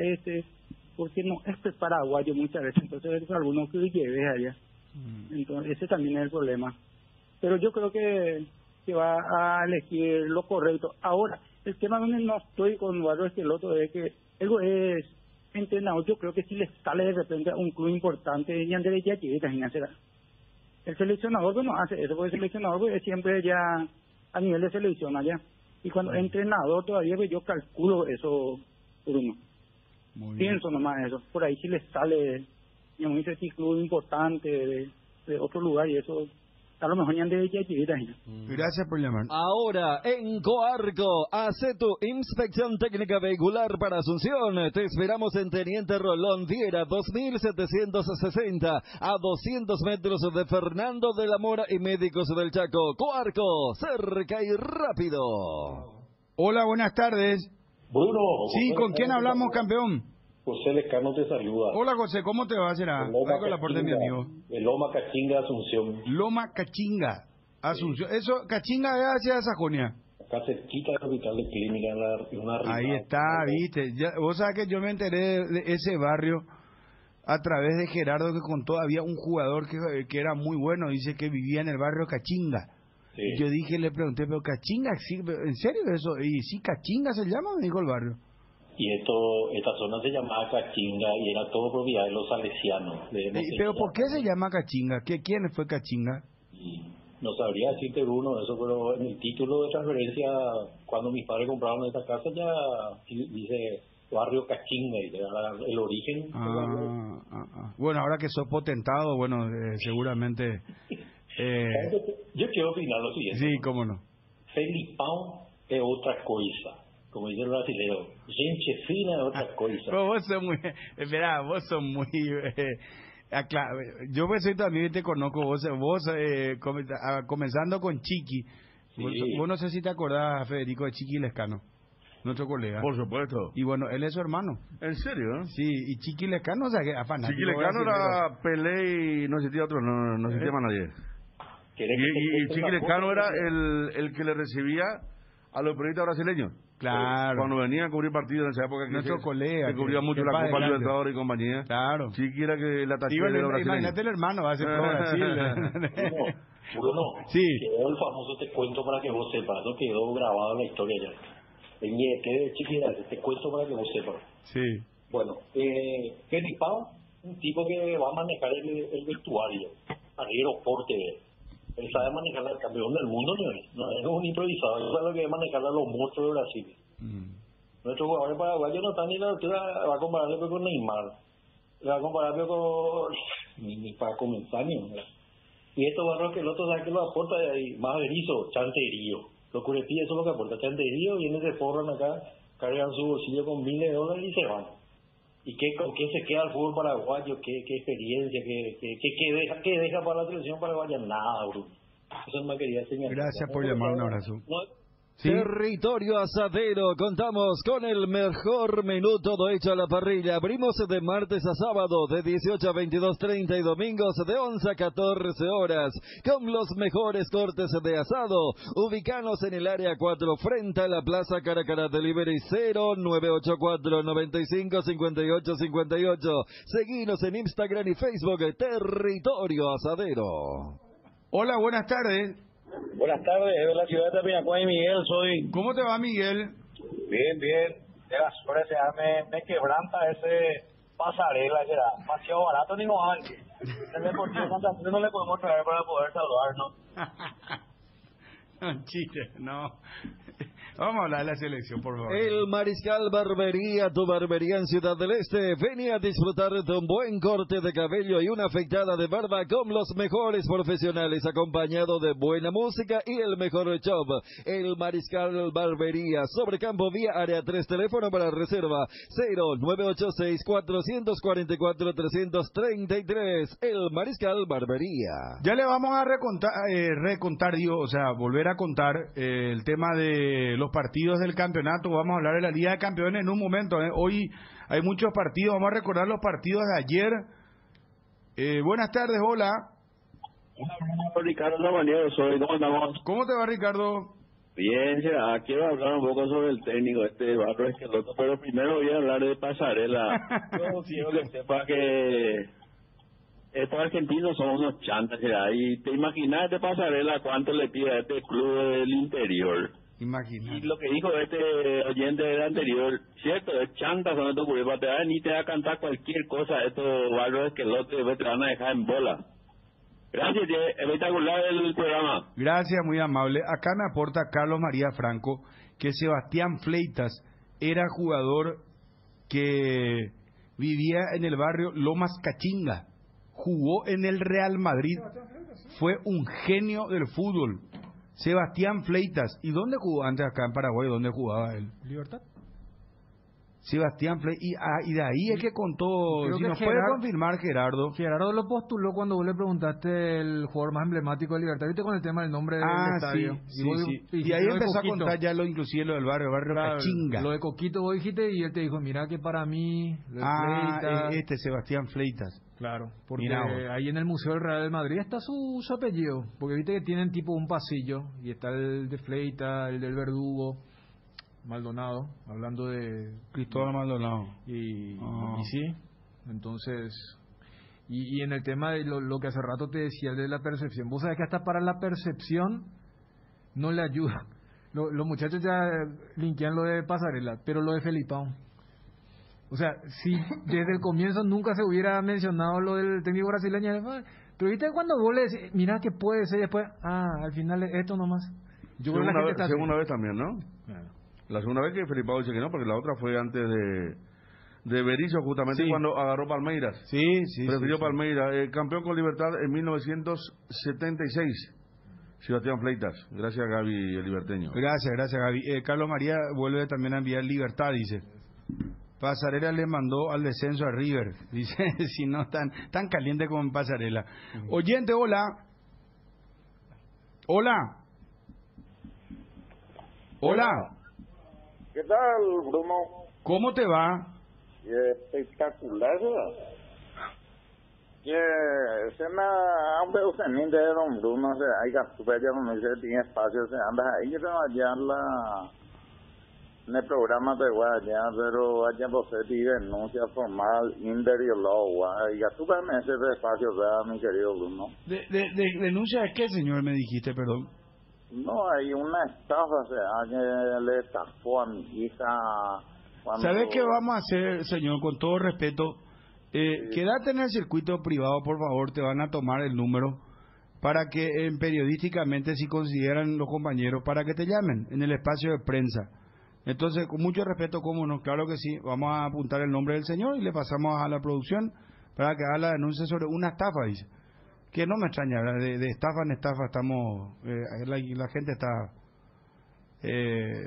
porque no, es paraguayo muchas veces, entonces es alguno que lleve allá. Entonces ese también es el problema. Pero yo creo que va a elegir lo correcto. Ahora, el tema donde no estoy con Barrio Esqueloto es que él es entrenador. Yo creo que si le sale de repente a un club importante, y Andrés ya llega, el seleccionador pues no hace eso, porque el seleccionador pues, es siempre ya a nivel de selección allá. Y cuando es entrenador todavía pues, yo calculo eso, Bruno. Pienso nomás eso. Por ahí si le sale, digamos, ese club importante de otro lugar y eso, a lo mejor ya de Gracias por llamar. Ahora, en Coarco, hace tu inspección técnica vehicular para Asunción. Te esperamos en Teniente Rolón Viera, 2760, a 200 metros de Fernando de la Mora y Médicos del Chaco. Coarco, cerca y rápido. Hola, buenas tardes. Bruno. Sí, ¿con quién hablamos, campeón? José Lescano te saluda. Hola, José, ¿cómo te va? Será con la puerta de mi amigo. De Loma Cachinga, Asunción. Loma Cachinga, Asunción. Eso, Cachinga es hacia Sajonia. Acá cerquita del hospital de clínica. Ahí está, viste. Vos sabés que yo me enteré de ese barrio a través de Gerardo, que contó, había un jugador que era muy bueno, dice que vivía en el barrio Cachinga. Sí. Yo dije, le pregunté, pero Cachinga, ¿en serio eso? Y sí, Cachinga se llama, me dijo el barrio. Y esta zona se llamaba Cachinga y era todo propiedad de los salesianos. ¿Pero por qué se llama Cachinga? ¿Quién fue Cachinga? No sabría decirte, Bruno, eso, pero en el título de transferencia, cuando mis padres compraron esta casa, ya dice Barrio Cachinga, y el origen. Bueno, ahora que sos potentado, bueno, seguramente... Yo quiero opinar lo siguiente. Sí, cómo no. Felipão es otra cosa. Como dice el brasileño, gente fina es otra cosa. Pero vos sos muy, espera, vos sos muy, yo pues soy también te conozco, vos comenzando con Chiqui, sí. Vos no sé si te acordás, Federico, de Chiqui Lescano, nuestro colega. Por supuesto. Y bueno, él es su hermano. ¿En serio? Sí, y Chiqui Lescano, o sea, que fanático. Chiqui Lescano era Pelé y no existía otro, no existía más nadie. Y Chiqui Lescano era el que le recibía a los periodistas brasileños. Claro. Cuando venía a cubrir partidos en esa época, nuestro colega que cubría mucho la Copa Libertadores y compañía. Claro. Chiqui era que la tachía de los brasileños. Imagínate el hermano, va a ser todo Brasil. Bruno, sí. Quedó el famoso te cuento para que vos sepas, no quedó grabado en la historia ya. El ñeque de Chiqui te cuento para que vos sepas. Sí. Bueno, Felipão, un tipo que va a manejar el vestuario, arriero porte. Él sabe manejar al campeón del mundo, no es un improvisado, él sabe lo que es manejar a los monstruos de Brasil. Nuestros jugadores paraguayos no están ni a la altura, va a compararle con Neymar, le va a compararle con... ni para comenzar, ¿no? Y estos barros que el otro sabe que lo aporta, más berizo, chanterío. Los curepíes eso es lo que aporta, chanterío, vienen, se forran acá, cargan su bolsillo con miles de dólares y se van. ¿Y con qué se queda el fútbol paraguayo? ¿Qué experiencia? ¿Qué deja para la selección paraguaya? Nada, Bruno. Eso me quería señalar. Gracias por llamar, un abrazo. ¿Sí? Territorio Asadero, contamos con el mejor menú todo hecho a la parrilla. Abrimos de martes a sábado de 18 a 22:30 y domingos de 11 a 14 horas con los mejores cortes de asado. Ubicanos en el área 4 frente a la Plaza Caracara. Delivery 0984-955858. Seguinos en Instagram y Facebook, Territorio Asadero. Hola, buenas tardes. Buenas tardes, de la ciudad de Piñacuay, Miguel soy. ¿Cómo te va, Miguel? Bien, bien. De la suerte, me quebranta ese pasarela, que era demasiado barato, ni no antes. El Deportivo Santa Fe no le podemos traer para poder salvarnos. No, chiste, no. Vamos a hablar de la selección, por favor. El Mariscal Barbería, tu barbería en Ciudad del Este. Ven a disfrutar de un buen corte de cabello y una afeitada de barba con los mejores profesionales, acompañado de buena música y el mejor show. El Mariscal Barbería, sobre Campo Vía, área 3, teléfono para reserva 0986-444-333. El Mariscal Barbería. Ya le vamos a volver a contar el tema de los partidos del campeonato. Vamos a hablar de la Liga de Campeones en un momento. Hoy hay muchos partidos. Vamos a recordar los partidos de ayer. Buenas tardes, hola. Hola, Ricardo Labaniero soy. ¿Cómo andamos? ¿Cómo te va, Ricardo? Bien, quiero hablar un poco sobre el técnico, Barro Esqueloto, pero primero voy a hablar de Pasarela. Yo quiero que sepa que estos argentinos son unos chantas, y te imaginas de Pasarela cuánto le pide a este club del interior. Imagina. Y lo que dijo este oyente del anterior, cierto, es chanta son estos curvas, te van y te va a cantar cualquier cosa, estos barros que los te van a dejar en bola. Gracias, espectacular el programa. Gracias, muy amable. Acá me aporta Carlos María Franco que Sebastián Fleitas era jugador que vivía en el barrio Lomas Cachinga, jugó en el Real Madrid, fue un genio del fútbol. Sebastián Fleitas. ¿Y dónde jugó antes acá en Paraguay? ¿Dónde jugaba él? Libertad. Sebastián Fleitas. Y de ahí es que contó, creo si que nos puede confirmar Gerardo. Gerardo lo postuló cuando vos le preguntaste el jugador más emblemático de Libertad. ¿Viste con el tema del nombre del estadio? Sí. Y ahí empezó a contar ya inclusive lo del barrio Cachinga. Lo de Coquito vos dijiste y él te dijo, mira que para mí... Sebastián Fleitas. Claro, porque ahí en el Museo del Real Madrid está su apellido, porque viste que tienen tipo un pasillo, y está el de Fleita, el del Verdugo, Maldonado, hablando de... Cristóbal Maldonado. Y sí, entonces... Y en el tema de lo que hace rato te decía, de la percepción, vos sabés que hasta para la percepción no le ayuda. Los muchachos ya linkean lo de Pasarela, pero lo de Felipao. O sea, si desde el comienzo nunca se hubiera mencionado lo del técnico brasileño, pero viste cuando vos le decís, mira que puede ser después, al final es esto nomás. Yo creo que la gente segunda vez también, ¿no? Claro. La segunda vez que Felipao dice que no, porque la otra fue antes de Berizzo, justamente cuando agarró Palmeiras. Prefirió Palmeiras, campeón con Libertad en 1976. Sebastián Fleitas. Gracias, Gaby, el liberteño. Gracias, Gaby. Carlos María vuelve también a enviar Libertad, dice. Pasarela le mandó al descenso a River, dice, si no tan caliente como en Pasarela. Oyente, hola. Hola. ¿Qué tal, Bruno? ¿Cómo te va? Espectacular, ¿verdad? Que se me aunque usted ni de don Bruno, hay que superar como dice, tiene espacio, se anda ahí que te va a hallar en el programa de allá, pero allá vos te denuncia formal, interior, y ya tú me ese espacio, ¿verdad, mi querido Bruno? ¿Denuncia de qué, señor, me dijiste, perdón? No, hay una estafa, o sea, que le estafó a mi hija. ¿Sabes qué vamos a hacer, señor? Con todo respeto, quédate en el circuito privado, por favor, te van a tomar el número para que periodísticamente, si consideran los compañeros, para que te llamen en el espacio de prensa. Entonces, con mucho respeto, cómo no, claro que sí, vamos a apuntar el nombre del señor y le pasamos a la producción para que haga la denuncia sobre una estafa, dice. Que no me extraña, de estafa en estafa estamos, la gente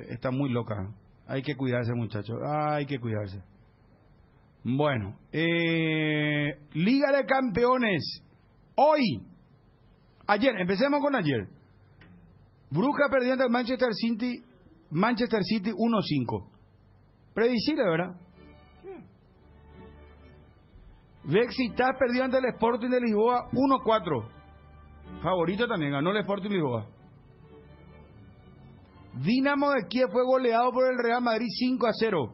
está muy loca. Hay que cuidarse, muchachos, hay que cuidarse. Bueno, Liga de Campeones, empecemos con ayer. Bruja perdiendo al Manchester City 1-5. Predecible, ¿verdad? Besiktas perdió ante el Sporting de Lisboa 1-4. Favorito también, ganó el Sporting de Lisboa. Dinamo de Kiev fue goleado por el Real Madrid 5-0.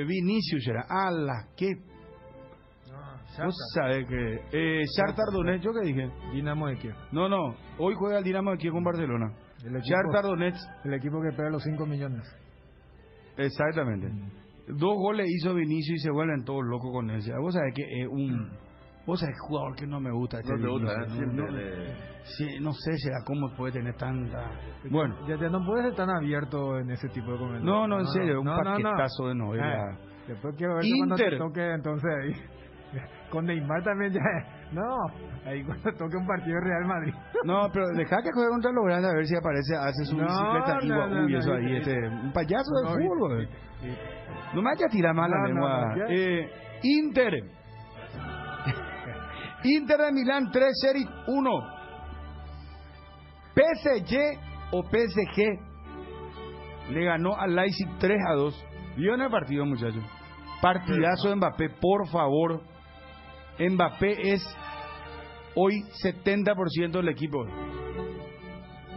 Vinicius era. ¿Qué? Vos sabés que Shakhtar Donetsk, ¿yo qué dije? Dinamo de Kiev. No, hoy juega el Dinamo de Kiev con Barcelona. Shakhtar Donetsk. El equipo que pega los 5 millones. Exactamente. 2 goles hizo Vinicius y se vuelven todos locos con él. Vos sabés que es vos sabés jugador que no me gusta. No te gusta, sí, no sé, será cómo puede tener tanta... Bueno. Ya no puedes ser tan abierto en ese tipo de comentarios. No, en serio, un paquetazo de novela. Después quiero ver cuando te toque, entonces ahí. Con Neymar también ya... ahí cuando toque un partido de Real Madrid. No, pero deja que juegue contra los grandes a ver si aparece, hace su bicicleta y eso ahí, un payaso del fútbol. No me vaya a tirar mal la lengua. Inter de Milán 3 Serie 1. PSG le ganó al Leipzig 3-2. ¿Vio en el partido, muchachos? Partidazo de Mbappé, por favor. Mbappé es hoy 70% del equipo.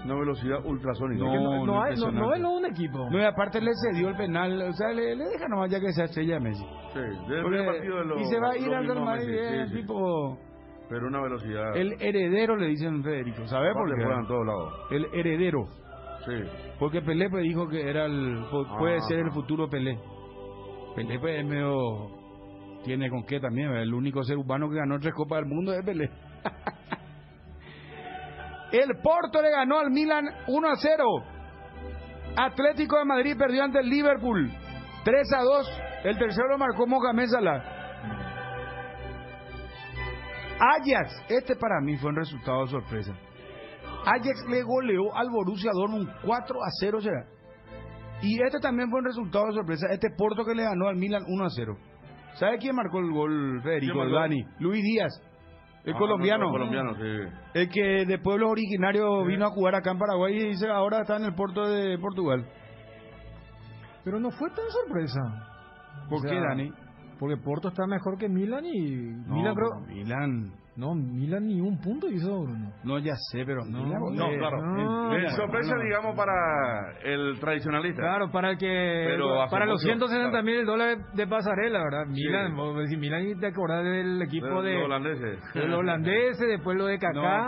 Una velocidad ultrasónica. No es un equipo. No, y aparte le cedió el penal. O sea, le deja nomás ya que sea estrella Messi. Sí, desde el partido de los... Y se va a ir al Real Madrid, tipo... Pero una velocidad... El heredero, le dicen Federico. ¿Sabes por qué? Juegan en todos lados. El heredero. Sí. Porque Pelé pues dijo que era puede ser el futuro Pelé. Pelé pues es medio... Tiene con qué también. El único ser humano que ganó 3 Copas del Mundo es Pelé. El Porto le ganó al Milan 1-0. Atlético de Madrid perdió ante el Liverpool 3-2. El tercero lo marcó Mohamed Salah. Ajax, este para mí fue un resultado de sorpresa. Ajax le goleó al Borussia Dortmund 4-0 será. Y este también fue un resultado de sorpresa. Este Porto que le ganó al Milan 1-0. ¿Sabe quién marcó el gol, Federico? El Dani. Luis Díaz. El colombiano. Sí. El que de pueblos originarios vino a jugar acá en Paraguay y dice ahora está en el Porto de Portugal. Pero no fue tan sorpresa. ¿Por qué, Dani? Porque Porto está mejor que Milan y... Milan ni un punto hizo, Bruno. No, ya sé, pero... claro. Sorpresa, digamos, para el tradicionalista. Claro, para el que... Para los 160.000 dólares de pasarela, ¿verdad? Milan, si Milan te acordás del equipo de... Los holandeses, después lo de Kaká. No,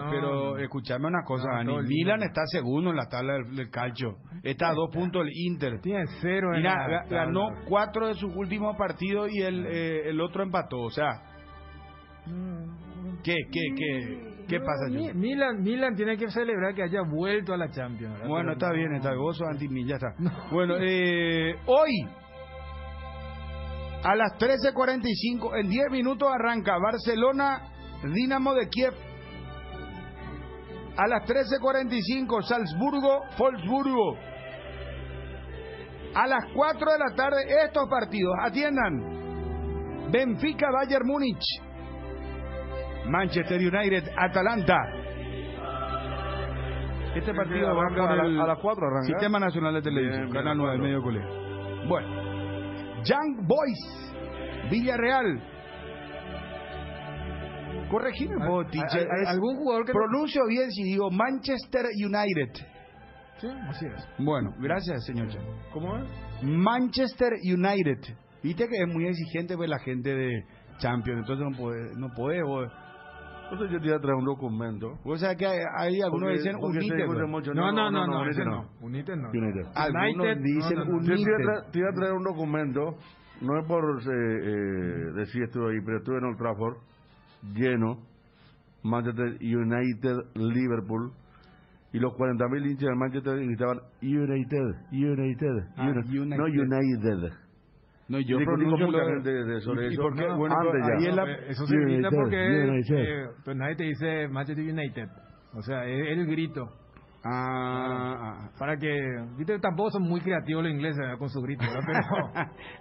pero escuchame una cosa, Dani. Milan está segundo en la tabla del calcio. Está a 2 puntos el Inter. Tiene 0 en Mira, ganó 4 de sus últimos partidos y el otro empató, o sea... ¿Qué pasa, Jun? Milan tiene que celebrar que haya vuelto a la Champions, ¿verdad? Bueno, está bien, vos sos anti-Milan, ya está. No. Bueno, hoy a las 13:45, en 10 minutos arranca Barcelona, Dinamo de Kiev. A las 13:45, Salzburgo. A las 4 de la tarde, estos partidos, atiendan. Benfica, Bayern Múnich. Manchester United, Atalanta. Este partido va a las 4 arranca. Sistema Nacional de Televisión, Canal 9, medio colegio. Bueno, Young Boys, Villarreal. Corregime vos, teacher. ¿Algún jugador que pronuncio bien si digo Manchester United? Sí, así es. Bueno, gracias, señor. ¿Cómo es? Manchester United. Viste que es muy exigente pues la gente de Champions, entonces no puede vos. Entonces yo te iba a traer un documento. O sea que hay algunos que dicen United. No. United no. Algunos dicen United. Yo te iba a traer un documento, no es por decir estuve ahí, pero estuve en Old Trafford, lleno, Manchester United, Liverpool, y los 40.000 hinchas del Manchester gritaban United. No United. No, yo pronuncio mucha gente sobre eso. Porque, bueno, ahí eso se grita porque pues nadie te dice Manchester United. O sea, es el grito. Para que... Viste, tampoco son muy creativos los ingleses con su grito, ¿verdad? Pero...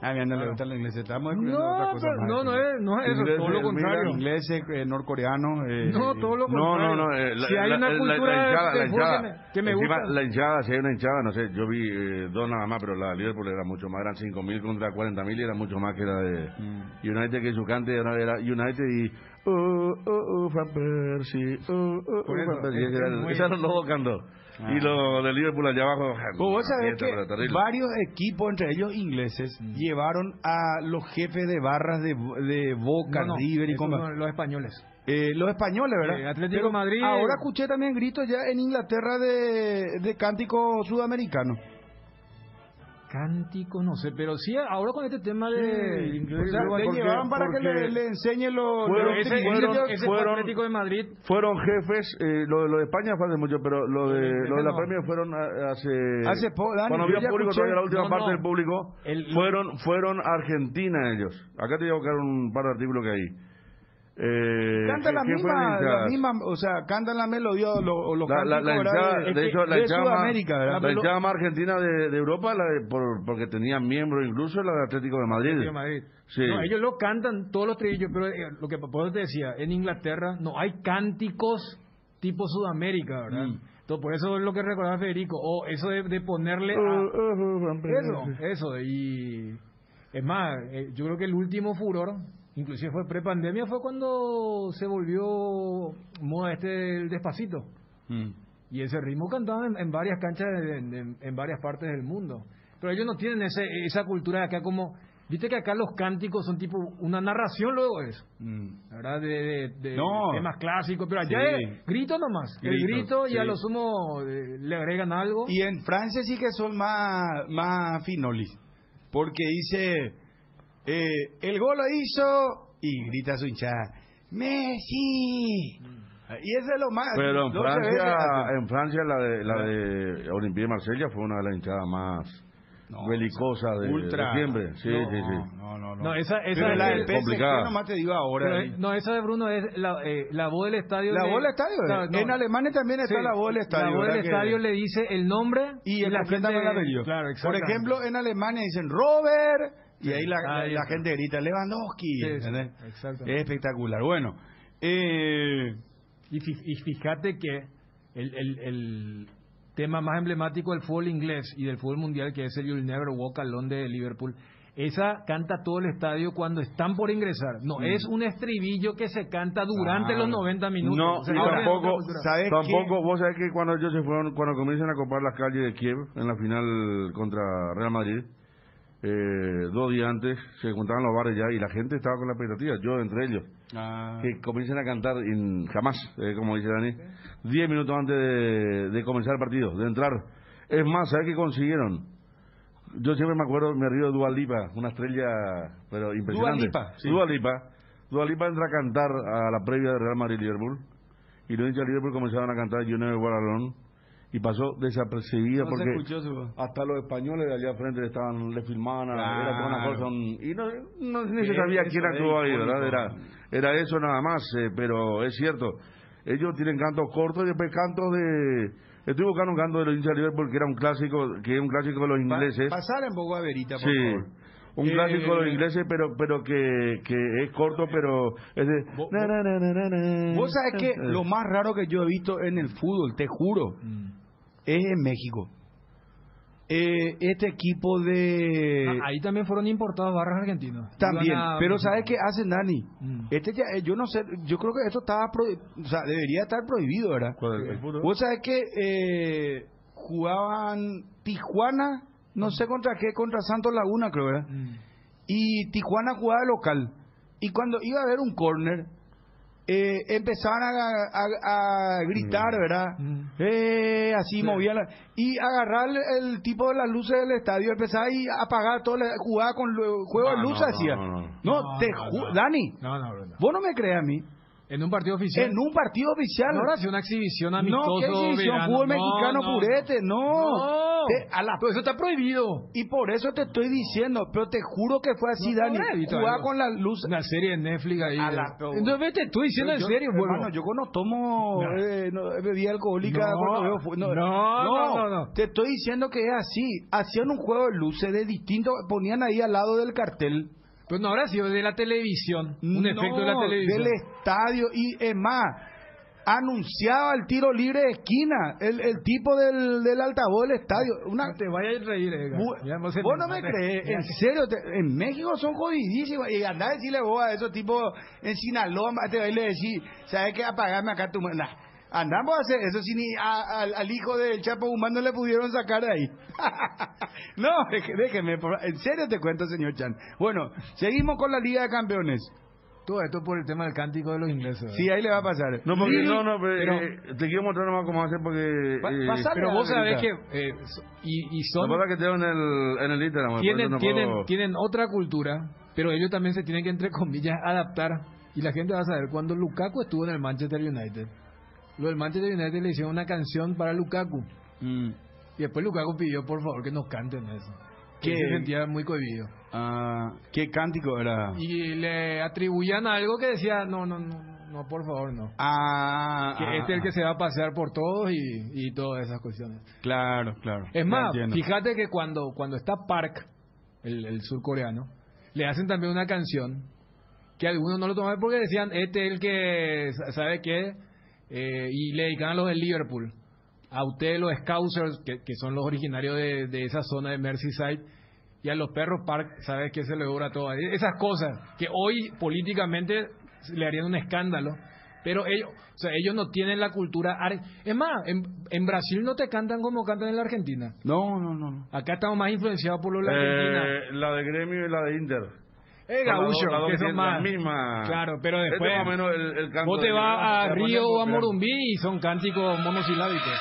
a mí no le gustan los ingleses. Estamos otra cosa más. No es eso, todo lo contrario. Ingleses, norcoreanos... no, todo lo contrario. No. Si hay una cultura la hinchada, que me encima, gusta. la hinchada, si hay una hinchada, no sé, yo vi 2 nada más, pero la de Liverpool era mucho más, eran 5.000 contra 40.000 y era mucho más que la de United, que su cante era United y... Van Persie, esa no lo cantó. Y lo de Liverpool allá abajo. Vos sabés que varios equipos, entre ellos ingleses, llevaron a los jefes de barras de Boca, River y como los españoles. Los españoles, ¿verdad? Atlético de Madrid. Ahora escuché también gritos ya en Inglaterra de cántico sudamericano. Cántico, no sé, pero sí, ahora con este tema de... Sí, increíble, le llevaban para que le enseñe los ese Atlético de Madrid. Fueron jefes, lo de España fue hace mucho, pero lo de la Premier fueron hace Dani, cuando había público, escuché, todavía la última parte del público, el- fueron a Argentina ellos. Acá te voy a buscar un par de artículos que hay. Cantan la misma, o sea, cantan la melodía o los la cánticos, hinchada, ¿verdad? de hecho, la Sudamérica, ¿verdad? la hinchada más argentina de Europa, porque tenían miembros incluso la de Atlético de Madrid. Atlético de Madrid. Sí. No, ellos lo cantan todos los trillos, pero lo que por eso te decía, en Inglaterra no hay cánticos tipo Sudamérica, ¿verdad? Entonces, por eso es lo que recordaba Federico, o eso de ponerle eso, y es más, yo creo que el último furor, inclusive fue prepandemia, fue cuando se volvió moda el Despacito. Y ese ritmo cantaban en varias canchas en varias partes del mundo. Pero ellos no tienen esa cultura de acá como... Viste que acá los cánticos son tipo una narración, luego es, ¿verdad? De temas clásicos, pero allá es grito nomás. El grito y a lo sumo le agregan algo. Y en Francia sí que son más finolis, porque dice, el gol lo hizo y grita su hinchada, ¡Messi! Y eso es lo más... Pero en Francia la de Olympique de Marsella fue una de las hinchadas más belicosa de siempre. Sí. No, esa pero la del PSG complicada. nomás te digo ahora. Pero, no, esa de Bruno es la voz del estadio. La voz del estadio. Claro, en Alemania también está la voz del estadio. La voz del estadio le dice el nombre y la gente el apellido. Claro, por ejemplo, en Alemania dicen Robert y ahí la gente grita Lewandowski. Exacto. Es espectacular. Bueno, y fíjate que el tema más emblemático del fútbol inglés y del fútbol mundial, que es el You'll Never Walk Alone de Liverpool, esa canta todo el estadio cuando están por ingresar. No, es un estribillo que se canta durante los 90 minutos. No, o sea, tampoco, vos sabés que cuando ellos se fueron, cuando comienzan a copar las calles de Kiev en la final contra Real Madrid, 2 días antes se juntaban los bares ya y la gente estaba con la expectativa, yo entre ellos, que comiencen a cantar jamás, como dice Dani, 10 minutos antes de comenzar el partido, de entrar. Es más, ¿sabes qué consiguieron? Yo siempre me acuerdo, me río de Dua Lipa, una estrella pero impresionante. Dua Lipa entra a cantar a la previa de Real Madrid-Liverpool y los hinchas de Liverpool comenzaron a cantar You Never Walk Alone y pasó desapercibida porque hasta los españoles de allá al frente le filmaban, era toda una cosa, y no ni se sabía quién actuó ahí, ¿verdad? Era eso nada más, pero es cierto, ellos tienen cantos cortos y después cantos de... Estoy buscando un canto de los hinchas de Liverpool que era un clásico de los ingleses. Pasar en poco a verita, por favor. Un clásico de los ingleses, pero que es corto, pero es de... Vos sabés que lo más raro que yo he visto en el fútbol, te juro, es en México. Este equipo de... ahí también fueron importados barras argentinos. También, pero ¿sabes qué hacen, Dani? Yo no sé, yo creo que esto estaba debería estar prohibido, ¿verdad? Vos sabés que jugaban Tijuana, no sé contra qué, contra Santos Laguna, creo, ¿verdad? Y Tijuana jugaba de local. Y cuando iba a haber un córner, empezaban a gritar, ¿verdad? Así movían y agarrar el tipo de las luces del estadio, empezaba a apagar todo, jugaba con juego de luz, hacía. Dani, vos no me crees a mí. En un partido oficial. En un partido oficial. No era una exhibición amistosa. No, ¿qué exhibición? Fútbol mexicano purete, no. Pero eso está prohibido. Y por eso te estoy diciendo, pero te juro que fue así, Dani. Jugaba con la luz. Una serie de Netflix ahí. Entonces te estoy diciendo en serio, hermano, yo cuando tomo bebida alcohólica no. Te estoy diciendo que es así. Hacían un juego de luces de distintos, ponían ahí al lado del cartel. Pues no habrá sido de la televisión, un efecto de la televisión. Del estadio, y es más, anunciaba el tiro libre de esquina, el tipo del altavoz del estadio. No te vayas a reír, vos no me crees, en serio, en México son jodidísimos, y andá a decirle vos a esos tipos en Sinaloa, te va a decir, ¿sabes qué? Apagame acá tu... Andamos a hacer eso, si ni al hijo del Chapo Guzmán no le pudieron sacar de ahí. No, déjeme, en serio te cuento, señor Chan. Bueno, seguimos con la Liga de Campeones. Todo esto por el tema del cántico de los ingleses. Sí, ahí le va a pasar. No, porque Lil, pero te quiero mostrar nomás cómo hacer porque... pero vos sabés que... y son... La verdad que tengo en el Instagram. Tienen otra cultura, pero ellos también se tienen que, entre comillas, adaptar. Y la gente va a saber, cuando Lukaku estuvo en el Manchester United, lo del Manchester United le hicieron una canción para Lukaku. Y después Lukaku pidió, por favor, que nos canten eso. Que se sentía muy cohibido. ¿Qué cántico era? Y le atribuían algo que decía, no, por favor, no. Que este es el que se va a pasear por todos y todas esas cuestiones. Claro. Es más, fíjate que cuando está Park, el surcoreano, le hacen también una canción que algunos no lo toman porque decían, este es el que, ¿sabe qué? Y le dedican a los del Liverpool. A ustedes los Scousers, que son los originarios de esa zona de Merseyside, y a los perros Park, ¿sabes qué? Se le dura todo. Esas cosas que hoy políticamente le harían un escándalo, pero ellos no tienen la cultura. Es más, en Brasil no te cantan como cantan en la Argentina. No. Acá estamos más influenciados por lo de la Argentina. La de Gremio y la de Inter. Gaúcho, que son más. La misma. Claro, pero después más o menos el canto vos te vas a Río o a Morumbí y son cánticos monosilábicos.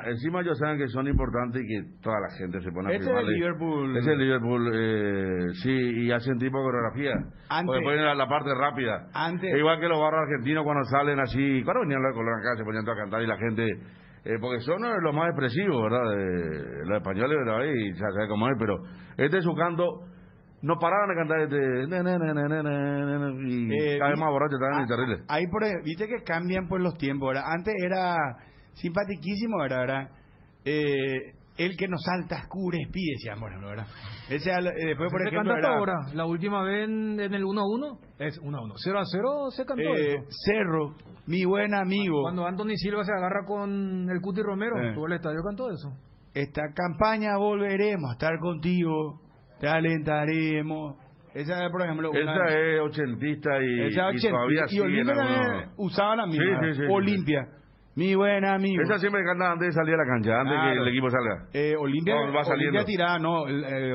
Encima ellos saben que son importantes y que toda la gente se pone a firmarle. Es el Liverpool, sí, y hacen tipo de coreografía. Porque ponen la parte rápida. Igual que los barros argentinos cuando salen así, cuando venían los de color acá, se ponían todos a cantar y la gente... porque son los más expresivos, ¿verdad? Los españoles, ¿verdad? Y ya sabe cómo es, pero este es su canto... No paraban de cantar y cada vez más borrachos estaban y terribles. Ahí viste que cambian pues los tiempos, ¿verdad? Antes era simpatiquísimo, ¿verdad? El que nos salta Cures pide, decíamos, ¿verdad? Después, por ejemplo, era... ahora? La última vez en el 1-1 es 1-1. 0-0 se cantó eso. Cerro, mi buen amigo. Cuando Anthony Silva se agarra con el Cuti Romero, todo el estadio cantó eso. Esta campaña volveremos a estar contigo. Te alentaremos. Esa, por ejemplo, esa es ochentista y todavía sigue. Olimpia también usaba la misma. Sí. Olimpia, mi buen amigo. Esa siempre canta antes de salir a la cancha, antes que el equipo salga. Olimpia tirada,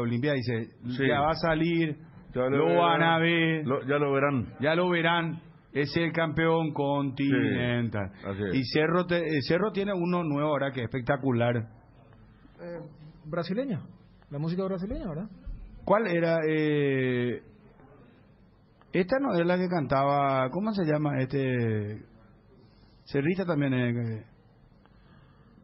Olimpia dice, ya va a salir, lo van a ver. Ya lo verán. Ya lo verán. Es el campeón continental. Y Cerro tiene uno nuevo ahora que es espectacular. Brasileña. La música brasileña, ¿verdad? ¿Cuál era? Esta no es la que cantaba. ¿Cómo se llama? Cerrita también.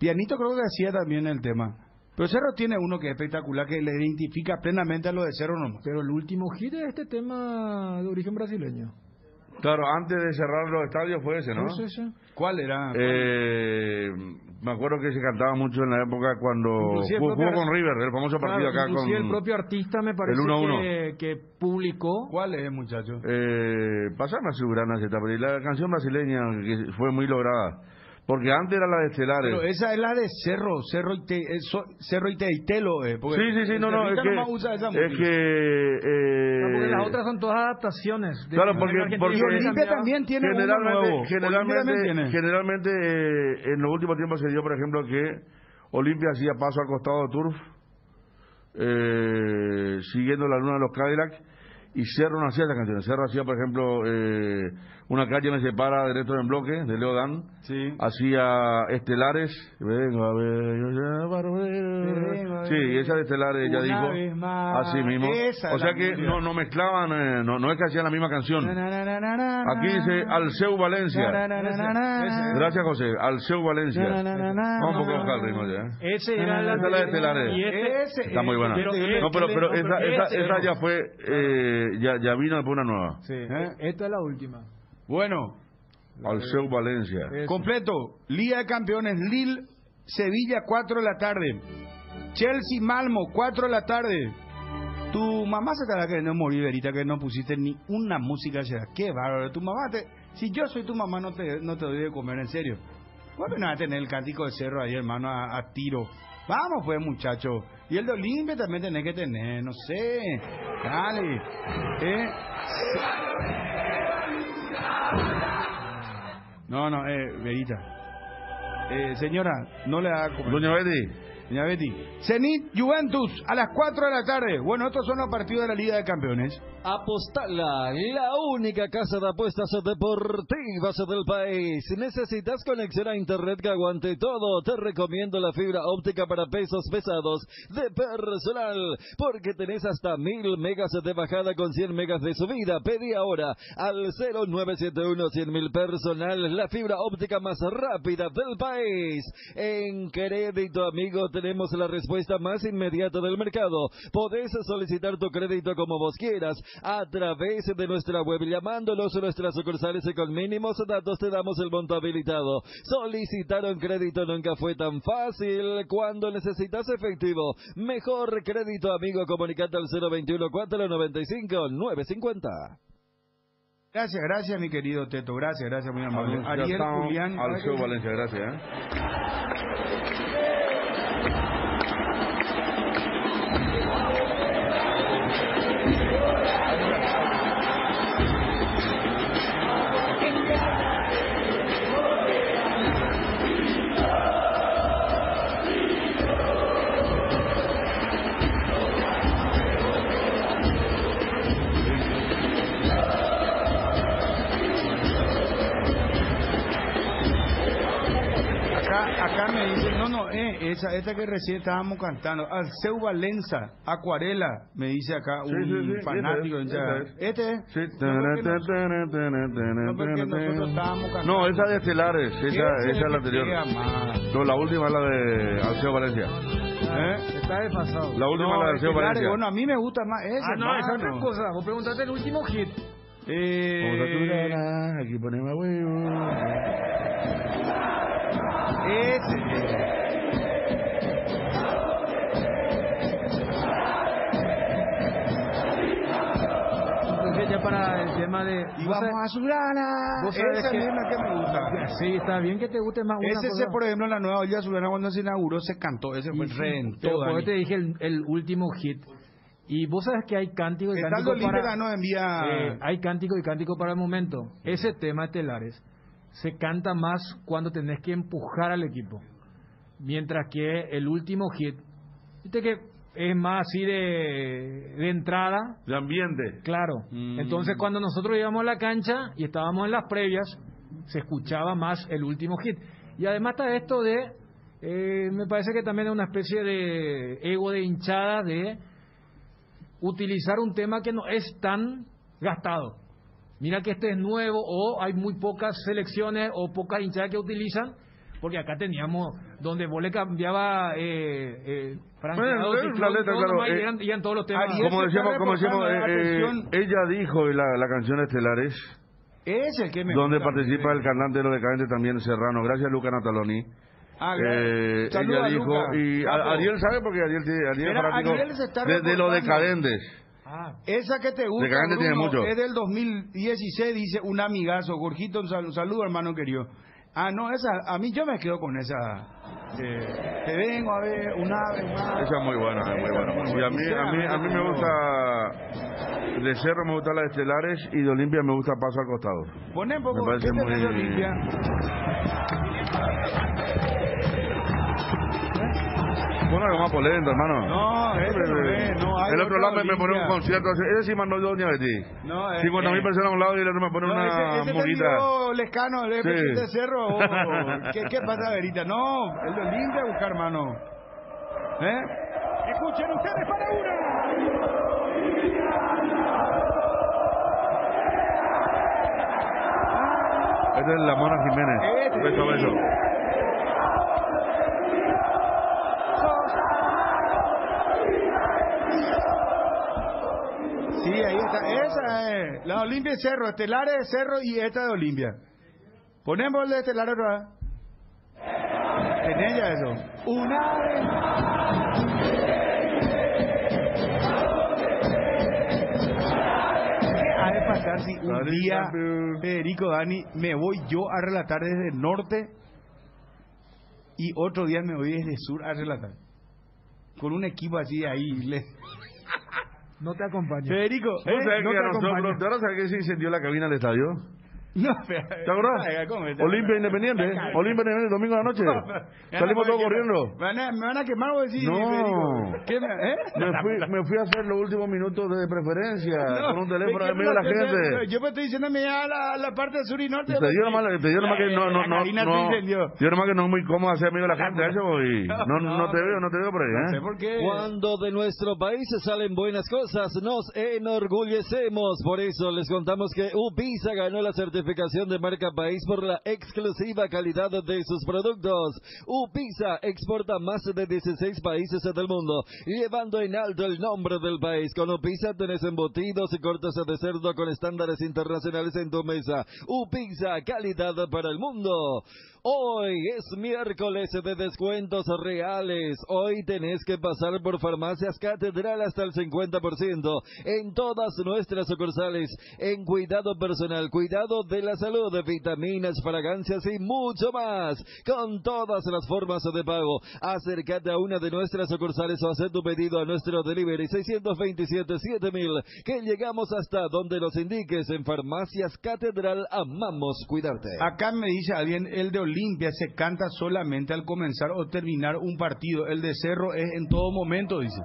Pianito creo que hacía también el tema. Pero Cerro tiene uno que es espectacular, que le identifica plenamente a lo de Cerro nomás. Pero el último hit es este tema de origen brasileño. Claro, antes de cerrar los estadios fue ese, ¿no? Sí. ¿Cuál era? Me acuerdo que se cantaba mucho en la época cuando jugó con River, el famoso partido acá con... el propio artista me parece que publicó... ¿Cuál es, muchacho? Pasame a asegurar la canción brasileña que fue muy lograda. Porque antes era la de Estelares. Pero esa es la de Cerro y Teitelo. Sí, no, es que... porque las otras son todas adaptaciones. Claro, porque Olimpia también tiene generalmente en los últimos tiempos se dio, por ejemplo, que Olimpia hacía paso al costado de Turf, siguiendo la luna de los Cadillacs, y Cerro no hacía esas canciones. Cerro hacía, por ejemplo, Una calle me separa de Reto en Bloque, de Leo Dan. Sí. Hacía Estelares. Vengo a ver. Sí, esa de Estelares ya dijo. Así mismo. O sea que no mezclaban, no es que hacían la misma canción. Aquí dice Alceu Valencia. Gracias, José. Alceu Valencia. Vamos un poco a buscar el ritmo ya. Ese era la de Estelares. Está muy buena. No, pero esa ya fue, ya vino después una nueva. Sí. Esta es la última. Bueno, Alceu Valencia. Eso. Completo. Liga de Campeones. Lille, Sevilla, 4 de la tarde. Chelsea, Malmo, 4 de la tarde. Tu mamá se estará queriendo morir, Verita, que no pusiste ni una música. Qué bárbaro. Tu mamá, si yo soy tu mamá, no te doy de comer, en serio. Bueno, no vas a tener el cántico de cerro ahí, hermano, a tiro. Vamos, pues, muchacho. Y el de Olimpia también tenés que tener, no sé. Dale. No, Verita. Señora, no le haga comer. Doña Betty. Doña Betty. Zenit Juventus a las 4 de la tarde. Bueno, estos son los partidos de la Liga de Campeones. Apostala, la única casa de apuestas deportivas del país. ¿Necesitas conexión a internet que aguante todo? Te recomiendo la fibra óptica para pesos pesados de Personal, porque tenés hasta 1000 megas de bajada con 100 megas de subida. Pedí ahora al 0971-100.000 Personal, la fibra óptica más rápida del país. En Crédito Amigo tenemos la respuesta más inmediata del mercado. Podés solicitar tu crédito como vos quieras, a través de nuestra web, llamándonos a nuestras sucursales y con mínimos datos te damos el monto habilitado. Solicitar un crédito nunca fue tan fácil. Cuando necesitas efectivo, mejor Crédito Amigo, comunicate al 021-495-950. Gracias, mi querido Teto. Gracias, muy amable. Ariel Julián. Alceo Valencia, gracias. Acá me dicen, esta que recién estábamos cantando, Alceu Valenza, Acuarela, me dice acá un fanático. ¿Este es? Sí. Porque nosotros estábamos cantando. No, esa de Estelares, esa es la anterior. No, la última es la de Alceo Valencia. Está desfasado. La última es la de Alceo Valencia. Bueno, a mí me gusta más esa. No, esa es otra cosa. Vos preguntaste el último hit. Aquí ponemos huevo. Entonces ya para el tema de... Y vamos a Azulana. Esa misma que me gusta. Sí, está bien que te guste más una cosa. Por ejemplo, la nueva olla Azulana cuando se inauguró se cantó. Ese fue reventó. Pero te dije el último hit. Y vos sabes que hay cántico y cántico para... hay cántico y cántico para el momento. Ese tema Estelares se canta más cuando tenés que empujar al equipo. Mientras que el último hit, viste que es más así de entrada. De ambiente. Claro. Entonces cuando nosotros íbamos a la cancha y estábamos en las previas, se escuchaba más el último hit. Y además está esto de, me parece que también es una especie de ego de hinchada de utilizar un tema que no es tan gastado. Mira que este es nuevo, o hay muy pocas selecciones o pocas hinchadas que utilizan, porque acá teníamos donde vos le cambiaba la letra, claro, y en todos los temas. Como decíamos, ella dijo la canción Estelares, es el que me donde gusta, participa el cantante de Los Decadentes también, Serrano. Gracias, Luca Nataloni. Ella dijo, Luca. Y Ariel sabe, porque Ariel es fanático de Los Decadentes. Esa que te gusta, Bruno, es del 2016, dice un amigazo. Jorgito, un saludo, hermano querido. No, esa, a mí yo me quedo con esa. Te vengo a ver una vez más. Esa es muy buena, Y a mí me gusta, de Cerro me gusta la de Estelares, y de Olimpia me gusta Paso al Costado. Ponen poco, me parece muy... de Olimpia. Bueno, algo más polento, hermano. No, el otro lado me pone un concierto. Ese sí mandó Doña Betty. 50.000 personas a un lado y el otro me pone una murita. Lescano, el presidente de Cerro. ¿Qué pasa, Verita? No, el de Olimpia buscar, hermano. Escuchen ustedes para una. Este es la Mona Jiménez. Beso. Sí, ahí está. Esa es. La Olimpia es Cerro. Estelares de Cerro y esta de Olimpia. Ponemos el de Estelares otra vez. ¿Tenés ya eso? Una vez. pensar si un día, Federico, Dani, me voy yo a relatar desde el norte y otro día me voy desde el sur a relatar. Con un equipo así ahí. No te acompaño. Federico, ¿Vos sabés que a nosotros, ¿te ahora sabés que se incendió la cabina del estadio? No, ¿te acordás? Olimpia Independiente, Olimpia Independiente, domingo a la noche. Salimos todos corriendo. ¿Me van a quemar o decir? No. Me fui a hacer los últimos minutos de preferencia con un teléfono de medio de la gente. Yo me estoy diciendo, me da la parte sur y norte. Te dio nomás que yo nomás que no es muy cómodo hacer amigo de la gente eso y no te veo por ahí, No sé por qué. Cuando de nuestro país salen buenas cosas, nos enorgullecemos. Por eso les contamos que Upisa ganó la certificación de marca país por la exclusiva calidad de sus productos. Upisa exporta más de 16 países del mundo, llevando en alto el nombre del país. Con Upisa tenés embutidos y cortes de cerdo con estándares internacionales en tu mesa. Upisa, calidad para el mundo. Hoy es miércoles de descuentos reales. Hoy tenés que pasar por Farmacias Catedral hasta el 50% en todas nuestras sucursales, en cuidado personal, cuidado de la salud, vitaminas, fragancias y mucho más, con todas las formas de pago. Acércate a una de nuestras sucursales o haz tu pedido a nuestro delivery 627-7000, que llegamos hasta donde nos indiques. En Farmacias Catedral amamos cuidarte. Acá me dice alguien, el de Olimpia se canta solamente al comenzar o terminar un partido. El de Cerro es en todo momento, dice.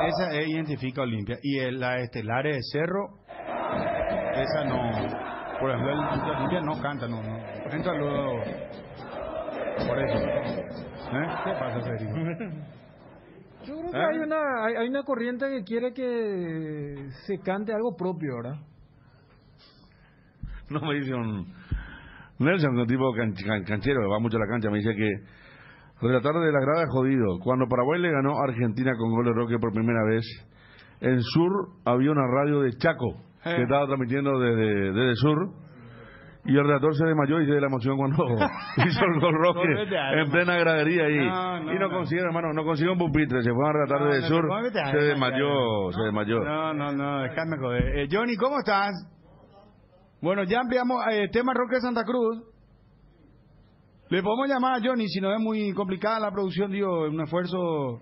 Esa identifica Olimpia. Y la estelar de Cerro, esa no. Por ejemplo, el de Olimpia no canta, no. Entra luego. Por eso. ¿Qué pasa, Federico? Yo creo que hay una corriente que quiere que se cante algo propio, ¿verdad? No, me dice un Nelson, un tipo canchero que va mucho a la cancha, me dice que relatar de la grada es jodido. Cuando Paraguay le ganó a Argentina con gol de Roque por primera vez, en Sur había una radio de Chaco que estaba transmitiendo desde Sur, y el relator se desmayó y se de la emoción cuando hizo el gol Roque en plena gradería ahí. Y no consiguió, hermano, no consiguió un pupitre, se fue a relatar desde Sur, se desmayó. No, déjame joder. Johnny, ¿cómo estás? Bueno, ya ampliamos tema Roque Santa Cruz. Le podemos llamar a Johnny si no es muy complicada la producción, digo, un esfuerzo.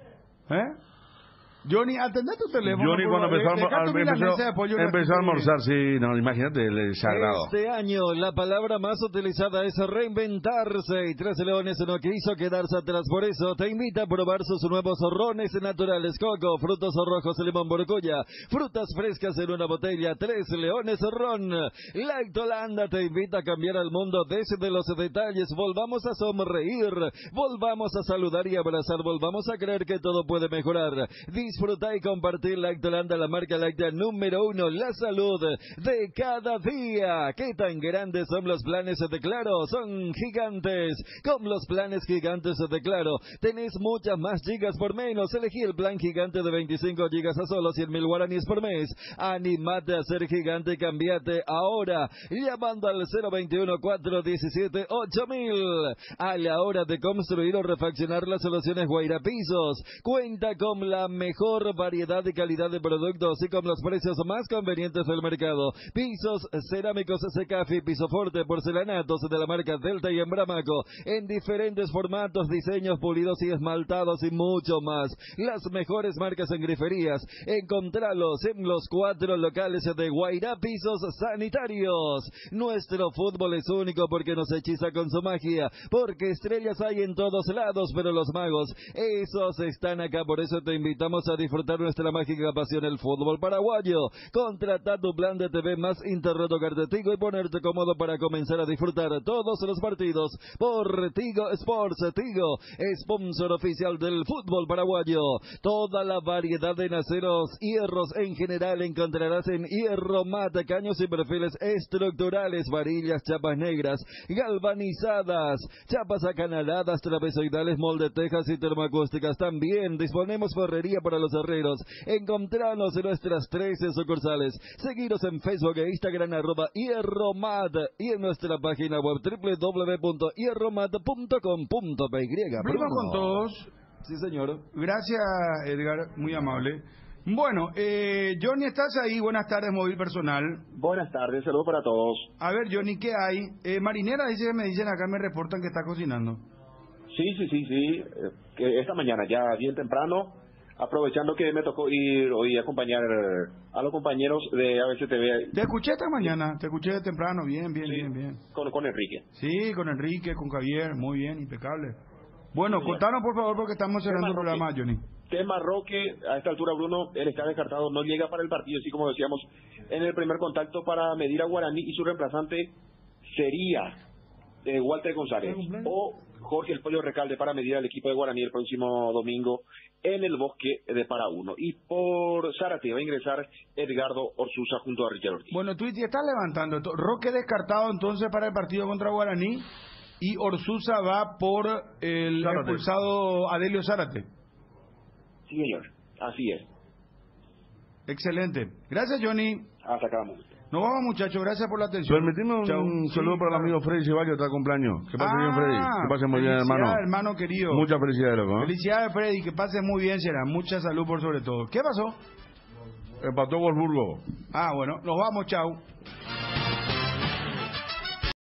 Johnny, atendé tu teléfono. Johnny, cuando empezó a almorzar, sí, no, imagínate el sagrado. Este año la palabra más utilizada es reinventarse, y Tres Leones no quiso quedarse atrás. Por eso te invita a probar sus nuevos rones naturales: coco, frutos rojos, limón, borgoña, frutas frescas en una botella. Tres Leones Ron. Lactolanda te invita a cambiar al mundo desde los detalles. Volvamos a sonreír, volvamos a saludar y abrazar, volvamos a creer que todo puede mejorar. Disfruta y compartir Lactolanda, la marca láctea número 1, la salud de cada día. ¿Qué tan grandes son los planes de Claro? Son gigantes. Con los planes gigantes de Claro tenés muchas más gigas por menos. Elegí el plan gigante de 25 gigas a solo 100.000 guaraníes por mes. Anímate a ser gigante y cambiate ahora llamando al 021-417-8000. A la hora de construir o refaccionar las soluciones Guaira Pisos cuenta con la mejor variedad y calidad de productos y con los precios más convenientes del mercado. Pisos cerámicos Secafi, pisoforte, porcelanatos de la marca Delta y Embramaco, en diferentes formatos, diseños, pulidos y esmaltados y mucho más. Las mejores marcas en griferías, encontralos en los 4 locales de Guairá Pisos Sanitarios. Nuestro fútbol es único porque nos hechiza con su magia, porque estrellas hay en todos lados, pero los magos, esos están acá. Por eso te invitamos a a disfrutar nuestra mágica pasión, el fútbol paraguayo. Contrata tu plan de TV más Internet Hogar de Tigo y ponerte cómodo para comenzar a disfrutar todos los partidos por Tigo Sports. Tigo, sponsor oficial del fútbol paraguayo. Toda la variedad de aceros, hierros en general encontrarás en Hierromat, caños y perfiles estructurales, varillas, chapas negras, galvanizadas, chapas acanaladas, trapezoidales, molde tejas y termoacústicas. También disponemos ferrería para los herreros. Encontranos en nuestras 13 sucursales. Seguiros en Facebook e Instagram @Hierromat y en nuestra página web www.hierromat.com.py. Primo con todos. Sí, señor. Gracias, Edgar, muy amable. Bueno, Johnny, ¿estás ahí? Buenas tardes, Móvil Personal. Buenas tardes, saludos para todos. A ver, Johnny, ¿qué hay? Marinera, me dicen acá, me reportan que está cocinando. Sí. Que esta mañana, ya bien temprano, aprovechando que me tocó ir hoy a acompañar a los compañeros de ABCTV. Te escuché esta mañana, te escuché de temprano, bien. Con Enrique. Sí, con Enrique, con Javier, muy bien, impecable. Bueno, contanos por favor porque estamos cerrando el programa, Johnny. Tema Roque, a esta altura Bruno, él está descartado, no llega para el partido, así como decíamos en el primer contacto para medir a Guaraní, y su reemplazante sería Walter González o Jorge el Pollo Recalde para medir al equipo de Guaraní el próximo domingo en el Bosque de Paraguno. Y por Zárate va a ingresar Edgardo Orsuza junto a Richard Ortiz. Bueno, Twitty está levantando. Roque descartado entonces para el partido contra Guaraní y Orsuza va por el expulsado Adelio Zárate. Sí, señor, así es. Excelente. Gracias, Johnny. Hasta cada momento. Nos vamos, muchachos. Gracias por la atención. Permitime un saludo para el amigo Freddy Ceballos, está de cumpleaños. Que pase bien, Freddy. Que pase muy bien, hermano. Hermano querido. Muchas felicidades, loco. Felicidades, Freddy. Que pase muy bien, será. Mucha salud por sobre todo. ¿Qué pasó? Empató Wolfsburgo. Bueno. Nos vamos. Chao.